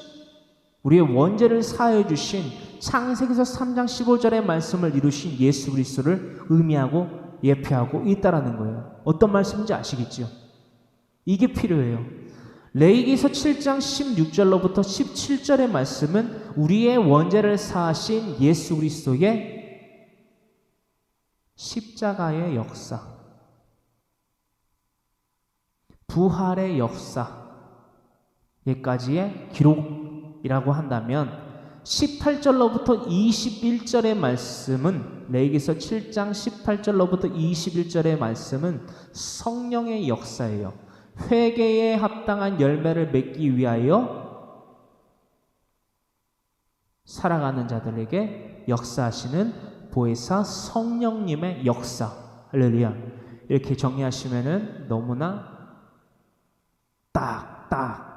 우리의 원죄를 사하여 주신 창세기서 3장 15절의 말씀을 이루신 예수 그리스도를 의미하고 예표하고 있다라는 거예요. 어떤 말씀인지 아시겠죠? 이게 필요해요. 레위기서 7장 16절로부터 17절의 말씀은 우리의 원죄를 사하신 예수 그리스도의 십자가의 역사, 부활의 역사에까지의 기록이라고 한다면, 18절로부터 21절의 말씀은, 레위기서 7장 18절로부터 21절의 말씀은 성령의 역사예요. 회개에 합당한 열매를 맺기 위하여 살아가는 자들에게 역사하시는 보혜사 성령님의 역사. 할렐루야. 이렇게 정리하시면은 너무나 딱딱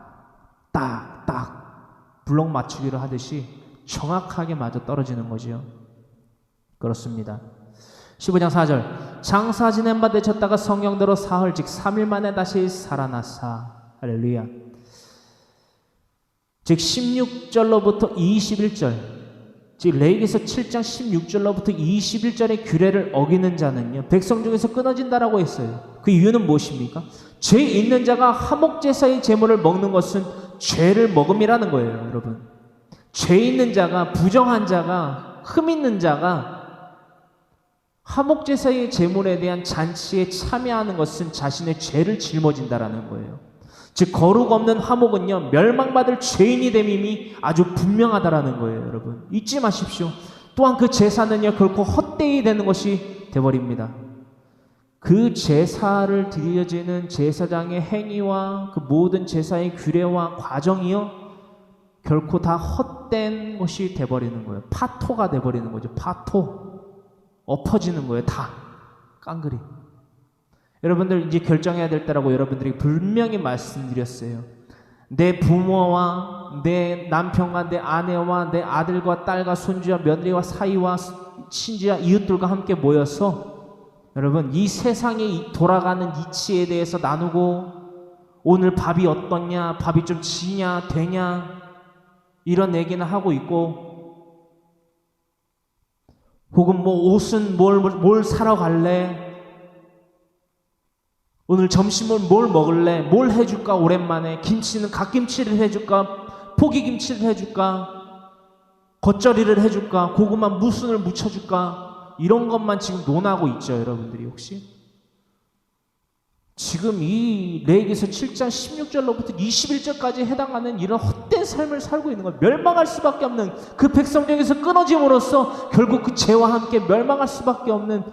블록 맞추기로 하듯이 정확하게 맞아 떨어지는 거죠. 그렇습니다. 15장 4절, 장사 지낸 바 되셨다가 성경대로 사흘, 즉 3일 만에 다시 살아나사. 할렐루야. 즉 16절로부터 21절, 즉 레위기서 7장 16절로부터 21절의 규례를 어기는 자는요, 백성 중에서 끊어진다라고 했어요. 그 이유는 무엇입니까? 죄 있는 자가 화목제사의 제물을 먹는 것은 죄를 먹음이라는 거예요. 여러분, 죄 있는 자가, 부정한 자가, 흠 있는 자가 화목제사의 제물에 대한 잔치에 참여하는 것은 자신의 죄를 짊어진다라는 거예요. 즉 거룩 없는 화목은요, 멸망받을 죄인이 됨임이 아주 분명하다라는 거예요. 여러분, 잊지 마십시오. 또한 그 제사는요, 결코 헛되이 되는 것이 되어버립니다. 그 제사를 드려지는 제사장의 행위와 그 모든 제사의 규례와 과정이요, 결코 다 헛된 것이 되어버리는 거예요. 파토가 되어버리는 거죠. 파토. 엎어지는 거예요. 다 깡그리. 여러분들 이제 결정해야 될 때라고 여러분들이 분명히 말씀드렸어요. 내 부모와 내 남편과 내 아내와 내 아들과 딸과 손주와 며느리와 사이와 친지와 이웃들과 함께 모여서 여러분 이 세상이 돌아가는 이치에 대해서 나누고 오늘 밥이 어떻냐, 밥이 좀 지냐, 되냐, 이런 얘기는 하고 있고, 혹은 뭐 옷은 뭘 사러 갈래? 오늘 점심은 뭘 먹을래? 뭘 해줄까? 오랜만에 김치는 갓김치를 해줄까? 포기김치를 해줄까? 겉절이를 해줄까? 고구마 무순을 묻혀줄까? 이런 것만 지금 논하고 있죠, 여러분들이 혹시? 지금 이 레위기서 7장 16절로부터 21절까지 해당하는 이런 헛된 삶을 살고 있는 거예요. 멸망할 수밖에 없는, 그 백성 중에서 끊어짐으로써 결국 그 죄와 함께 멸망할 수밖에 없는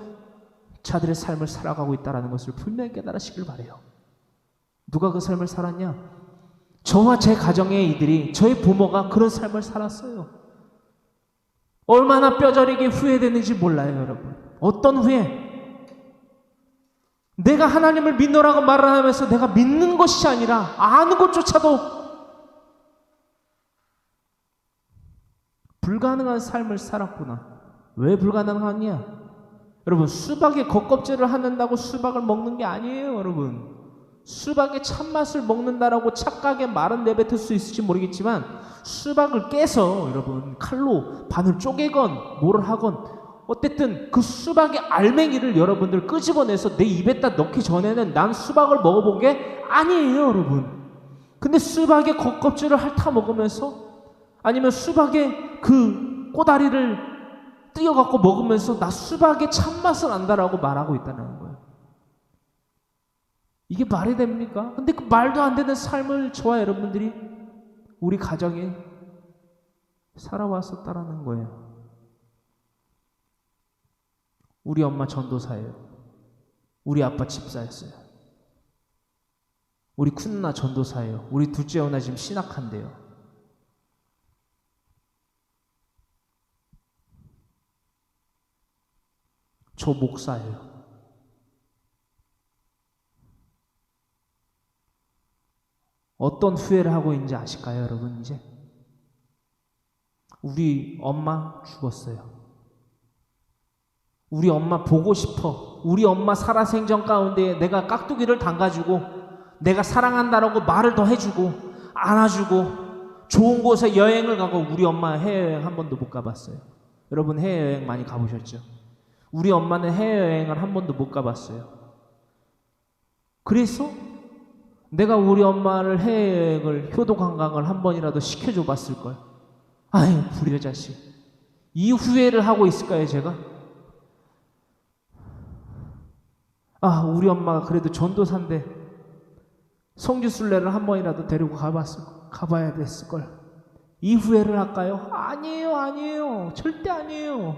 자들의 삶을 살아가고 있다는 것을 분명히 깨달으시길 바라요. 누가 그 삶을 살았냐? 저와 제 가정의 이들이, 저희 부모가 그런 삶을 살았어요. 얼마나 뼈저리게 후회되는지 몰라요, 여러분. 어떤 후회? 내가 하나님을 믿노라고 말을 하면서 내가 믿는 것이 아니라 아는 것조차도 불가능한 삶을 살았구나. 왜 불가능하냐? 여러분, 수박에 겉껍질을 한다고 수박을 먹는 게 아니에요, 여러분. 수박의 참맛을 먹는다라고 착각의 말은 내뱉을 수 있을지 모르겠지만, 수박을 깨서 여러분 칼로 반을 쪼개건 뭐를 하건 어쨌든 그 수박의 알맹이를 여러분들 끄집어내서 내 입에다 넣기 전에는 난 수박을 먹어본 게 아니에요, 여러분. 근데 수박의 겉껍질을 핥아 먹으면서, 아니면 수박의 그 꼬다리를 띄어갖고 먹으면서 나 수박의 참맛을 안다라고 말하고 있다는 거예요. 이게 말이 됩니까? 근데 그 말도 안 되는 삶을 저와 여러분들이, 우리 가정이 살아왔었다라는 거예요. 우리 엄마 전도사예요. 우리 아빠 집사였어요. 우리 큰 누나 전도사예요. 우리 둘째 누나 지금 신학한대요. 저 목사예요. 어떤 후회를 하고 있는지 아실까요, 여러분? 이제 우리 엄마 죽었어요. 우리 엄마 보고 싶어. 우리 엄마 살아생전 가운데 내가 깍두기를 담가주고, 내가 사랑한다라고 말을 더 해주고, 안아주고, 좋은 곳에 여행을 가고. 우리 엄마 해외여행 한 번도 못 가봤어요. 여러분 해외여행 많이 가보셨죠? 우리 엄마는 해외여행을 한 번도 못 가봤어요. 그래서 내가 우리 엄마를 해외여행을, 효도관광을 한 번이라도 시켜줘 봤을걸. 아유, 불효 자식. 이 후회를 하고 있을까요, 제가? 아, 우리 엄마가 그래도 전도사인데 성지순례를 한 번이라도 데리고 가봐야 됐을걸. 이 후회를 할까요? 아니에요, 아니에요. 절대 아니에요.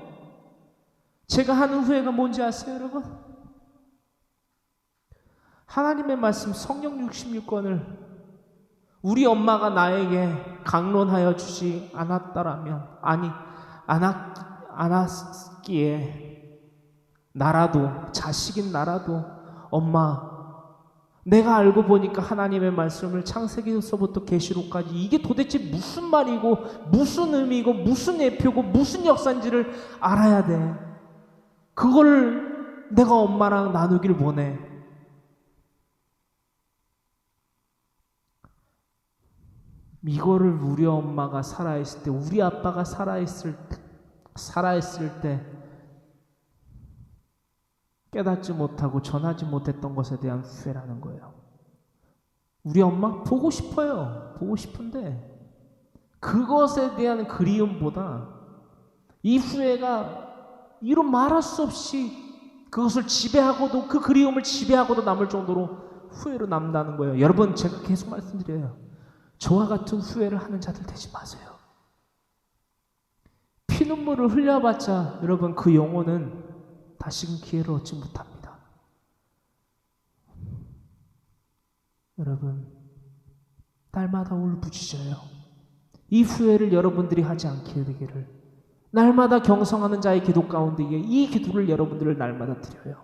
제가 하는 후회가 뭔지 아세요, 여러분? 하나님의 말씀 성령 66권을 우리 엄마가 나에게 강론하여 주지 않았다라면, 않았기에 나라도, 자식인 나라도, 엄마, 내가 알고 보니까 하나님의 말씀을 창세기서부터 계시록까지 이게 도대체 무슨 말이고 무슨 의미고 무슨 예표고 무슨 역사인지를 알아야 돼. 그걸 내가 엄마랑 나누길 원해. 이거를 우리 엄마가 살아있을 때, 우리 아빠가 살아있을 때 깨닫지 못하고 전하지 못했던 것에 대한 후회라는 거예요. 우리 엄마 보고 싶어요. 보고 싶은데 그것에 대한 그리움보다 이 후회가 이루 말할 수 없이 그것을 지배하고도, 그 그리움을 지배하고도 남을 정도로 후회로 남는다는 거예요. 여러분, 제가 계속 말씀드려요. 저와 같은 후회를 하는 자들 되지 마세요. 피눈물을 흘려봤자 여러분 그 영혼은 다시금 기회를 얻지 못합니다. 여러분, 날마다 울부짖어요. 이 후회를 여러분들이 하지 않게 되기를. 날마다 경성하는 자의 기도 가운데 이 기도를 여러분들을 날마다 드려요.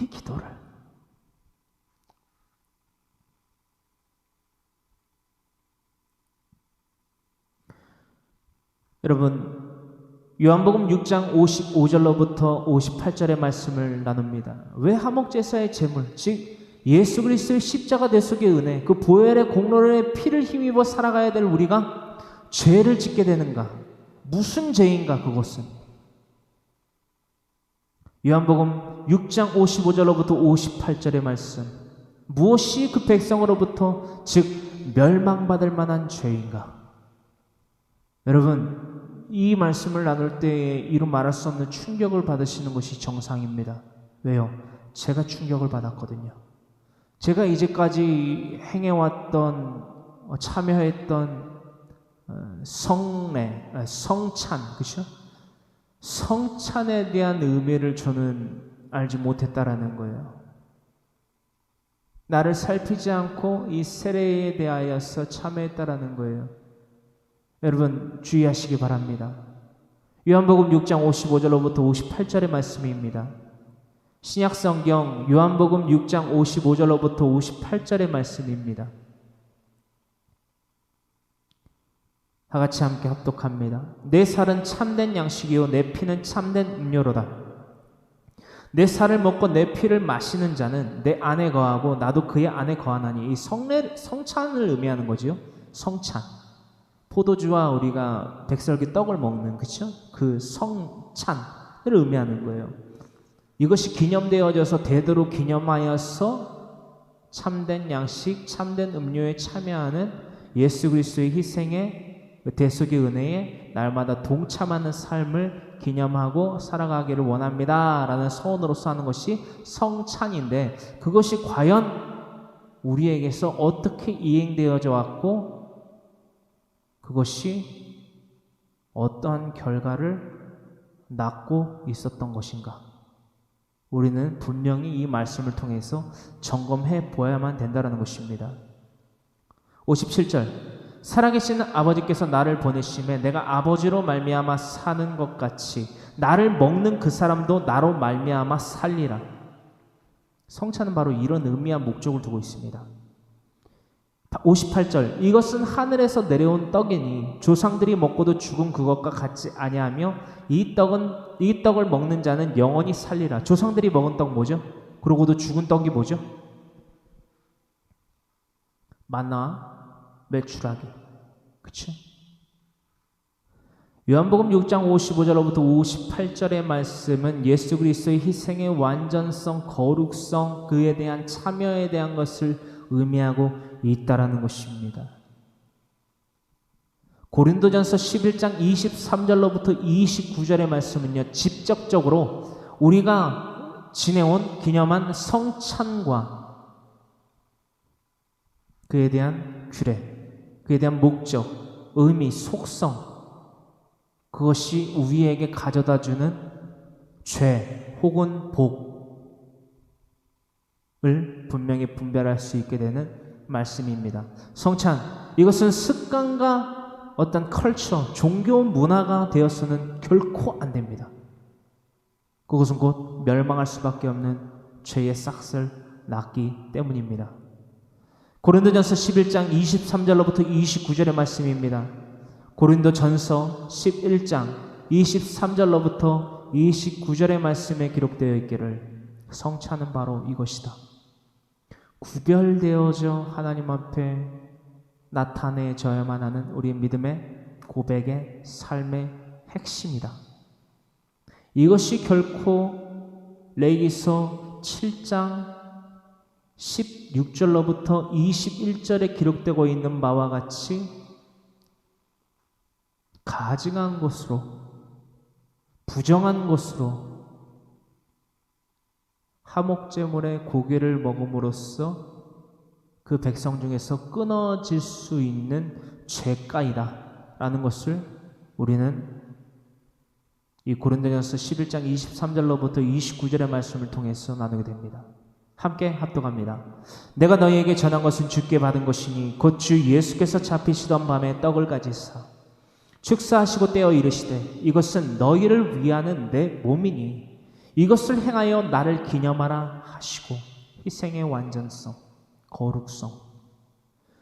이 기도를. 여러분, 요한복음 6장 55절로부터 58절의 말씀을 나눕니다. 왜 화목제사의 제물, 즉 예수 그리스도의 십자가 대속의 은혜, 그 보혈의 공로의 피를 힘입어 살아가야 될 우리가 죄를 짓게 되는가? 무슨 죄인가 그것은? 요한복음 6장 55절로부터 58절의 말씀, 무엇이 그 백성으로부터 즉 멸망받을 만한 죄인가? 여러분, 이 말씀을 나눌 때에 이루 말할 수 없는 충격을 받으시는 것이 정상입니다. 왜요? 제가 충격을 받았거든요. 제가 이제까지 행해왔던, 참여했던 성례, 성찬, 그렇죠? 성찬에 대한 의미를 저는 알지 못했다라는 거예요. 나를 살피지 않고 이 세례에 대하여서 참여했다라는 거예요. 여러분 주의하시기 바랍니다. 요한복음 6장 55절로부터 58절의 말씀입니다. 신약성경 요한복음 6장 55절로부터 58절의 말씀입니다. 다같이 함께 합독합니다. 내 살은 참된 양식이요 내 피는 참된 음료로다. 내 살을 먹고 내 피를 마시는 자는 내 안에 거하고 나도 그의 안에 거하나니. 이 성찬을 의미하는 거지요. 성찬. 포도주와 우리가 백설기 떡을 먹는, 그쵸? 그 성찬을 의미하는 거예요. 이것이 기념되어져서 대대로 기념하여서 참된 양식, 참된 음료에 참여하는 예수 그리스도의 희생의 대속의 은혜에 날마다 동참하는 삶을 기념하고 살아가기를 원합니다 라는 서원으로서 하는 것이 성찬인데, 그것이 과연 우리에게서 어떻게 이행되어져 왔고 그것이 어떠한 결과를 낳고 있었던 것인가? 우리는 분명히 이 말씀을 통해서 점검해 보아야만 된다는 것입니다. 57절, 살아계신 아버지께서 나를 보내심에 내가 아버지로 말미암아 사는 것 같이 나를 먹는 그 사람도 나로 말미암아 살리라. 성찬은 바로 이런 의미와 목적을 두고 있습니다. 58절, 이것은 하늘에서 내려온 떡이니 조상들이 먹고도 죽은 그것과 같지 아니하며 이 떡을 먹는 자는 영원히 살리라. 조상들이 먹은 떡 뭐죠? 그러고도 죽은 떡이 뭐죠? 만나와 메추라기. 그쵸? 요한복음 6장 55절로부터 58절의 말씀은 예수 그리스도의 희생의 완전성, 거룩성, 그에 대한 참여에 대한 것을 의미하고 있다라는 것입니다. 고린도전서 11장 23절로부터 29절의 말씀은요, 직접적으로 우리가 지내온 기념한 성찬과 그에 대한 규례, 그에 대한 목적, 의미, 속성, 그것이 우리에게 가져다주는 죄 혹은 복을 분명히 분별할 수 있게 되는 말씀입니다. 성찬, 이것은 습관과 어떤 컬처, 종교 문화가 되어서는 결코 안 됩니다. 그것은 곧 멸망할 수밖에 없는 죄의 싹을 낳기 때문입니다. 고린도전서 11장 23절로부터 29절의 말씀입니다. 고린도전서 11장 23절로부터 29절의 말씀에 기록되어 있기를 성찬은 바로 이것이다. 구별되어져 하나님 앞에 나타내져야만 하는 우리의 믿음의 고백의 삶의 핵심이다. 이것이 결코 레위기서 7장 16절로부터 21절에 기록되고 있는 바와 같이 가증한 것으로, 부정한 것으로 화목제물의 고기를 먹음으로써 그 백성 중에서 끊어질 수 있는 죄가이다 라는 것을 우리는 이 고린도전서 11장 23절로부터 29절의 말씀을 통해서 나누게 됩니다. 함께 합독합니다. 내가 너희에게 전한 것은 주께 받은 것이니 곧 주 예수께서 잡히시던 밤에 떡을 가지사 축사하시고 떼어 이르시되 이것은 너희를 위하는 내 몸이니 이것을 행하여 나를 기념하라 하시고 희생의 완전성, 거룩성.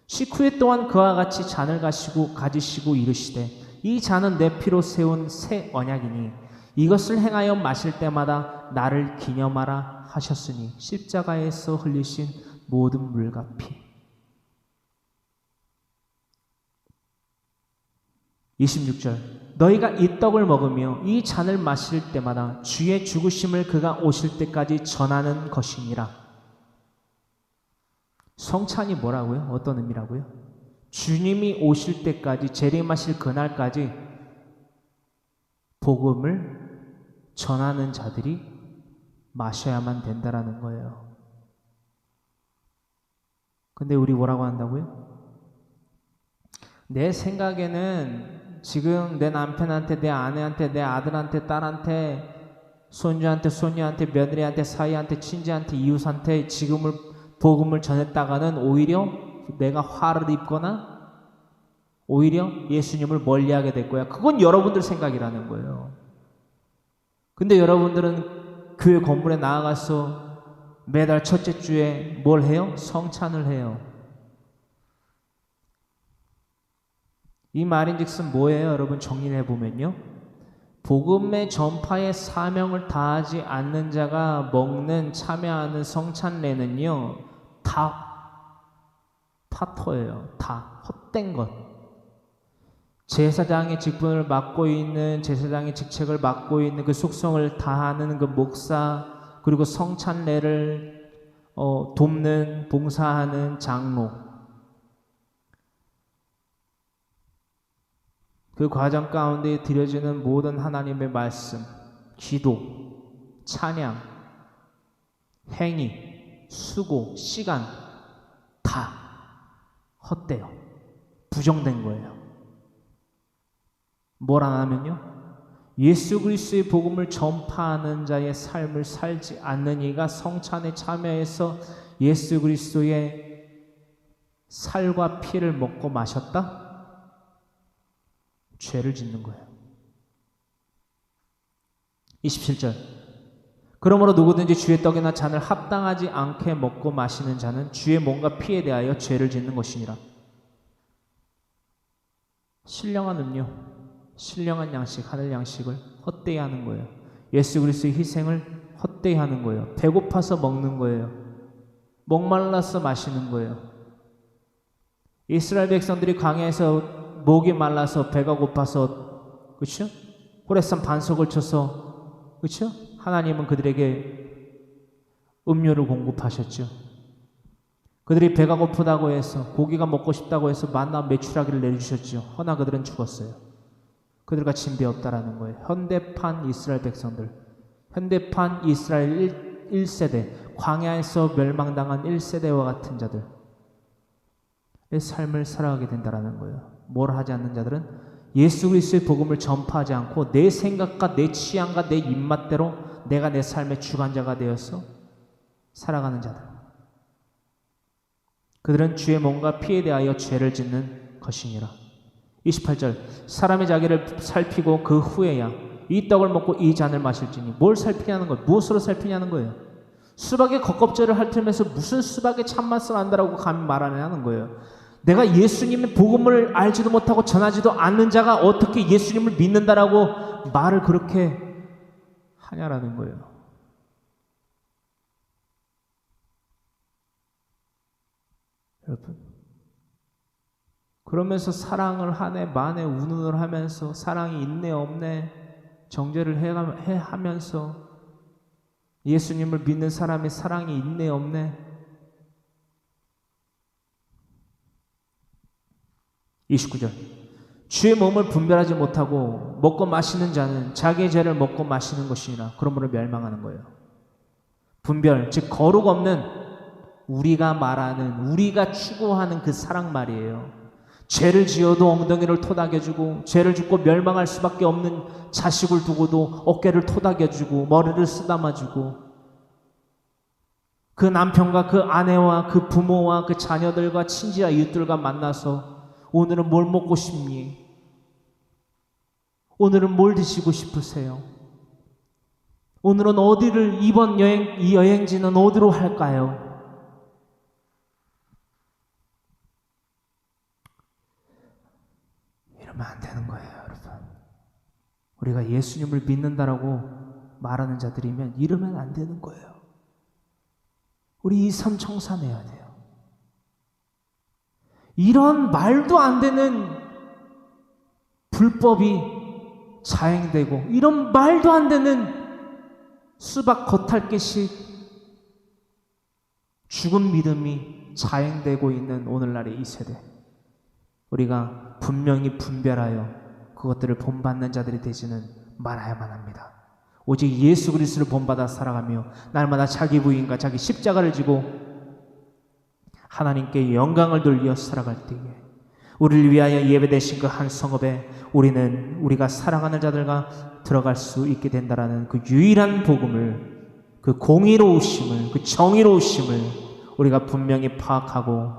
식후에 또한 그와 같이 잔을 가지시고 이르시되 이 잔은 내 피로 세운 새 언약이니 이것을 행하여 마실 때마다 나를 기념하라 하셨으니 십자가에서 흘리신 모든 물과 피. 26절 너희가 이 떡을 먹으며 이 잔을 마실 때마다 주의 죽으심을 그가 오실 때까지 전하는 것이니라. 성찬이 뭐라고요? 어떤 의미라고요? 주님이 오실 때까지, 재림하실 그날까지 복음을 전하는 자들이 마셔야만 된다라는 거예요. 근데 우리 뭐라고 한다고요? 내 생각에는 지금 내 남편한테, 내 아내한테, 내 아들한테, 딸한테, 손주한테, 손녀한테, 며느리한테, 사위한테, 친지한테, 이웃한테 지금을 복음을 전했다가는 오히려 내가 화를 입거나 오히려 예수님을 멀리하게 될 거야. 그건 여러분들 생각이라는 거예요. 근데 여러분들은 교회 건물에 나아가서 매달 첫째 주에 뭘 해요? 성찬을 해요. 이 말인즉슨 뭐예요? 여러분 정리해 보면요. 복음의 전파의 사명을 다하지 않는 자가 먹는 참여하는 성찬례는요. 다 파토예요. 다 헛된 것. 제사장의 직분을 맡고 있는, 제사장의 직책을 맡고 있는 그 숙성을 다하는 그 목사, 그리고 성찬례를 돕는, 봉사하는 장로, 그 과정 가운데 드려지는 모든 하나님의 말씀, 기도, 찬양, 행위, 수고, 시간 다 헛되요. 부정된 거예요. 뭘 안 하면요? 예수 그리스도의 복음을 전파하는 자의 삶을 살지 않는 이가 성찬에 참여해서 예수 그리스도의 살과 피를 먹고 마셨다? 죄를 짓는 거예요. 27절 그러므로 누구든지 주의 떡이나 잔을 합당하지 않게 먹고 마시는 자는 주의 몸과 피에 대하여 죄를 짓는 것이니라. 신령한 음료, 신령한 양식, 하늘 양식을 헛되이 하는 거예요. 예수 그리스도의 희생을 헛되이 하는 거예요. 배고파서 먹는 거예요. 목말라서 마시는 거예요. 이스라엘 백성들이 광야에서 목이 말라서 배가 고파서, 그렇죠? 호렙산 반석을 쳐서, 그렇죠? 하나님은 그들에게 음료를 공급하셨죠. 그들이 배가 고프다고 해서, 고기가 먹고 싶다고 해서 만나 메추라기를 내주셨죠. 허나 그들은 죽었어요. 그들과 진배 없다라는 거예요. 현대판 이스라엘 백성들, 현대판 이스라엘 1세대, 광야에서 멸망당한 1세대와 같은 자들의 삶을 살아가게 된다라는 거예요. 뭘 하지 않는 자들은 예수 그리스도의 복음을 전파하지 않고 내 생각과 내 취향과 내 입맛대로 내가 내 삶의 주관자가 되어서 살아가는 자들. 그들은 주의 몸과 피에 대하여 죄를 짓는 것이니라. 28절 사람이 자기를 살피고 그 후에야 이 떡을 먹고 이 잔을 마실지니. 뭘 살피냐는 거예요. 무엇으로 살피냐는 거예요. 수박의 겉껍질을 핥으면서 무슨 수박의 참맛을 안다라고 감히 말하냐는 거예요. 내가 예수님의 복음을 알지도 못하고 전하지도 않는 자가 어떻게 예수님을 믿는다라고 말을 그렇게 하냐라는 거예요. 여러분, 그러면서 사랑을 하네 마네 운운을 하면서 사랑이 있네 없네 정죄를 하면서 예수님을 믿는 사람의 사랑이 있네 없네. 29절 주의 몸을 분별하지 못하고 먹고 마시는 자는 자기의 죄를 먹고 마시는 것이니라. 그러므로 멸망하는 거예요. 분별, 즉 거룩 없는 우리가 말하는, 우리가 추구하는 그 사랑 말이에요. 죄를 지어도 엉덩이를 토닥여주고 죄를 짓고 멸망할 수밖에 없는 자식을 두고도 어깨를 토닥여주고 머리를 쓰다마주고 그 남편과 그 아내와 그 부모와 그 자녀들과 친지와 이웃들과 만나서 오늘은 뭘 먹고 싶니? 오늘은 뭘 드시고 싶으세요? 오늘은 어디를 이번 이 여행지는 어디로 할까요? 이러면 안 되는 거예요, 여러분. 우리가 예수님을 믿는다라고 말하는 자들이면 이러면 안 되는 거예요. 우리 이 삶 청산해야 돼요. 이런 말도 안 되는 불법이 자행되고 이런 말도 안 되는 수박 겉핥기식 죽은 믿음이 자행되고 있는 오늘날의 이 세대, 우리가 분명히 분별하여 그것들을 본받는 자들이 되지는 말아야만 합니다. 오직 예수 그리스도를 본받아 살아가며 날마다 자기 부인과 자기 십자가를 지고 하나님께 영광을 돌려 살아갈 때에 우리를 위하여 예배되신 그 한 성읍에 우리가 사랑하는 자들과 들어갈 수 있게 된다라는 그 유일한 복음을, 그 공의로우심을, 그 정의로우심을 우리가 분명히 파악하고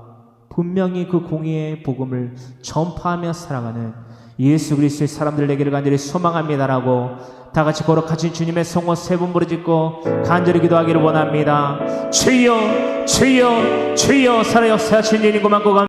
분명히 그 공의의 복음을 전파하며 살아가는 예수 그리스도의 사람들 되기를 간절히 소망합니다라고 다 같이 거룩하신 주님의 성호 세 번 부르짖고 간절히 기도하기를 원합니다. 주여 주여 주여 살아 역사하신 주님 고맙고